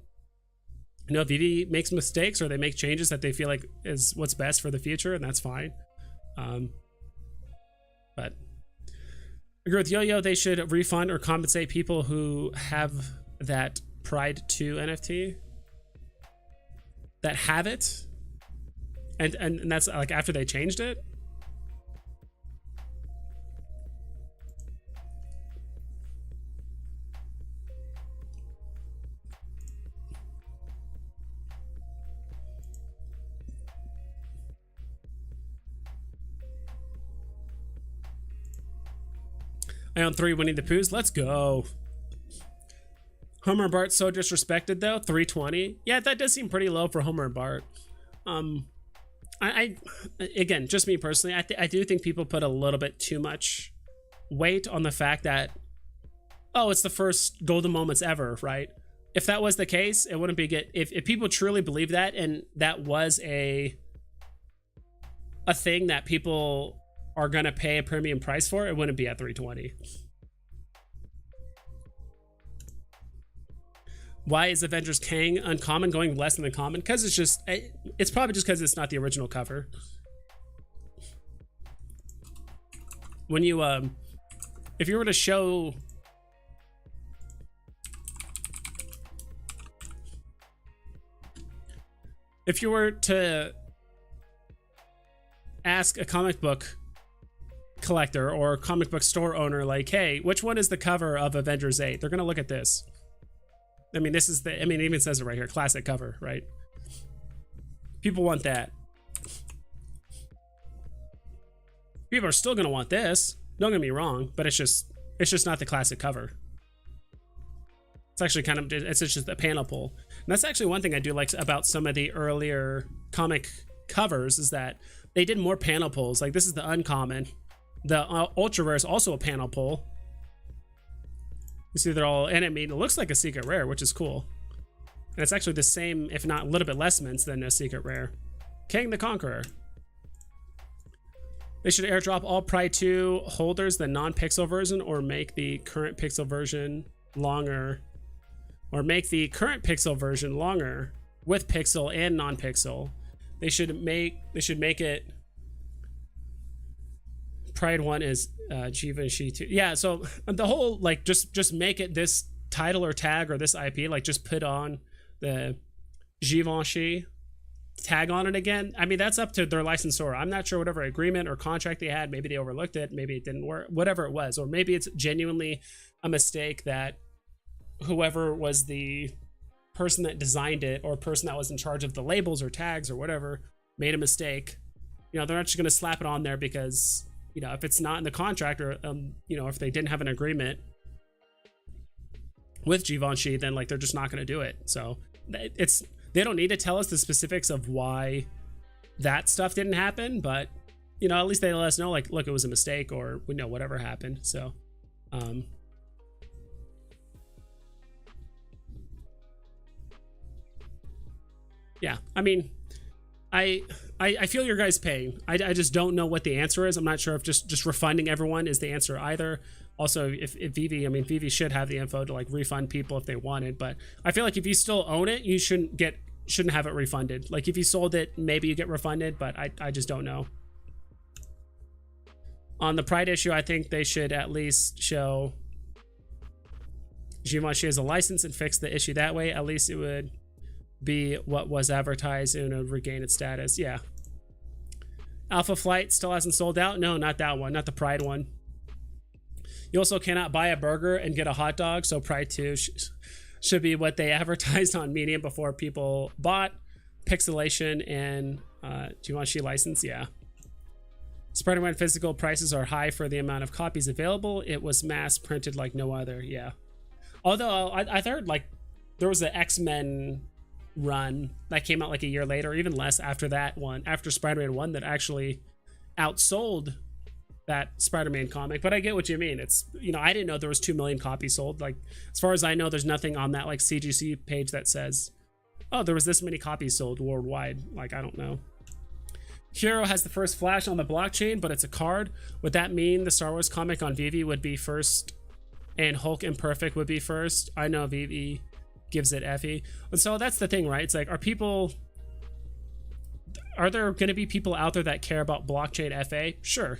you know, if VeVe makes mistakes or they make changes that they feel like is what's best for the future, and that's fine. But I agree with Yo-Yo. They should refund or compensate people who have that Pride 2 NFT. that have it, and that's like after they changed it. I own 3 Winnie the Poohs. Let's go. Homer and Bart so disrespected though. 320. Yeah, that does seem pretty low for Homer and Bart. I again, just me personally, I do think people put a little bit too much weight on the fact that, oh, it's the first golden moments ever, right? If that was the case, it wouldn't be good. If people truly believe that, and that was a thing that people are gonna pay a premium price for, it wouldn't be at 320. Why is Avengers Kang uncommon going less than the common? Because it's probably just because it's not the original cover. When you if you were to show, if you were to ask a comic book collector or comic book store owner, like, hey, which one is the cover of Avengers 8? They're gonna look at this. I mean, this is the, I mean, it even says it right here, classic cover, right? People want that. People are still gonna want this. Don't get me wrong, but it's just not the classic cover. It's actually kind of, it's just a panel pull. And that's actually one thing I do like about some of the earlier comic covers, is that they did more panel pulls. Like this is the uncommon. The ultra rare is also a panel pull. You see they're all, and I mean, it looks like a secret rare, which is cool. And it's actually the same, if not a little bit less mints than a secret rare. Kang the Conqueror. They should airdrop all Pride 2 holders the non-pixel version, or make the current pixel version longer. Or make the current pixel version longer with pixel and non-pixel. They should make it. Pride 1 is Givenchy 2. Yeah, so the whole, like, just make it this title or tag or this IP, like just put on the Givenchy tag on it again. I mean, that's up to their licensor. I'm not sure whatever agreement or contract they had. Maybe they overlooked it. Maybe it didn't work. Whatever it was. Or maybe it's genuinely a mistake that whoever was the person that designed it, or person that was in charge of the labels or tags or whatever, made a mistake. You know, they're not just going to slap it on there because, you know, if it's not in the contract, or you know, if they didn't have an agreement with Givenchy, then like they're just not going to do it. So they don't need to tell us the specifics of why that stuff didn't happen, but you know, at least they let us know, like, look, it was a mistake, or we know whatever happened. So yeah, I mean, I feel your guys' pain. I just don't know what the answer is. I'm not sure if just refunding everyone is the answer either. Also, if VEVE, I mean, VEVE should have the info to like refund people if they wanted, but I feel like if you still own it, you shouldn't have it refunded. Like if you sold it, maybe you get refunded, but I just don't know. On the Pride issue, I think they should at least show Givenchy as a license and fix the issue that way. At least it would be what was advertised and it would regain its status. Yeah. Alpha Flight still hasn't sold out. No, not that one, not the Pride one. You also cannot buy a burger and get a hot dog, so Pride 2 should be what they advertised on Medium before people bought. Pixelation and Givenchy license. Yeah. Spider-Man physical prices are high for the amount of copies available. It was mass printed like no other. Yeah. Although I heard like there was an X-Men run that came out like a year later, or even less after that one, after Spider-Man 1, that actually outsold that Spider-Man comic. But I get what you mean. It's, you know, I didn't know there was 2 million copies sold. Like, as far as I know, there's nothing on that like CGC page that says, oh, there was this many copies sold worldwide. Like, I don't know. Hero has the first Flash on the blockchain, but it's a card. Would that mean the Star Wars comic on VEVE would be first and Hulk Imperfect would be first? I know VEVE gives it FE. And so that's the thing, right? It's like, are there going to be people out there that care about blockchain FA? Sure.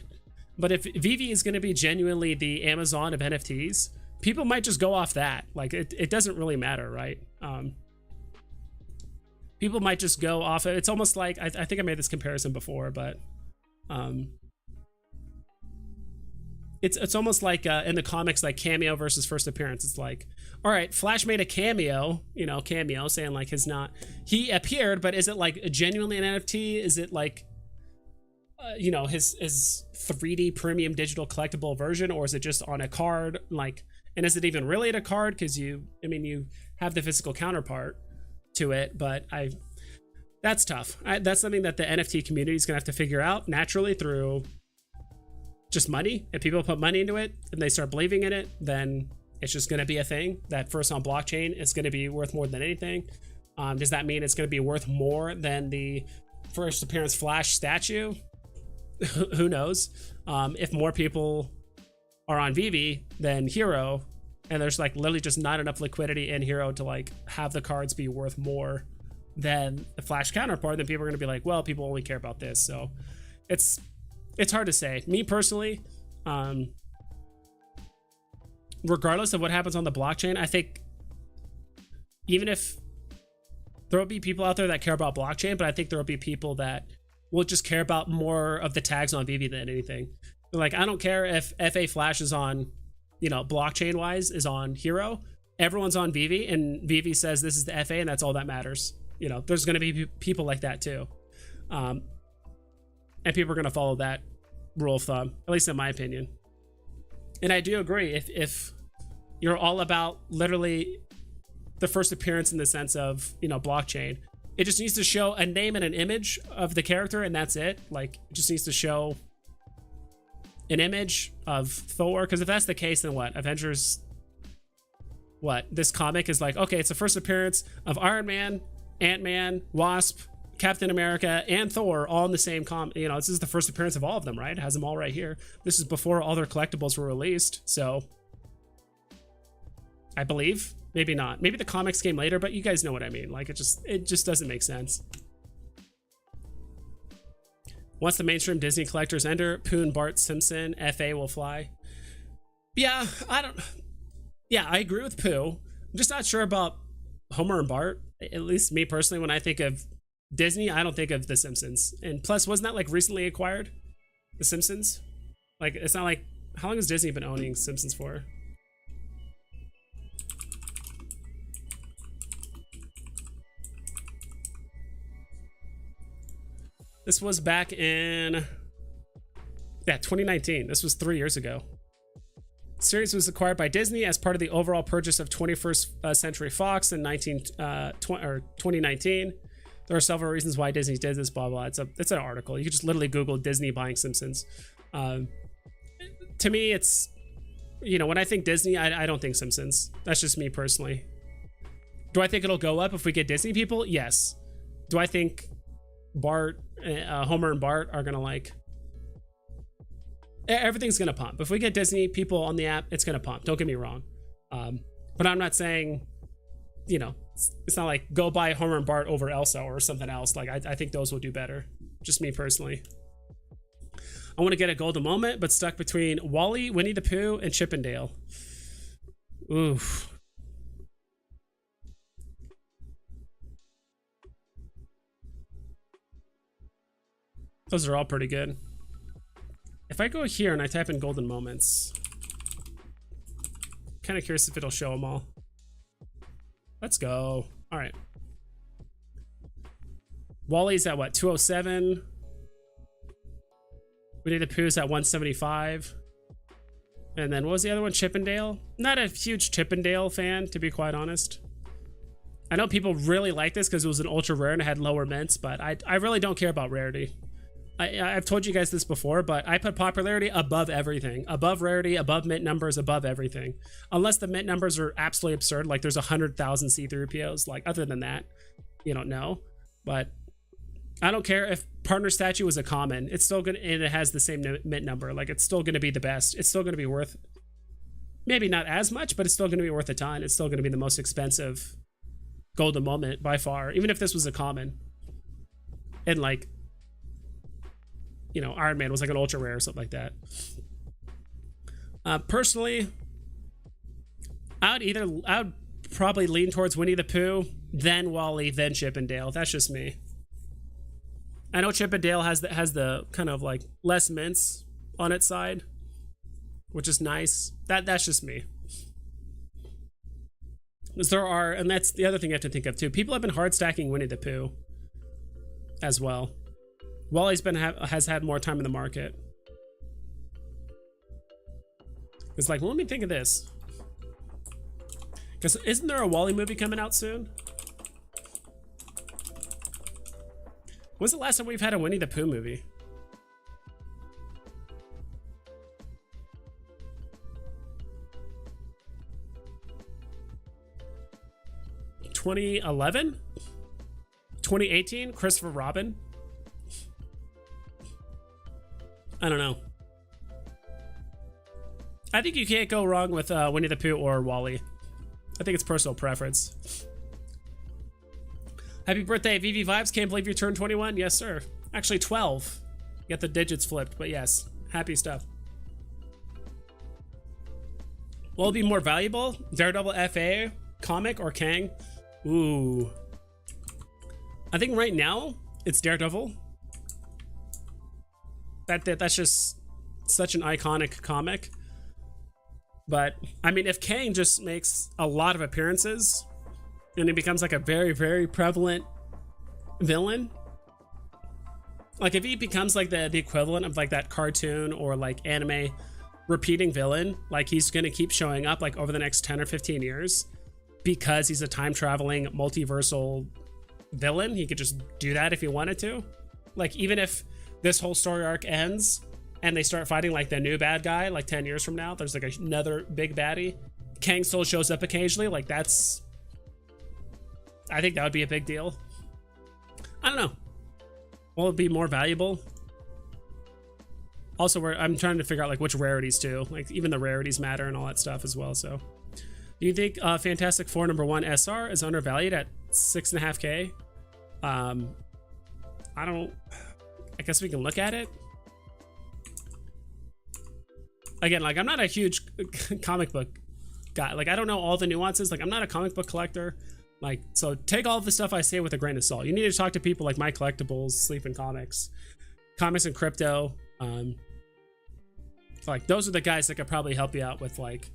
But if VEVE is going to be genuinely the Amazon of NFTs, people might just go off that. Like, it doesn't really matter, right? people might just go off of, it's almost like, I think I made this comparison before, but it's almost like in the comics, like cameo versus first appearance. It's like, all right, Flash made a cameo, you know, saying like he appeared, but is it like genuinely an NFT? Is it like, you know, his 3D premium digital collectible version, or is it just on a card? Like, and is it even really a card? Because you have the physical counterpart to it, but that's tough. That's something that the NFT community is gonna have to figure out naturally through just money. If people put money into it and they start believing in it, then it's just gonna be a thing that first on blockchain is gonna be worth more than anything. Does that mean it's gonna be worth more than the first appearance Flash statue? Who knows? If more people are on VEVE than Hero, and there's like literally just not enough liquidity in Hero to like have the cards be worth more than the Flash counterpart, then people are going to be like, well, people only care about this. So it's hard to say. Me personally, regardless of what happens on the blockchain, I think even if there will be people out there that care about blockchain, but I think there will be people that will just care about more of the tags on VEVE than anything. Like, I don't care if FA Flash is on, you know, blockchain wise is on Hero. Everyone's on VEVE, and VEVE says this is the FA, and that's all that matters. You know, there's going to be people like that too. And people are going to follow that rule of thumb, at least in my opinion. And I do agree, if you're all about literally the first appearance in the sense of, you know, blockchain, it just needs to show a name and an image of the character, and that's it. Like, it just needs to show an image of Thor, because if that's the case, then what? Avengers, what? This comic is like, okay, it's the first appearance of Iron Man, Ant-Man, Wasp, Captain America, and Thor all in the same you know, this is the first appearance of all of them, right? It has them all right here. This is before all their collectibles were released, so I believe. Maybe not. Maybe the comics came later, but you guys know what I mean. Like, it just doesn't make sense. Once the mainstream Disney collectors enter, Poon, Bart, Simpson, FA will fly. Yeah, I agree with Pooh. I'm just not sure about Homer and Bart. At least me personally, when I think of Disney, I don't think of The Simpsons. And plus, wasn't that like recently acquired? The Simpsons? Like, it's not like, how long has Disney been owning Simpsons for? This was back in, 2019. This was 3 years ago. The series was acquired by Disney as part of the overall purchase of 21st Century Fox in 2019. There are several reasons why Disney did this, blah, blah. It's an article. You can just literally Google Disney buying Simpsons. To me, it's, you know, when I think Disney, I don't think Simpsons. That's just me personally. Do I think it'll go up if we get Disney people? Yes. Do I think Bart, Homer and Bart are gonna like, everything's gonna pump. If we get Disney people on the app, it's gonna pump. Don't get me wrong. But I'm not saying, you know, it's not like go buy Homer and Bart over Elsa or something else. Like, I think those will do better. Just me personally. I want to get a golden moment, but stuck between Wally, Winnie the Pooh, and Chippendale. Oof. Those are all pretty good. If I go here and I type in golden moments, kind of curious if it'll show them all. Let's go. All right. Wally's at what? 207. Winnie the Pooh's at 175. And then what was the other one? Chippendale? Not a huge Chippendale fan, to be quite honest. I know people really like this because it was an ultra rare and it had lower mints, but I really don't care about rarity. I've told you guys this before, but I put popularity above everything. Above rarity, above mint numbers, above everything. Unless the mint numbers are absolutely absurd, like there's 100,000 C3POs. Like, other than that, you don't know. But I don't care if partner statue was a common. It's still gonna, and it has the same mint number. Like, it's still gonna be the best. It's still gonna be worth, maybe not as much, but it's still gonna be worth a ton. It's still gonna be the most expensive golden moment by far, even if this was a common. And like, you know, Iron Man was like an ultra rare or something like that. Personally, I would probably lean towards Winnie the Pooh. then Wally, then Chip and Dale. That's just me. I know Chip and Dale has the kind of like less mints on its side, which is nice. That's just me. Because there are, and that's the other thing you have to think of too. People have been hard stacking Winnie the Pooh as well. Wally's has had more time in the market. It's like, well, let me think of this. Because isn't there a Wally movie coming out soon? When's the last time we've had a Winnie the Pooh movie? $2011? 2018? Christopher Robin? I don't know. I think you can't go wrong with Winnie the Pooh or Wally. I think it's personal preference. Happy birthday, VEVE Vibes. Can't believe you turned 21. Yes, sir. Actually, 12. Get the digits flipped, but yes. Happy stuff. Will it be more valuable? Daredevil FA, comic, or Kang? Ooh. I think right now, it's Daredevil. That's just such an iconic comic. But, I mean, if Kang just makes a lot of appearances and he becomes like a very, very prevalent villain, like if he becomes like the equivalent of like that cartoon or like anime repeating villain, like he's gonna keep showing up like over the next 10 or 15 years because he's a time traveling multiversal villain. He could just do that if he wanted to. Like even if this whole story arc ends and they start fighting like the new bad guy like 10 years from now, there's like another big baddie, Kang still shows up occasionally. Like I think that would be a big deal. I don't know. Will it be more valuable? Also, I'm trying to figure out like which rarities too. Like even the rarities matter and all that stuff as well. So do you think Fantastic Four #1 SR is undervalued at 6.5K? I guess we can look at it. Again, like I'm not a huge comic book guy. Like I don't know all the nuances. Like I'm not a comic book collector. Like, so take all of the stuff I say with a grain of salt. You need to talk to people like My Collectibles, Sleep in Comics, Comics and Crypto. Like those are the guys that could probably help you out with like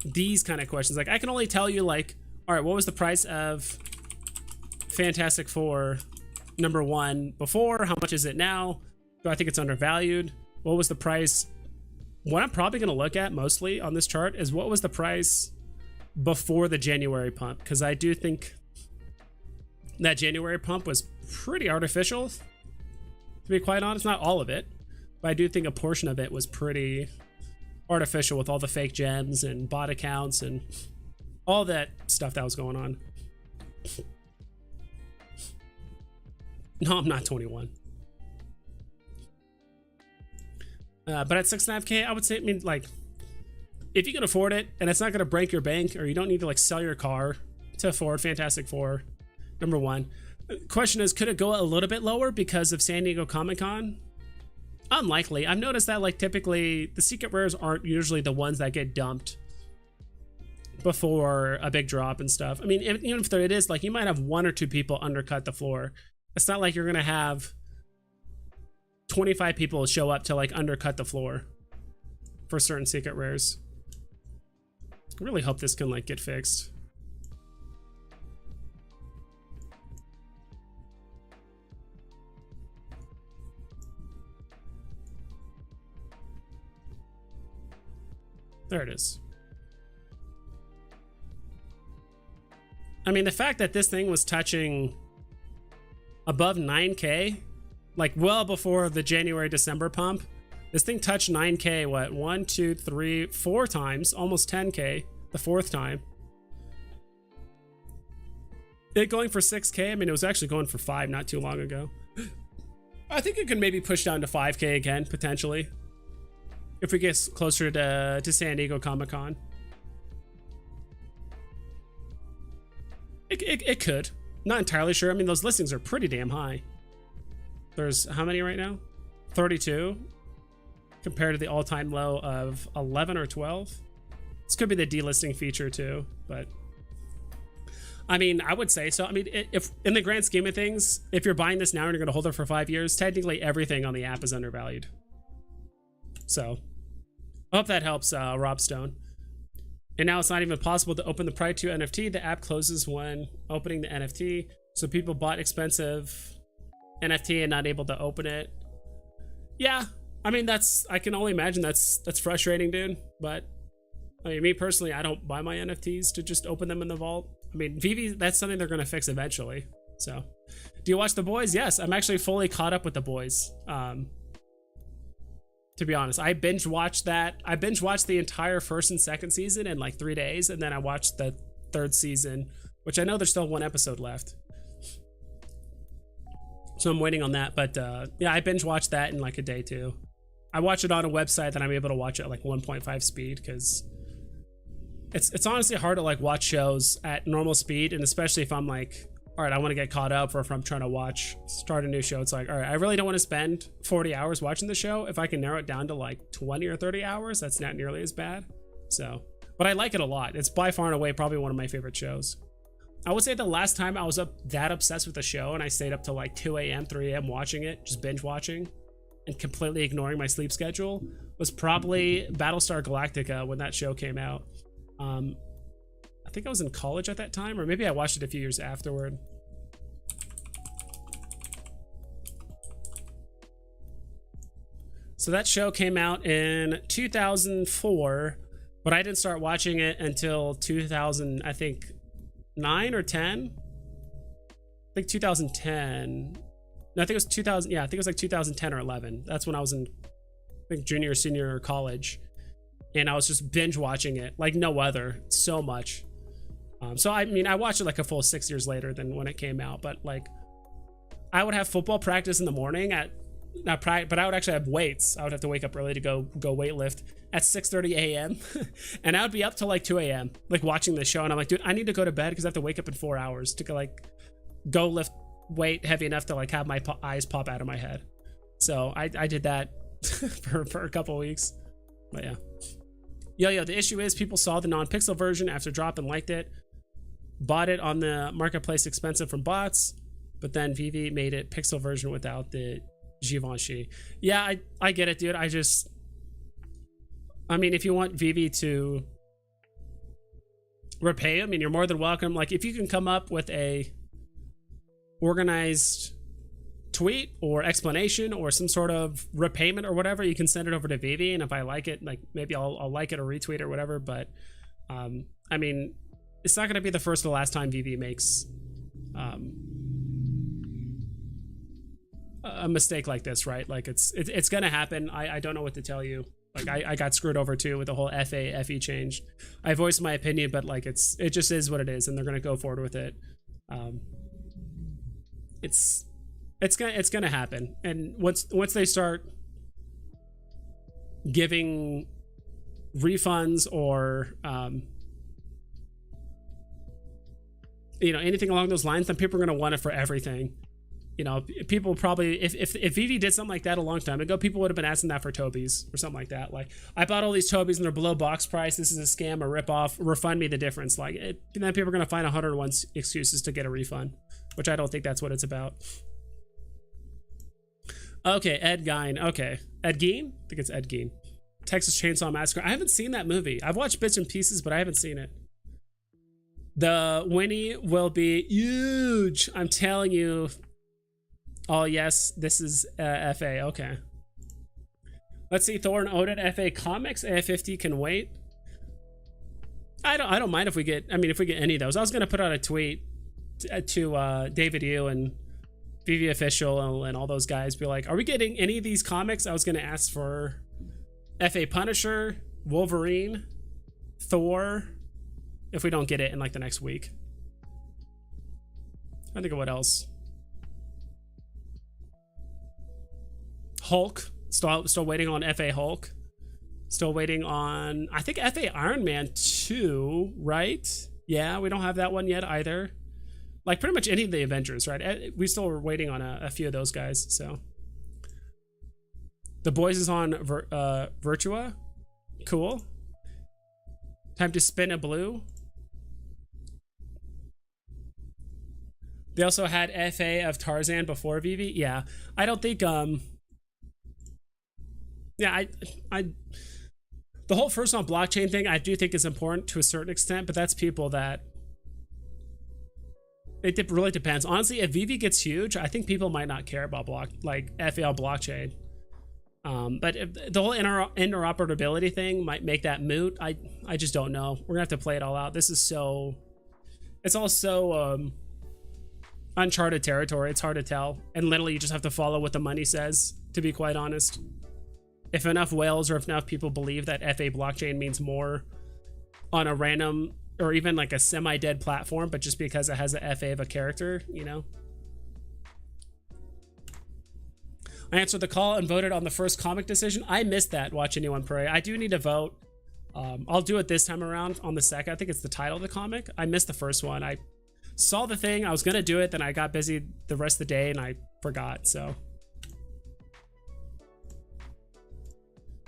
these kind of questions. Like I can only tell you like, all right, what was the price of Fantastic Four #1 before? How much is it now? Do I think it's undervalued? What was the price? What I'm probably going to look at mostly on this chart is what was the price before the January pump, because I do think that January pump was pretty artificial, to be quite honest. Not all of it, but I do think a portion of it was pretty artificial with all the fake gems and bot accounts and all that stuff that was going on. No, I'm not 21. But at 6.5K, I would say, I mean, like, if you can afford it and it's not going to break your bank, or you don't need to like sell your car to afford Fantastic Four #1. Question is, could it go a little bit lower because of San Diego Comic-Con? Unlikely. I've noticed that like typically the secret rares aren't usually the ones that get dumped before a big drop and stuff. I mean, even if it is, like you might have 1 or 2 people undercut the floor. It's not like you're going to have 25 people show up to like undercut the floor for certain secret rares. I really hope this can like get fixed. There it is. I mean, the fact that this thing was touching above 9K, like well before the January-December pump, this thing touched 9K, what, 1, 2, 3, 4 times, almost 10K, the 4th time. It going for 6K, I mean, it was actually going for 5 not too long ago. I think it could maybe push down to 5K again, potentially, if we get closer to San Diego Comic-Con. It could. Not entirely sure. I mean, those listings are pretty damn high. There's how many right now? 32 compared to the all-time low of 11 or 12. This could be the delisting feature too, but I mean, I would say so. I mean, if in the grand scheme of things, if you're buying this now and you're going to hold it for 5 years, technically everything on the app is undervalued. So I hope that helps, Rob Stone. And now it's not even possible to open the prior to NFT. The app closes when opening the NFT. So people bought expensive NFT and not able to open it. Yeah, I mean, I can only imagine that's frustrating, dude. But I mean, me personally, I don't buy my NFTs to just open them in the vault. I mean, VEVE, that's something they're going to fix eventually. So, do you watch The Boys? Yes, I'm actually fully caught up with The Boys. To be honest, I binge watched that. I binge watched the entire first and second season in like 3 days, and then I watched the third season, which I know there's still one episode left. So I'm waiting on that. But yeah, I binge watched that in like a day too. I watch it on a website that I'm able to watch it at like 1.5 speed because it's honestly hard to like watch shows at normal speed, and especially if I'm like, all right, I want to get caught up, or if I'm trying to start a new show, it's like, all right, I really don't want to spend 40 hours watching the show. If I can narrow it down to like 20 or 30 hours, that's not nearly as bad. So, but I like it a lot. It's by far and away probably one of my favorite shows. I would say the last time I was that obsessed with the show and I stayed up till like 2 a.m., 3 a.m. watching it, just binge watching and completely ignoring my sleep schedule, was probably Battlestar Galactica when that show came out. I think I was in college at that time, or maybe I watched it a few years afterward. So that show came out in 2004, but I didn't start watching it until 2000, I think 9 or 10. I think 2010. No, I think it was 2000. Yeah, I think it was like 2010 or 11. That's when I was in, I think, junior or senior college. And I was just binge watching it like no other, so much. So I mean, I watched it like a full 6 years later than when it came out. But like, I would have football practice in the morning but I would actually have weights. I would have to wake up early to go weight lift at 6:30 a.m. and I would be up till like 2 a.m. like watching the show. And I'm like, dude, I need to go to bed because I have to wake up in 4 hours to go lift weight heavy enough to like have my eyes pop out of my head. So I did that for a couple weeks. But yeah. Yo, the issue is people saw the non-pixel version after drop and liked it, bought it on the marketplace expensive from bots, but then VEVE made it pixel version without the Givenchy. Yeah, I get it, dude. I mean, if you want VEVE to repay, I mean, you're more than welcome. Like, if you can come up with a organized tweet or explanation or some sort of repayment or whatever, you can send it over to VEVE, and if I like it, like, maybe I'll like it or retweet or whatever. But I mean, it's not going to be the first or the last time VEVE makes a mistake like this, right? Like, it's gonna happen. I don't know what to tell you. Like, I got screwed over too with the whole FE change. I voiced my opinion, but like, it just is what it is, and they're gonna go forward with it. It's gonna happen, and once they start giving refunds or you know, anything along those lines, then people are gonna want it for everything. You know, people probably, if VEVE did something like that a long time ago, people would have been asking that for Tobies or something like that. Like, I bought all these Tobies and they're below box price. This is a scam, a ripoff. Refund me the difference. Like, then people are going to find 101 excuses to get a refund, which I don't think that's what it's about. Okay, Ed Gein. Okay, Ed Gein? I think it's Ed Gein. Texas Chainsaw Massacre. I haven't seen that movie. I've watched bits and pieces, but I haven't seen it. The Winnie will be huge. I'm telling you. Oh, yes, this is FA. Okay. Let's see. Thor and Odin, FA Comics. AF50 can wait. I don't mind if we get, I mean, if we get any of those. I was going to put out a tweet to David Yu and VEVE Official and all those guys. Be like, are we getting any of these comics? I was going to ask for FA Punisher, Wolverine, Thor, if we don't get it in like the next week. I think of what else. Hulk, still waiting on FA Hulk. Still waiting on, I think, FA Iron Man 2, right? Yeah, we don't have that one yet either. Like, pretty much any of the Avengers, right? We still are waiting on a few of those guys, so. The Boys is on Virtua. Cool. Time to spin a blue. They also had FA of Tarzan before VeVe. Yeah, I don't think. Yeah, I. The whole first on blockchain thing, I do think is important to a certain extent, but that's people that. It really depends. Honestly, if VeVe gets huge, I think people might not care about FA on blockchain. But if the whole interoperability thing might make that moot. I just don't know. We're gonna have to play it all out. This is so. It's all so uncharted territory. It's hard to tell, and literally you just have to follow what the money says. To be quite honest, if enough whales or if enough people believe that FA blockchain means more on a random or even like a semi-dead platform, but just because it has a FA of a character, you know. I answered the call and voted on the first comic decision. I missed that. Watch Anyone Pray. I do need to vote. I'll do it this time around on the second. I think it's the title of the comic. I missed the first one. I saw the thing. I was gonna do it, then I got busy the rest of the day and I forgot. So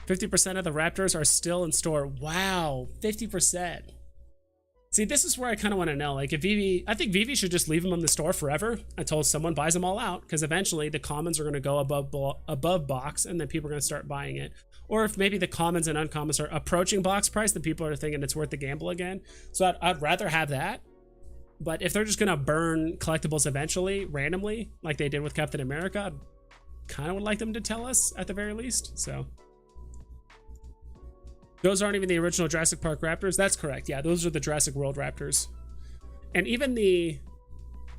50% of the Raptors are still in store. Wow, 50%. See, this is where I kind of want to know, like, if VeVe, I think VeVe should just leave them in the store forever until someone buys them all out, because eventually the commons are going to go above box, and then people are going to start buying it. Or if maybe the commons and uncommons are approaching box price, then people are thinking it's worth the gamble again. So I'd rather have that. But if they're just going to burn collectibles eventually, randomly, like they did with Captain America, I kind of would like them to tell us at the very least. So those aren't even the original Jurassic Park Raptors. That's correct. Yeah, those are the Jurassic World Raptors. And even the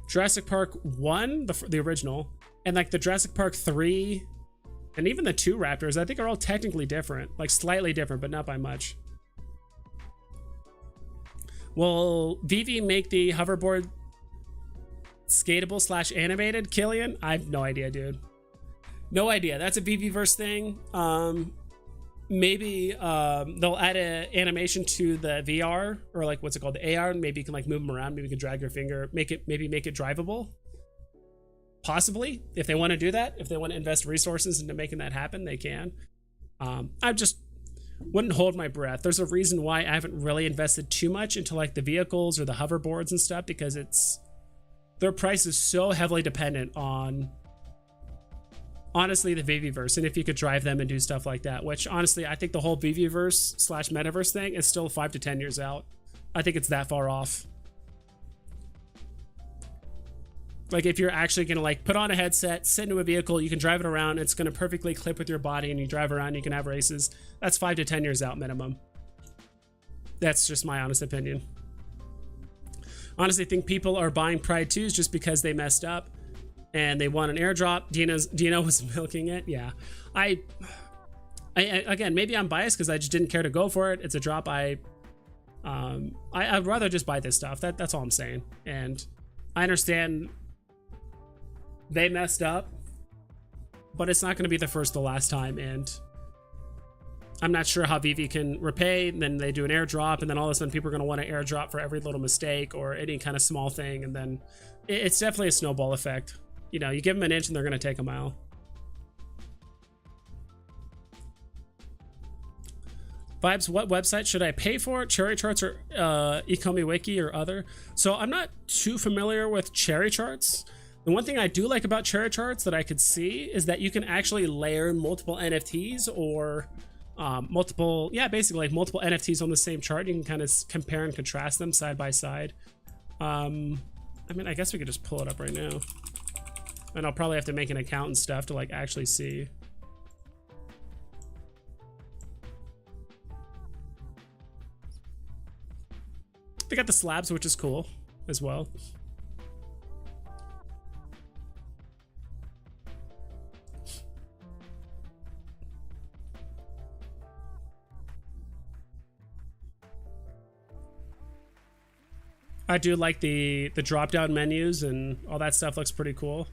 Jurassic Park 1, the original, and like the Jurassic Park 3, and even the 2 Raptors, I think are all technically different. Like slightly different, but not by much. Will VeVe make the hoverboard skatable / animated, Killian? I have no idea, dude. No idea. That's a VeVe-verse thing. Maybe they'll add an animation to the VR, or like what's it called, the AR, and maybe you can like move them around. Maybe you can drag your finger, make it drivable. Possibly, if they want to do that, if they want to invest resources into making that happen, they can. I just wouldn't hold my breath. There's a reason why I haven't really invested too much into like the vehicles or the hoverboards and stuff, because their price is so heavily dependent on, honestly, the VeVe-verse, and if you could drive them and do stuff like that, which honestly I think the whole VeVe-verse / metaverse thing is still 5 to 10 years out. I think it's that far off. Like if you're actually gonna like put on a headset, sit into a vehicle, you can drive it around, it's gonna perfectly clip with your body, and you drive around, you can have races. That's 5 to 10 years out minimum. That's just my honest opinion. Honestly, I think people are buying Pride 2s just because they messed up and they want an airdrop. Dino was milking it. Yeah, I again, maybe I'm biased because I just didn't care to go for it. It's a drop. I'd rather just buy this stuff. That's all I'm saying. And I understand they messed up, but it's not going to be the first or last time. And I'm not sure how VeVe can repay. And then they do an airdrop, and then all of a sudden people are going to want an airdrop for every little mistake or any kind of small thing. And then it's definitely a snowball effect. You know, you give them an inch and they're going to take a mile. Vibes, what website should I pay for? Cherry Charts or Ecomi Wiki or other? So I'm not too familiar with Cherry Charts. The one thing I do like about Cherry Charts that I could see is that you can actually layer multiple NFTs or basically like multiple NFTs on the same chart. You can kind of compare and contrast them side by side. I mean, I guess we could just pull it up right now. And I'll probably have to make an account and stuff to like actually see. They got the slabs, which is cool as well. I do like the drop down menus, and all that stuff looks pretty cool.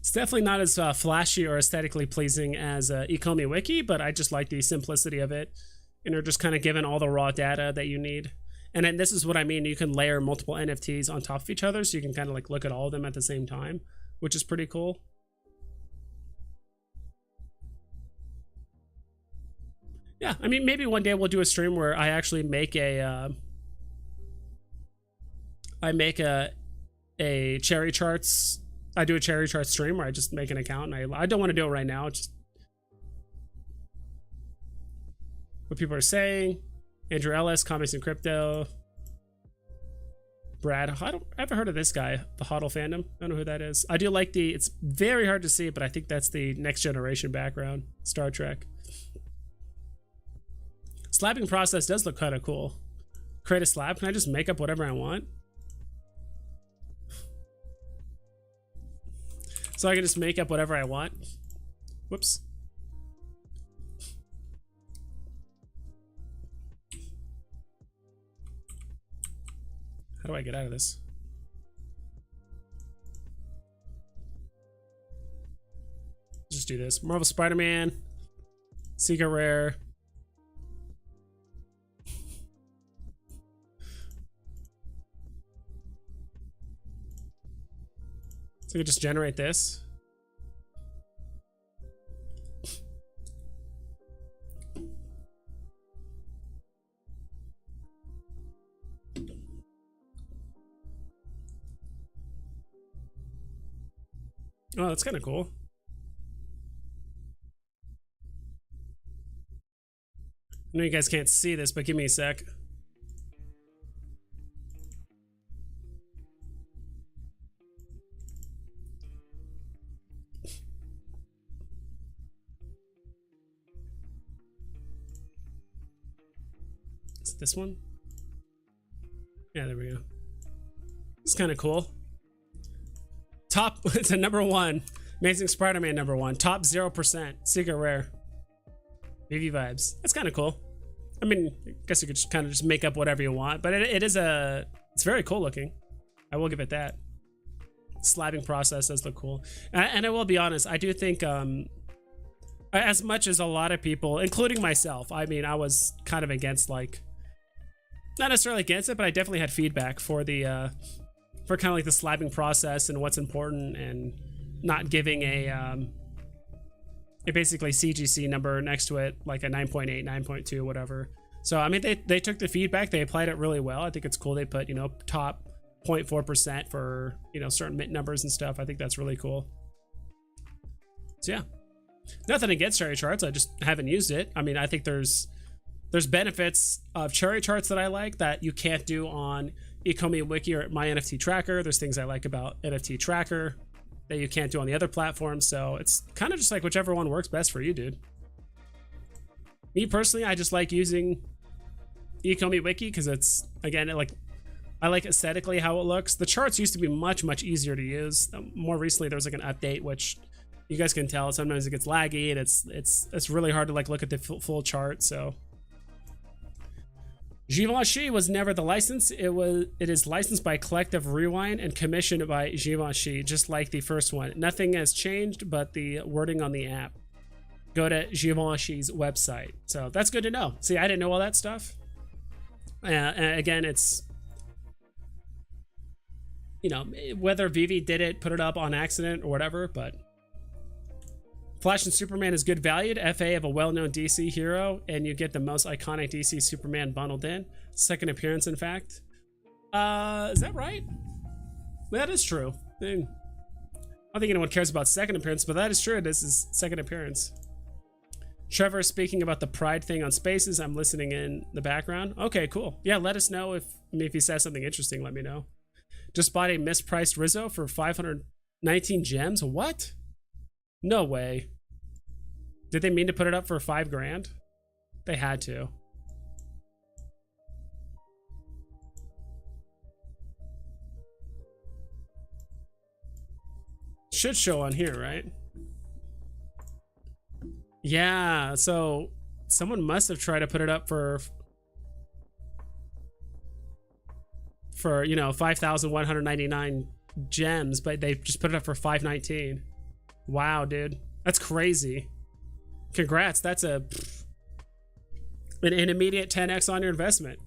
It's definitely not as flashy or aesthetically pleasing as Ecomi Wiki, but I just like the simplicity of it. And they're just kind of given all the raw data that you need. And then this is what I mean. You can layer multiple NFTs on top of each other, so you can kind of like look at all of them at the same time, which is pretty cool. Yeah, I mean, maybe one day we'll do a stream where I actually make a cherry charts. I do a cherry chart stream where I just make an account, and I don't want to do it right now. It's just what people are saying. Andrew Ellis, Comics and Crypto. Brad, I haven't heard of this guy, the HODL fandom. I don't know who that is. I do like it's very hard to see, but I think that's the Next Generation background, Star Trek. Slabbing process does look kind of cool. Create a slab. Can I just make up whatever I want? So I can just make up whatever I want. Whoops. How do I get out of this? Just do this. Marvel Spider-Man. Secret Rare. So we just generate this. Oh, that's kind of cool. I know you guys can't see this, but give me a sec. Is it this one? Yeah, there we go. It's kind of cool. Top, it's a #1. Amazing Spider-Man #1. Top 0%. Secret Rare. VEVE vibes. That's kind of cool. I mean, I guess you could just kind of just make up whatever you want, but it's very cool looking. I will give it that. Slabbing process does look cool. And I will be honest, I do think, as much as a lot of people, including myself, I mean, I was kind of against, like, not necessarily against it, but I definitely had feedback for the, for kind of like the slabbing process and what's important, and not giving a basically CGC number next to it, like a 9.8, 9.2, whatever. So, I mean, they took the feedback, they applied it really well. I think it's cool they put, you know, top 0.4% for, you know, certain mint numbers and stuff. I think that's really cool. So, yeah. Nothing against cherry charts, I just haven't used it. I mean, I think there's benefits of cherry charts that I like that you can't do on ECOMI Wiki or My NFT Tracker. There's things I like about NFT Tracker that you can't do on the other platforms. So it's kind of just like whichever one works best for you, dude. Me personally, I just like using ECOMI Wiki because it's, again, I like aesthetically how it looks. The charts used to be much, much easier to use. More recently, there was like an update, which you guys can tell sometimes it gets laggy, and it's really hard to like look at the full chart. So Givenchy was never the license. It is licensed by Collective Rewind and commissioned by Givenchy, just like the first one. Nothing has changed but the wording on the app. Go to Givenchy's website. So that's good to know. See, I didn't know all that stuff. And again, it's, you know, whether VEVE did it, put it up on accident or whatever, but Flash and Superman is good valued. FA of a well-known DC hero, and you get the most iconic DC Superman bundled in. Second appearance, in fact. Is that right? That is true. I don't think anyone cares about second appearance, but that is true. This is second appearance. Trevor is speaking about the Pride thing on Spaces. I'm listening in the background. Okay, cool. Yeah, let us know if he says something interesting. Let me know. Just bought a mispriced Rizzo for 519 gems. What? No way. Did they mean to put it up for 5 grand? They had to. Should show on here, right? Yeah, so someone must have tried to put it up for you know, 5,199 gems, but they just put it up for 519. Wow, dude, that's crazy. Congrats, that's an immediate 10x on your investment.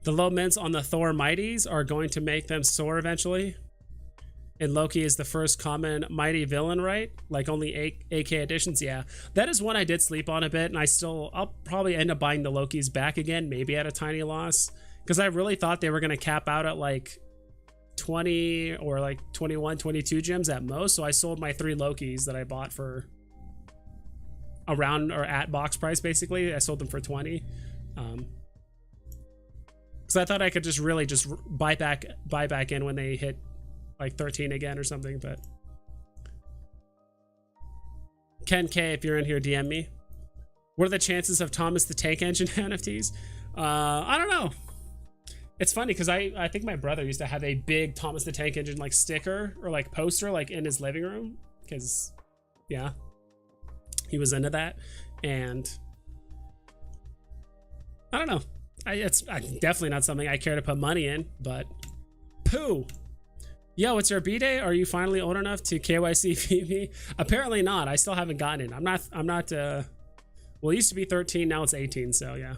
The low mints on the Thor Mighties are going to make them soar eventually. And Loki is the first common mighty villain, right? Like only AK editions. Yeah, that is one I did sleep on a bit, and I'll probably end up buying the Lokis back again, maybe at a tiny loss, because I really thought they were going to cap out at like 20 or like 21, 22 gems at most. So I sold my 3 Lokis that I bought for around or at box price. Basically, I sold them for 20. Because I thought I could just really just buy back in when they hit like 13 again or something. But Ken K, if you're in here, DM me. What are the chances of Thomas the Tank Engine NFTs? I don't know. It's funny because I think my brother used to have a big Thomas the Tank Engine like sticker or like poster like in his living room, because yeah, he was into that. And I don't know, it's definitely not something I care to put money in. But poo. Yo, it's your B-Day. Are you finally old enough to KYC VEVE? Apparently not. I still haven't gotten it. I'm not well, it used to be 13, now it's 18, so yeah.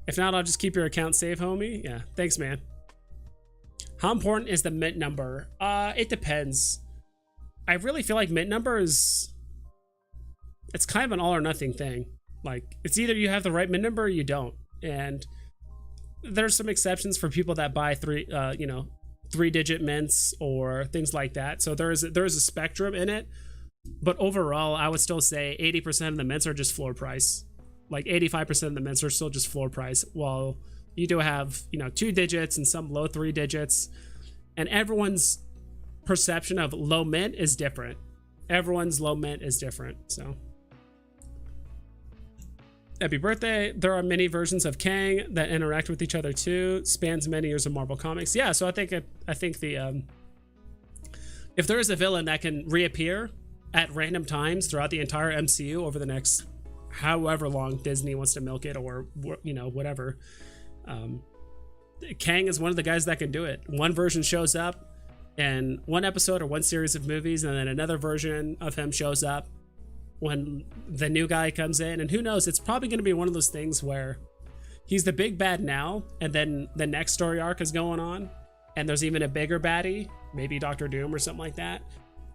If not, I'll just keep your account safe, homie. Yeah, thanks, man. How important is the mint number? It depends. I really feel like mint number is, it's kind of an all or nothing thing. Like, it's either you have the right mint number or you don't. And there's some exceptions for people that buy 3-digit mints or things like that. So there is a spectrum in it, but overall, I would still say 80% of the mints are just floor price. Like 85% of the mints are still just floor price, while you do have 2 digits and some low 3 digits, and everyone's perception of low mint is different. Everyone's low mint is different. So happy birthday. There are many versions of Kang that interact with each other too. Spans many years of Marvel Comics. Yeah, so I think the if there is a villain that can reappear at random times throughout the entire MCU over the next however long Disney wants to milk it, or whatever, Kang is one of the guys that can do it. One version shows up in one episode or one series of movies, and then another version of him shows up when the new guy comes in. And who knows, it's probably going to be one of those things where he's the big bad now, and then the next story arc is going on, and there's even a bigger baddie, maybe Doctor Doom or something like that,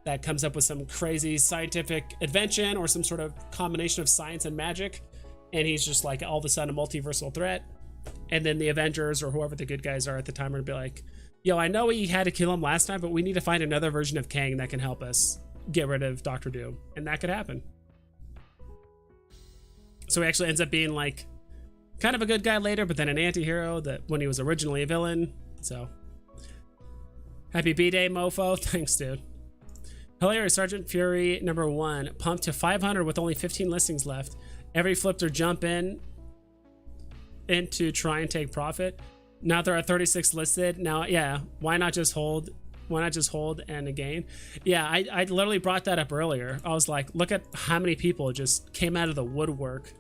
that comes up with some crazy scientific invention or some sort of combination of science and magic, and he's just like all of a sudden a multiversal threat. And then the Avengers or whoever the good guys are at the time are gonna be like, yo, I know we had to kill him last time, but we need to find another version of Kang that can help us get rid of Doctor Doom. And that could happen. So he actually ends up being like kind of a good guy later, but then an anti-hero that when he was originally a villain. So happy B-Day, mofo. Thanks, dude. Hilarious. Sergeant Fury #1 pumped to 500 with only 15 listings left. Every flip to jump in to try and take profit. Now there are 36 listed. Now, yeah, why not just hold? Why not just hold and gain? Yeah, I literally brought that up earlier. I was like, look at how many people just came out of the woodwork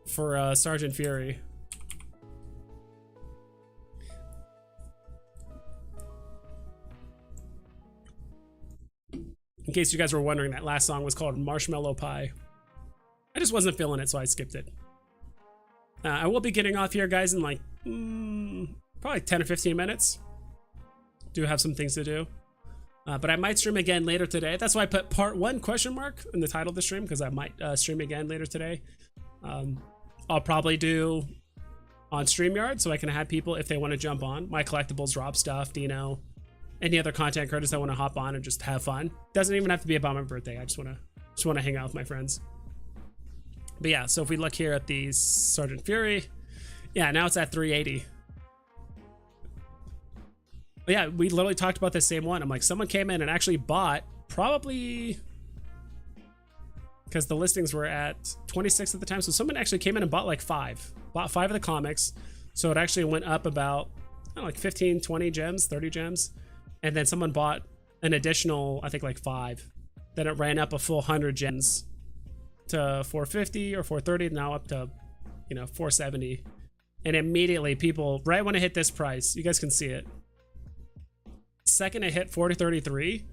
for Sergeant Fury. In case you guys were wondering, that last song was called Marshmallow Pie. I just wasn't feeling it, so I skipped it. I will be getting off here, guys, in like probably 10 or 15 minutes. Do have some things to do. But I might stream again later today. That's why I put part 1 question mark in the title of the stream, because I might stream again later today. I'll probably do on StreamYard, so I can have people, if they want to jump on. My collectibles drop stuff, Dino, any other content creators that want to hop on and just have fun. Doesn't even have to be about my birthday. I just want to hang out with my friends. But yeah, so if we look here at the Sergeant Fury, yeah, now it's at 380. But yeah, we literally talked about the same one. I'm like, someone came in and actually bought, probably because the listings were at 26 at the time. So someone actually came in and bought like 5. Bought 5 of the comics. So it actually went up about, I don't know, like 15, 20 gems, 30 gems. And then someone bought an additional, I think like 5. Then it ran up a full 100 gems to 450 or 430, now up to 470. And immediately people, right when it hit this price, you guys can see it, second it hit 433,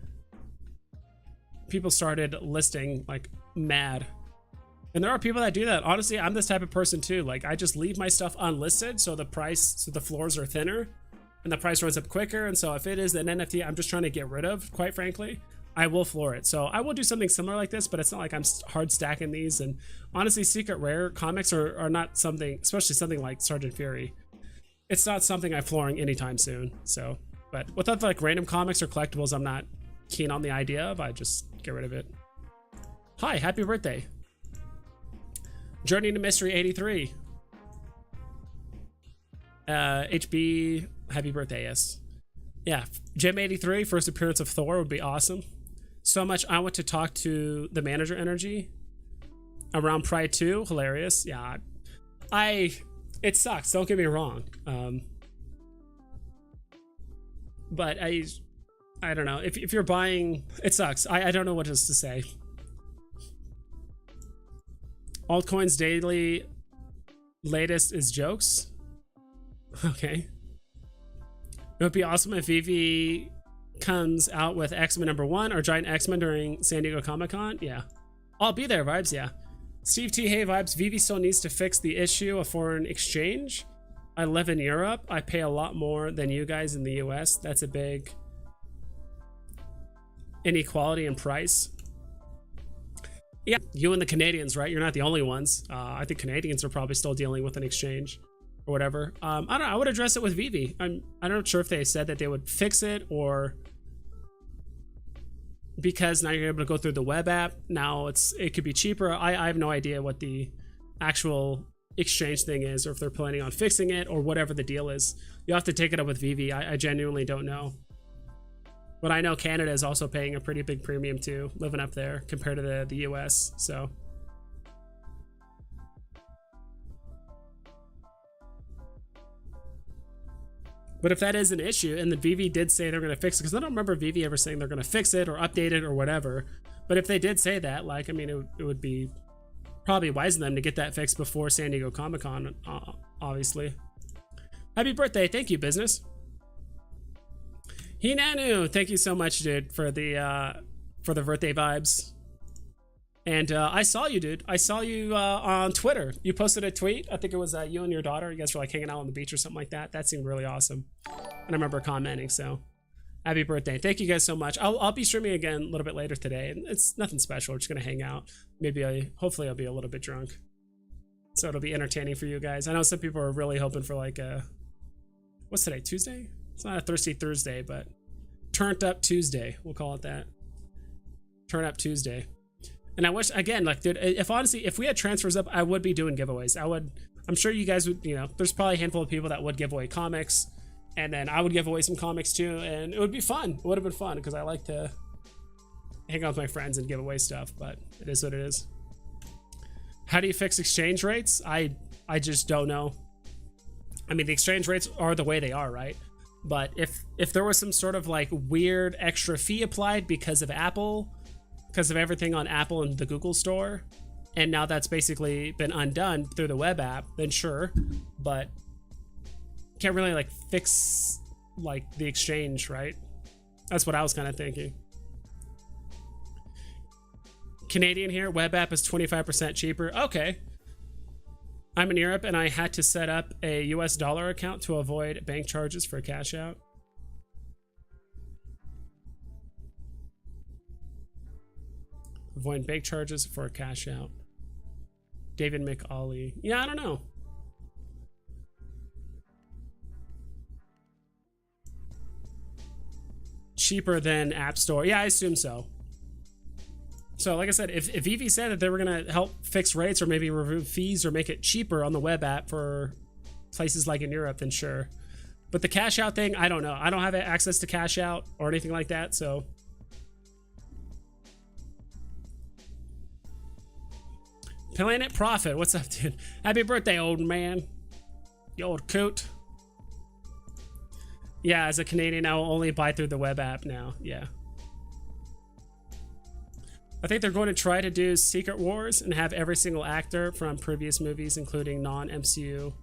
people started listing like mad. And there are people that do that. Honestly, I'm this type of person too. Like, I just leave my stuff unlisted so the floors are thinner, and the price runs up quicker. And so if it is an NFT I'm just trying to get rid of, quite frankly, I will floor it. So I will do something similar like this, but it's not like I'm hard stacking these. And honestly, secret rare comics are not something, especially something like Sergeant Fury, it's not something I'm flooring anytime soon. So, but with other like random comics or collectibles I'm not keen on the idea of, I just get rid of it. Hi, happy birthday. Journey to Mystery 83. HB, happy birthday, yes. Yeah, Gem 83, first appearance of Thor would be awesome. So much I want to talk to the manager energy around Pride 2, hilarious. Yeah, it sucks, don't get me wrong. But I don't know, if you're buying, it sucks. I don't know what else to say. Altcoins daily latest is jokes. Okay. It would be awesome if VEVE comes out with X-Men #1 or Giant X-Men during San Diego Comic-Con. Yeah. I'll be there, Vibes, yeah. Steve T, hey, Vibes. VEVE still needs to fix the issue of foreign exchange. I live in Europe. I pay a lot more than you guys in the US. That's a big inequality in price. Yeah, you and the Canadians, right? You're not the only ones. I think Canadians are probably still dealing with an exchange or whatever. I don't know. I would address it with VEVE. I'm not sure if they said that they would fix it, or because now you're able to go through the web app. Now it could be cheaper. I have no idea what the actual exchange thing is, or if they're planning on fixing it, or whatever the deal is. You have to take it up with VEVE. I genuinely don't know. But I know Canada is also paying a pretty big premium too, living up there compared to the US. So. But if that is an issue, and the VEVE did say they're going to fix it, because I don't remember VEVE ever saying they're going to fix it or update it or whatever. But if they did say that, like, I mean, it would be probably wise of them to get that fixed before San Diego Comic-Con, obviously. Happy birthday. Thank you, business. Hinanu, thank you so much, dude, for the birthday vibes. And I saw you, dude. I saw you on Twitter. You posted a tweet. I think it was you and your daughter. You guys were like hanging out on the beach or something like that. That seemed really awesome. And I remember commenting. So, happy birthday! Thank you guys so much. I'll be streaming again a little bit later today. And it's nothing special. We're just gonna hang out. Maybe hopefully I'll be a little bit drunk, so it'll be entertaining for you guys. I know some people are really hoping for like what's today? Tuesday? It's not a Thirsty Thursday, but Turned Up Tuesday. We'll call it that. Turn Up Tuesday. And I wish, again, like, dude, if we had transfers up, I would be doing giveaways. I'm sure you guys would, there's probably a handful of people that would give away comics, and then I would give away some comics too, and it would be fun. It would have been fun, because I like to hang out with my friends and give away stuff, but it is what it is. How do you fix exchange rates? I just don't know. I mean, the exchange rates are the way they are, right? But if there was some sort of like weird extra fee applied because of Apple, because of everything on Apple and the Google store, and now that's basically been undone through the web app, then sure, but can't really like fix like the exchange, right? That's what I was kind of thinking. Canadian here, web app is 25% cheaper. Okay. I'm in Europe and I had to set up a US dollar account to avoid bank charges for cash out. Avoid bank charges for a cash out. David McAuley. Yeah, I don't know. Cheaper than App Store. Yeah, I assume so. So, like I said, if VEVE said that they were going to help fix rates or maybe remove fees or make it cheaper on the web app for places like in Europe, then sure. But the cash out thing, I don't know. I don't have access to cash out or anything like that, so... Planet Profit, what's up, dude? Happy birthday, old man. You old coot. Yeah, as a Canadian, I will only buy through the web app now. Yeah. I think they're going to try to do Secret Wars and have every single actor from previous movies, including non-MCU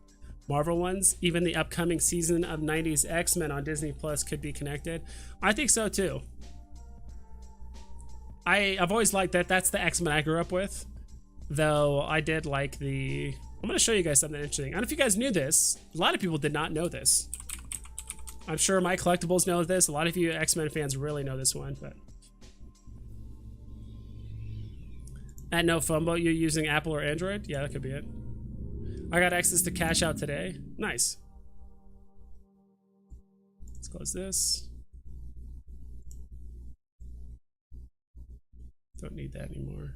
Marvel ones. Even the upcoming season of 90s X-Men on Disney Plus could be connected. I think so, too. I've always liked that. That's the X-Men I grew up with. Though I did like the... I'm going to show you guys something interesting. I don't know if you guys knew this. A lot of people did not know this. I'm sure my collectibles know this. A lot of you X-Men fans really know this one, but at no FOMO, you're using Apple or Android? Yeah, that could be it. I got access to cash out today. Nice. Let's close this. Don't need that anymore.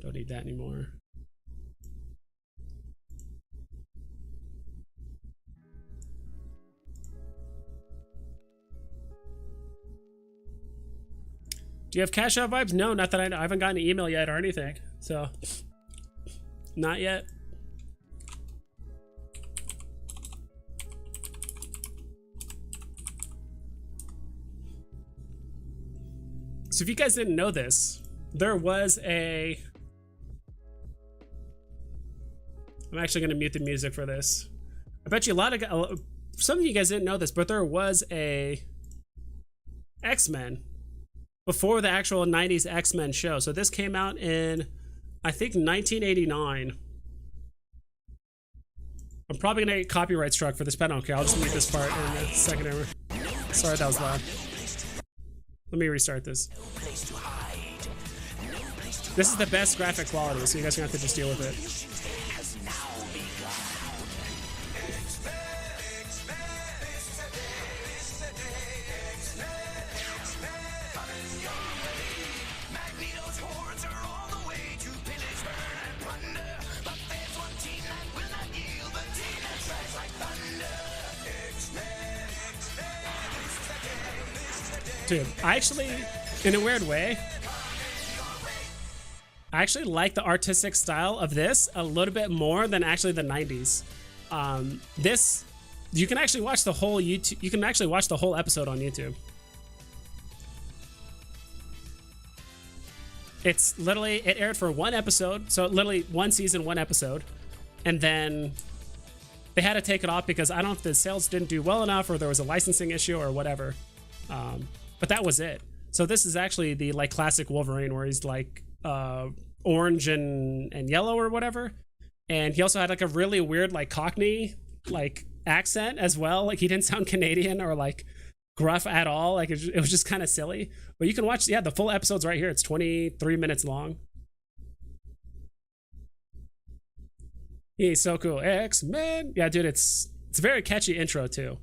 Don't need that anymore. Do you have cash out vibes? No, not that I haven't gotten an email yet or anything. So, not yet. So if you guys didn't know this, there was a... I'm actually going to mute the music for this. I bet you some of you guys didn't know this, but there was a X-Men before the actual 90s X-Men show. So this came out in, I think, 1989. I'm probably gonna get copyright struck for this, but I don't care. I'll just mute this part in a second. Sorry, that was loud. Let me restart this. This is the best graphic quality, so you guys are gonna have to just deal with it. Dude, I actually, in a weird way, I actually like the artistic style of this a little bit more than actually the 90s. This, you can actually watch the whole YouTube, you can actually watch the whole episode on YouTube. It's literally, it aired for one episode, so literally one season, one episode, and then they had to take it off because I don't know if the sales didn't do well enough or there was a licensing issue or whatever. But that was it. So this is actually the like classic Wolverine where he's like orange and yellow or whatever. And he also had like a really weird like Cockney like accent as well. Like he didn't sound Canadian or like gruff at all. Like it was just kind of silly. But you can watch, yeah, the full episode's right here. It's 23 minutes long. He's so cool. X-Men. Yeah, dude, it's a very catchy intro too.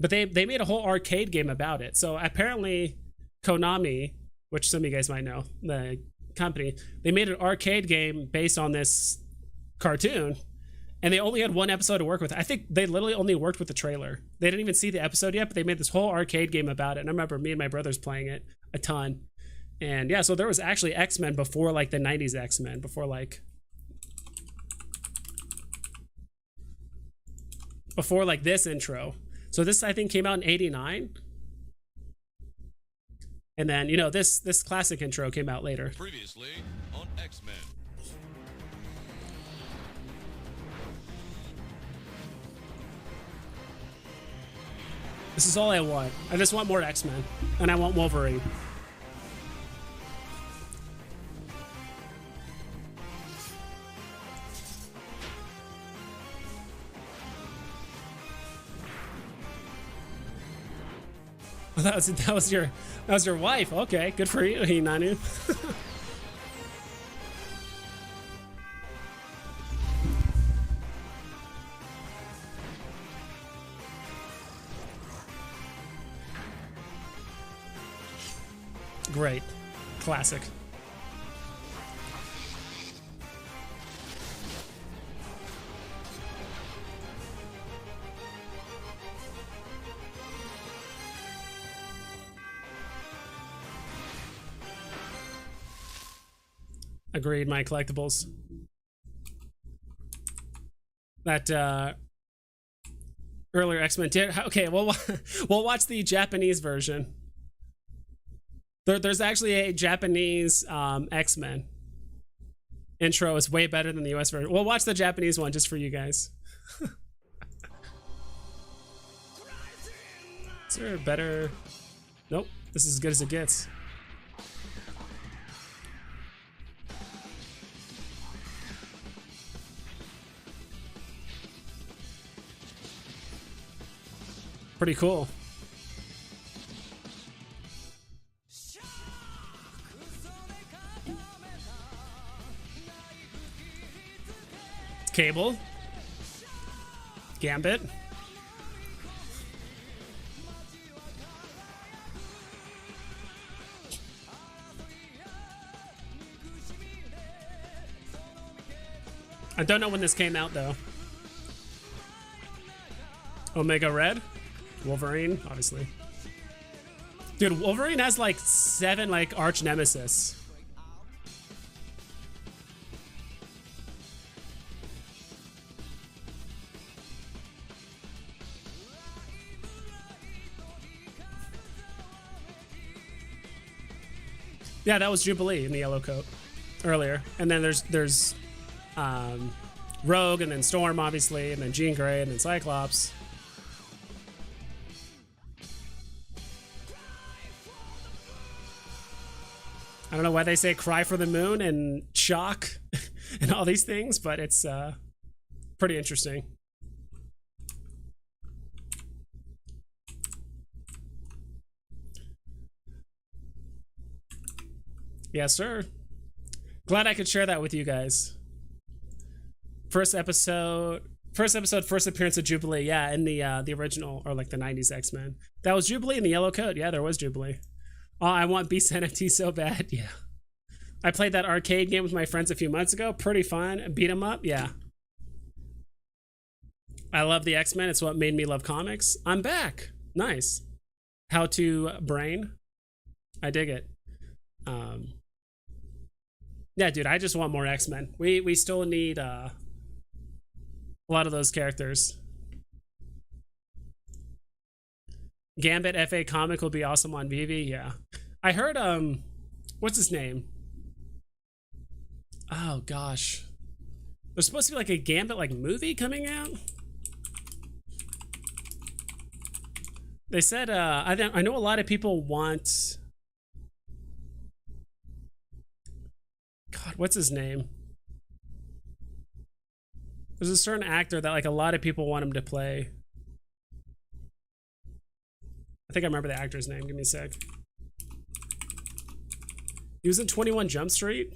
But they made a whole arcade game about it. So apparently Konami, which some of you guys might know, the company, they made an arcade game based on this cartoon, and they only had one episode to work with. I think they literally only worked with the trailer. They didn't even see the episode yet, but they made this whole arcade game about it. And I remember me and my brothers playing it a ton. And yeah, so there was actually X-Men before like the 90s X-Men, before this intro. So this, I think, came out in 89. And then, you know, this classic intro came out later. Previously on X-Men. This is all I want. I just want more X-Men. And I want Wolverine. Oh, that was your wife. Okay, good for you, Hinanu. Great. Classic. Agreed, my collectibles. That earlier X-Men did. Okay, we'll watch the Japanese version. There's actually a Japanese X-Men intro. Is way better than the US version. We'll watch the Japanese one just for you guys. Is there a better? Nope. This is as good as it gets. pretty cool. Cable. Gambit. I don't know when this came out though. Omega Red, Wolverine, obviously. Dude, Wolverine has like 7 like arch nemesis. Yeah, that was Jubilee in the yellow coat earlier, and then there's Rogue, and then Storm, obviously, and then Jean Grey, and then Cyclops. I don't know why they say "Cry for the Moon" and "Shock" and all these things, but it's pretty interesting. Yes, sir. Glad I could share that with you guys. First episode, first appearance of Jubilee. Yeah, in the original, or like the 90s X-Men. That was Jubilee in the yellow coat. Yeah, there was Jubilee. Oh, I want Beast NFT so bad. Yeah. I played that arcade game with my friends a few months ago. Pretty fun. Beat 'em up. Yeah. I love the X-Men. It's what made me love comics. I'm back. Nice. How to brain. I dig it. Yeah, dude, I just want more X-Men. We still need a lot of those characters. Gambit FA comic will be awesome on VEVE. Yeah. I heard what's his name? Oh gosh. There's supposed to be like a Gambit like movie coming out. They said I know a lot of people want, God, what's his name? There's a certain actor that like a lot of people want him to play. I think I remember the actor's name. Give me a sec. He was in 21 Jump Street.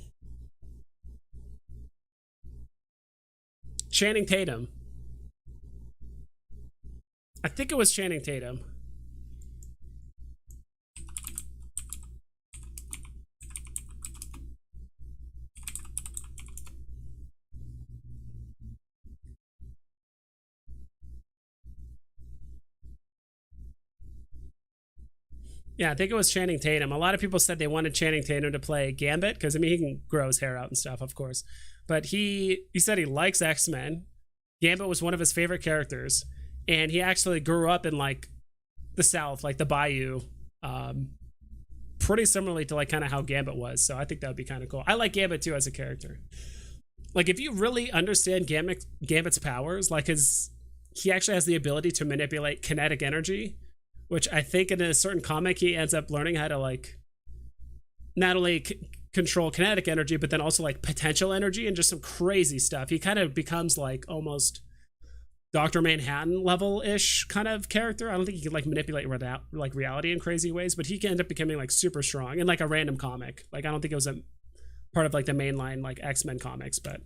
Channing Tatum. I think it was Channing Tatum. Yeah, I think it was Channing Tatum. A lot of people said they wanted Channing Tatum to play Gambit because, I mean, he can grow his hair out and stuff, of course. But he said he likes X-Men. Gambit was one of his favorite characters. And he actually grew up in, like, the South, like the Bayou. Pretty similarly to, like, kind of how Gambit was. So I think that would be kind of cool. I like Gambit, too, as a character. Like, if you really understand Gambit's powers, like, he actually has the ability to manipulate kinetic energy, which I think in a certain comic, he ends up learning how to, like, not only control kinetic energy, but then also, like, potential energy and just some crazy stuff. He kind of becomes, like, almost Dr. Manhattan level-ish kind of character. I don't think he can, like, manipulate like reality in crazy ways, but he can end up becoming, like, super strong in, like, a random comic. Like, I don't think it was a part of, like, the mainline, like, X-Men comics, but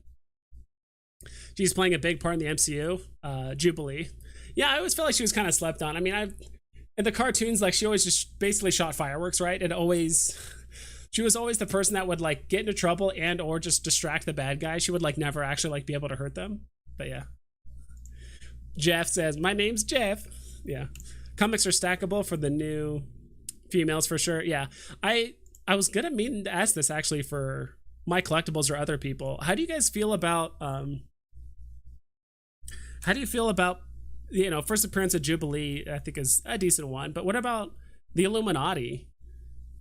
she's playing a big part in the MCU. Jubilee. Yeah, I always felt like she was kind of slept on. I mean, in the cartoons, like, she always just basically shot fireworks, right? And she was always the person that would, like, get into trouble and or just distract the bad guy. She would, like, never actually, like, be able to hurt them. But yeah. Jeff says, my name's Jeff. Yeah. Comics are stackable for the new females for sure. Yeah. I was gonna mean to ask this actually for my collectibles or other people. How do you guys feel about you know, first appearance of Jubilee, I think, is a decent one. But what about the Illuminati?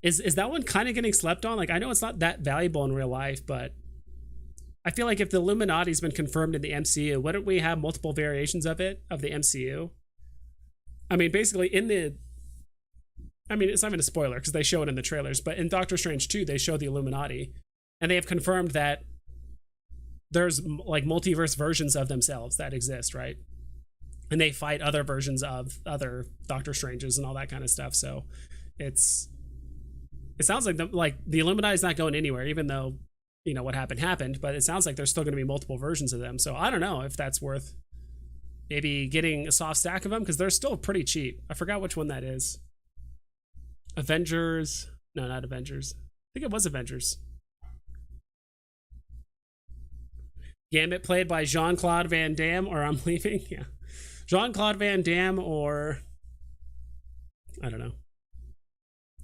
Is that one kind of getting slept on? Like, I know it's not that valuable in real life, but I feel like if the Illuminati's been confirmed in the MCU, wouldn't we have multiple variations of it, of the MCU? I mean, basically it's not even a spoiler because they show it in the trailers, but in Doctor Strange 2, they show the Illuminati, and they have confirmed that there's, like, multiverse versions of themselves that exist, right? and they fight other versions of other Doctor Stranges and all that kind of stuff. So it sounds like the Illuminati's not going anywhere, even though, you know, what happened, but it sounds like there's still going to be multiple versions of them. So I don't know if that's worth maybe getting a soft stack of them, because they're still pretty cheap. I forgot which one that is. Avengers. No, not Avengers. I think it was Avengers. Gambit played by Jean-Claude Van Damme, or I'm leaving. Yeah. Jean-Claude Van Damme, or I don't know.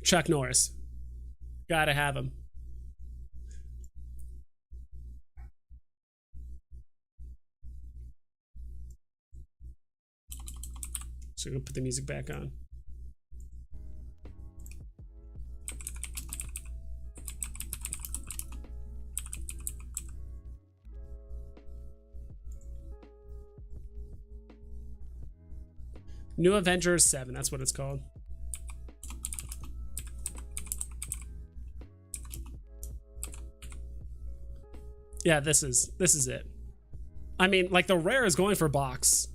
Chuck Norris. Gotta have him. So I'm gonna put the music back on. New Avengers 7, that's what it's called. Yeah, this is it. I mean, like, the rare is going for box.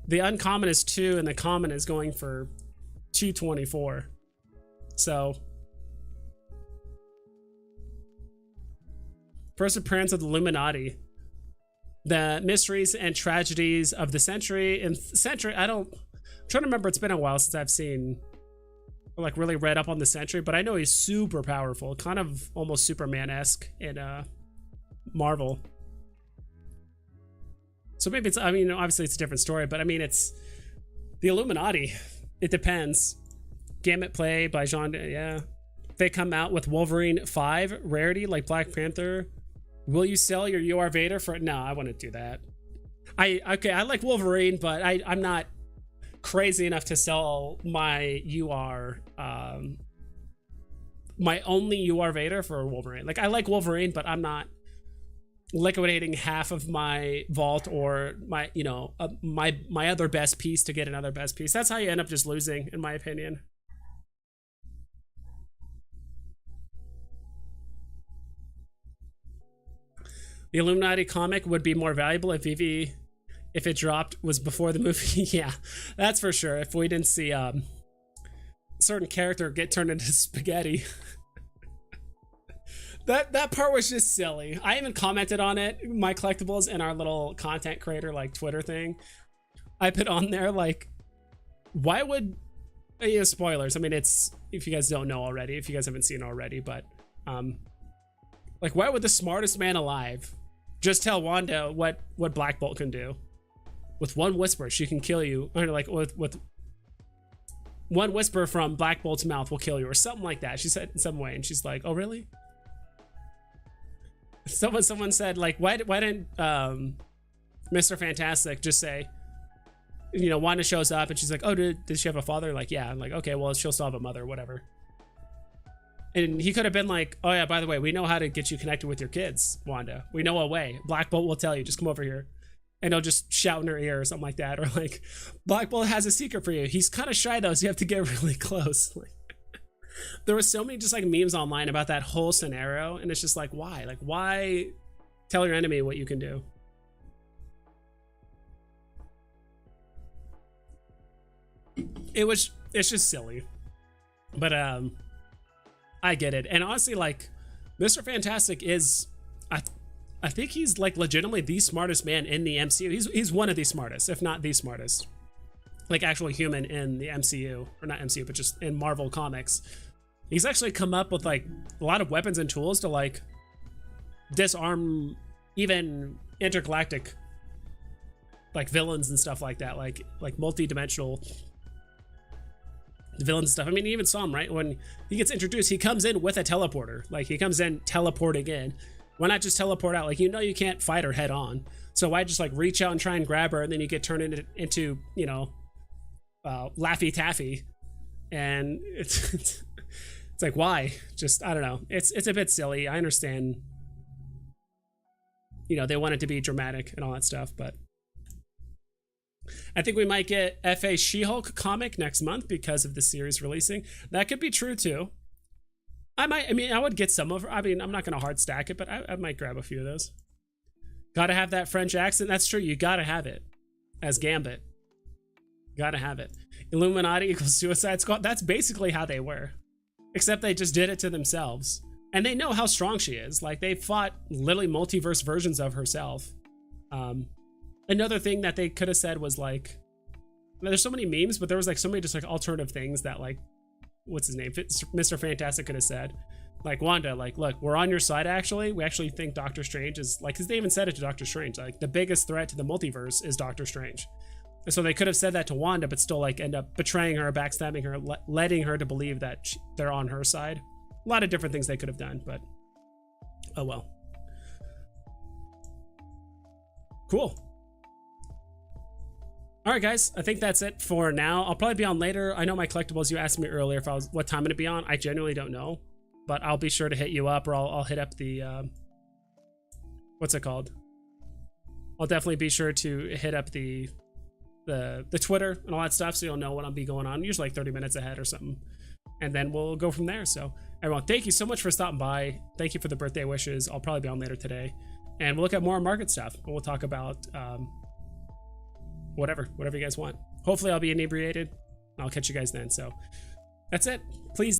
The uncommon is 2 and the common is going for 224. So first appearance of the Illuminati. The mysteries and tragedies of the century. And century, I'm trying to remember, it's been a while since I've seen, like, really read up on the Sentry, but I know he's super powerful, kind of almost Superman-esque in Marvel. So maybe it's, I mean, obviously it's a different story, but I mean, it's the Illuminati. It depends. Gambit play by Jean, yeah. They come out with Wolverine 5 rarity, like Black Panther. Will you sell your UR Vader for it? No, I wouldn't do that. Okay, I like Wolverine, but I'm not crazy enough to sell my UR, my only UR Vader for Wolverine. Like, I like Wolverine, but I'm not liquidating half of my vault or my, you know, my other best piece to get another best piece. That's how you end up just losing, in my opinion. The Illuminati comic would be more valuable if VEVE, if it dropped, was before the movie. Yeah, that's for sure. If we didn't see a certain character get turned into spaghetti. That part was just silly. I even commented on it, my collectibles, in our little content creator, like, Twitter thing. I put on there, like, why would, yeah, spoilers. I mean, it's, if you guys don't know already, if you guys haven't seen it already, but, like, why would the smartest man alive just tell Wanda what Black Bolt can do? With one whisper, she can kill you. Or, like, with one whisper from Black Bolt's mouth will kill you, or something like that. She said in some way, and she's like, oh, really? Someone said, like, why didn't Mr. Fantastic just say, you know, Wanda shows up and she's like, oh, did she have a father? Like, yeah. I'm like, okay, well, she'll still have a mother, whatever. And he could have been like, oh yeah, by the way, we know how to get you connected with your kids, Wanda. We know a way. Black Bolt will tell you, just come over here. And he'll just shout in her ear or something like that. Or like, Black Bolt has a secret for you. He's kind of shy though, so you have to get really close. Like, there was so many just like memes online about that whole scenario, and it's just like, why? Like, why tell your enemy what you can do? It's just silly. But I get it. And honestly, like, Mr. Fantastic is, I think he's like legitimately the smartest man in the MCU. He's one of the smartest, if not the smartest, like, actual human in the MCU, or not MCU, but just in Marvel Comics. He's actually come up with like a lot of weapons and tools to like disarm even intergalactic like villains and stuff like that, like multi-dimensional villains and stuff. I mean, you even saw him, right? When he gets introduced, he comes in with a teleporter. Like, he comes in teleporting in. Why not just teleport out? Like, you know you can't fight her head on, so why just like reach out and try and grab her, and then you get turned into you know, Laffy Taffy. And it's like, why? Just, I don't know. It's a bit silly. I understand, you know, they want it to be dramatic and all that stuff, but I think we might get FA She-Hulk comic next month because of the series releasing. That could be true too. I would get some of her. I mean, I'm not going to hard stack it, but I might grab a few of those. Gotta have that French accent. That's true. You gotta have it as Gambit. Gotta have it. Illuminati equals Suicide Squad. That's basically how they were. Except they just did it to themselves. And they know how strong she is. Like, they fought literally multiverse versions of herself. Another thing that they could have said was like, there's so many memes, but there was like so many just like alternative things that like, what's his name? Mr. Fantastic could have said. Like, Wanda, like, look, we're on your side actually. We actually think Doctor Strange is like, because they even said it to Doctor Strange. Like, the biggest threat to the multiverse is Doctor Strange. And so they could have said that to Wanda, but still like end up betraying her, backstabbing her, letting her to believe that they're on her side. A lot of different things they could have done, but oh well. Cool. All right, guys, I think that's it for now. I'll probably be on later. I know my collectibles, you asked me earlier if I was what time it'd be on. I genuinely don't know, but I'll be sure to hit you up, or I'll hit up the what's it called? I'll definitely be sure to hit up the Twitter and all that stuff, so you'll know when I'll be going on, usually like 30 minutes ahead or something, and then we'll go from there. So everyone, thank you so much for stopping by. Thank you for the birthday wishes. I'll probably be on later today, and we'll look at more market stuff, and we'll talk about whatever you guys want. Hopefully I'll be inebriated. I'll catch you guys then. So that's it. Please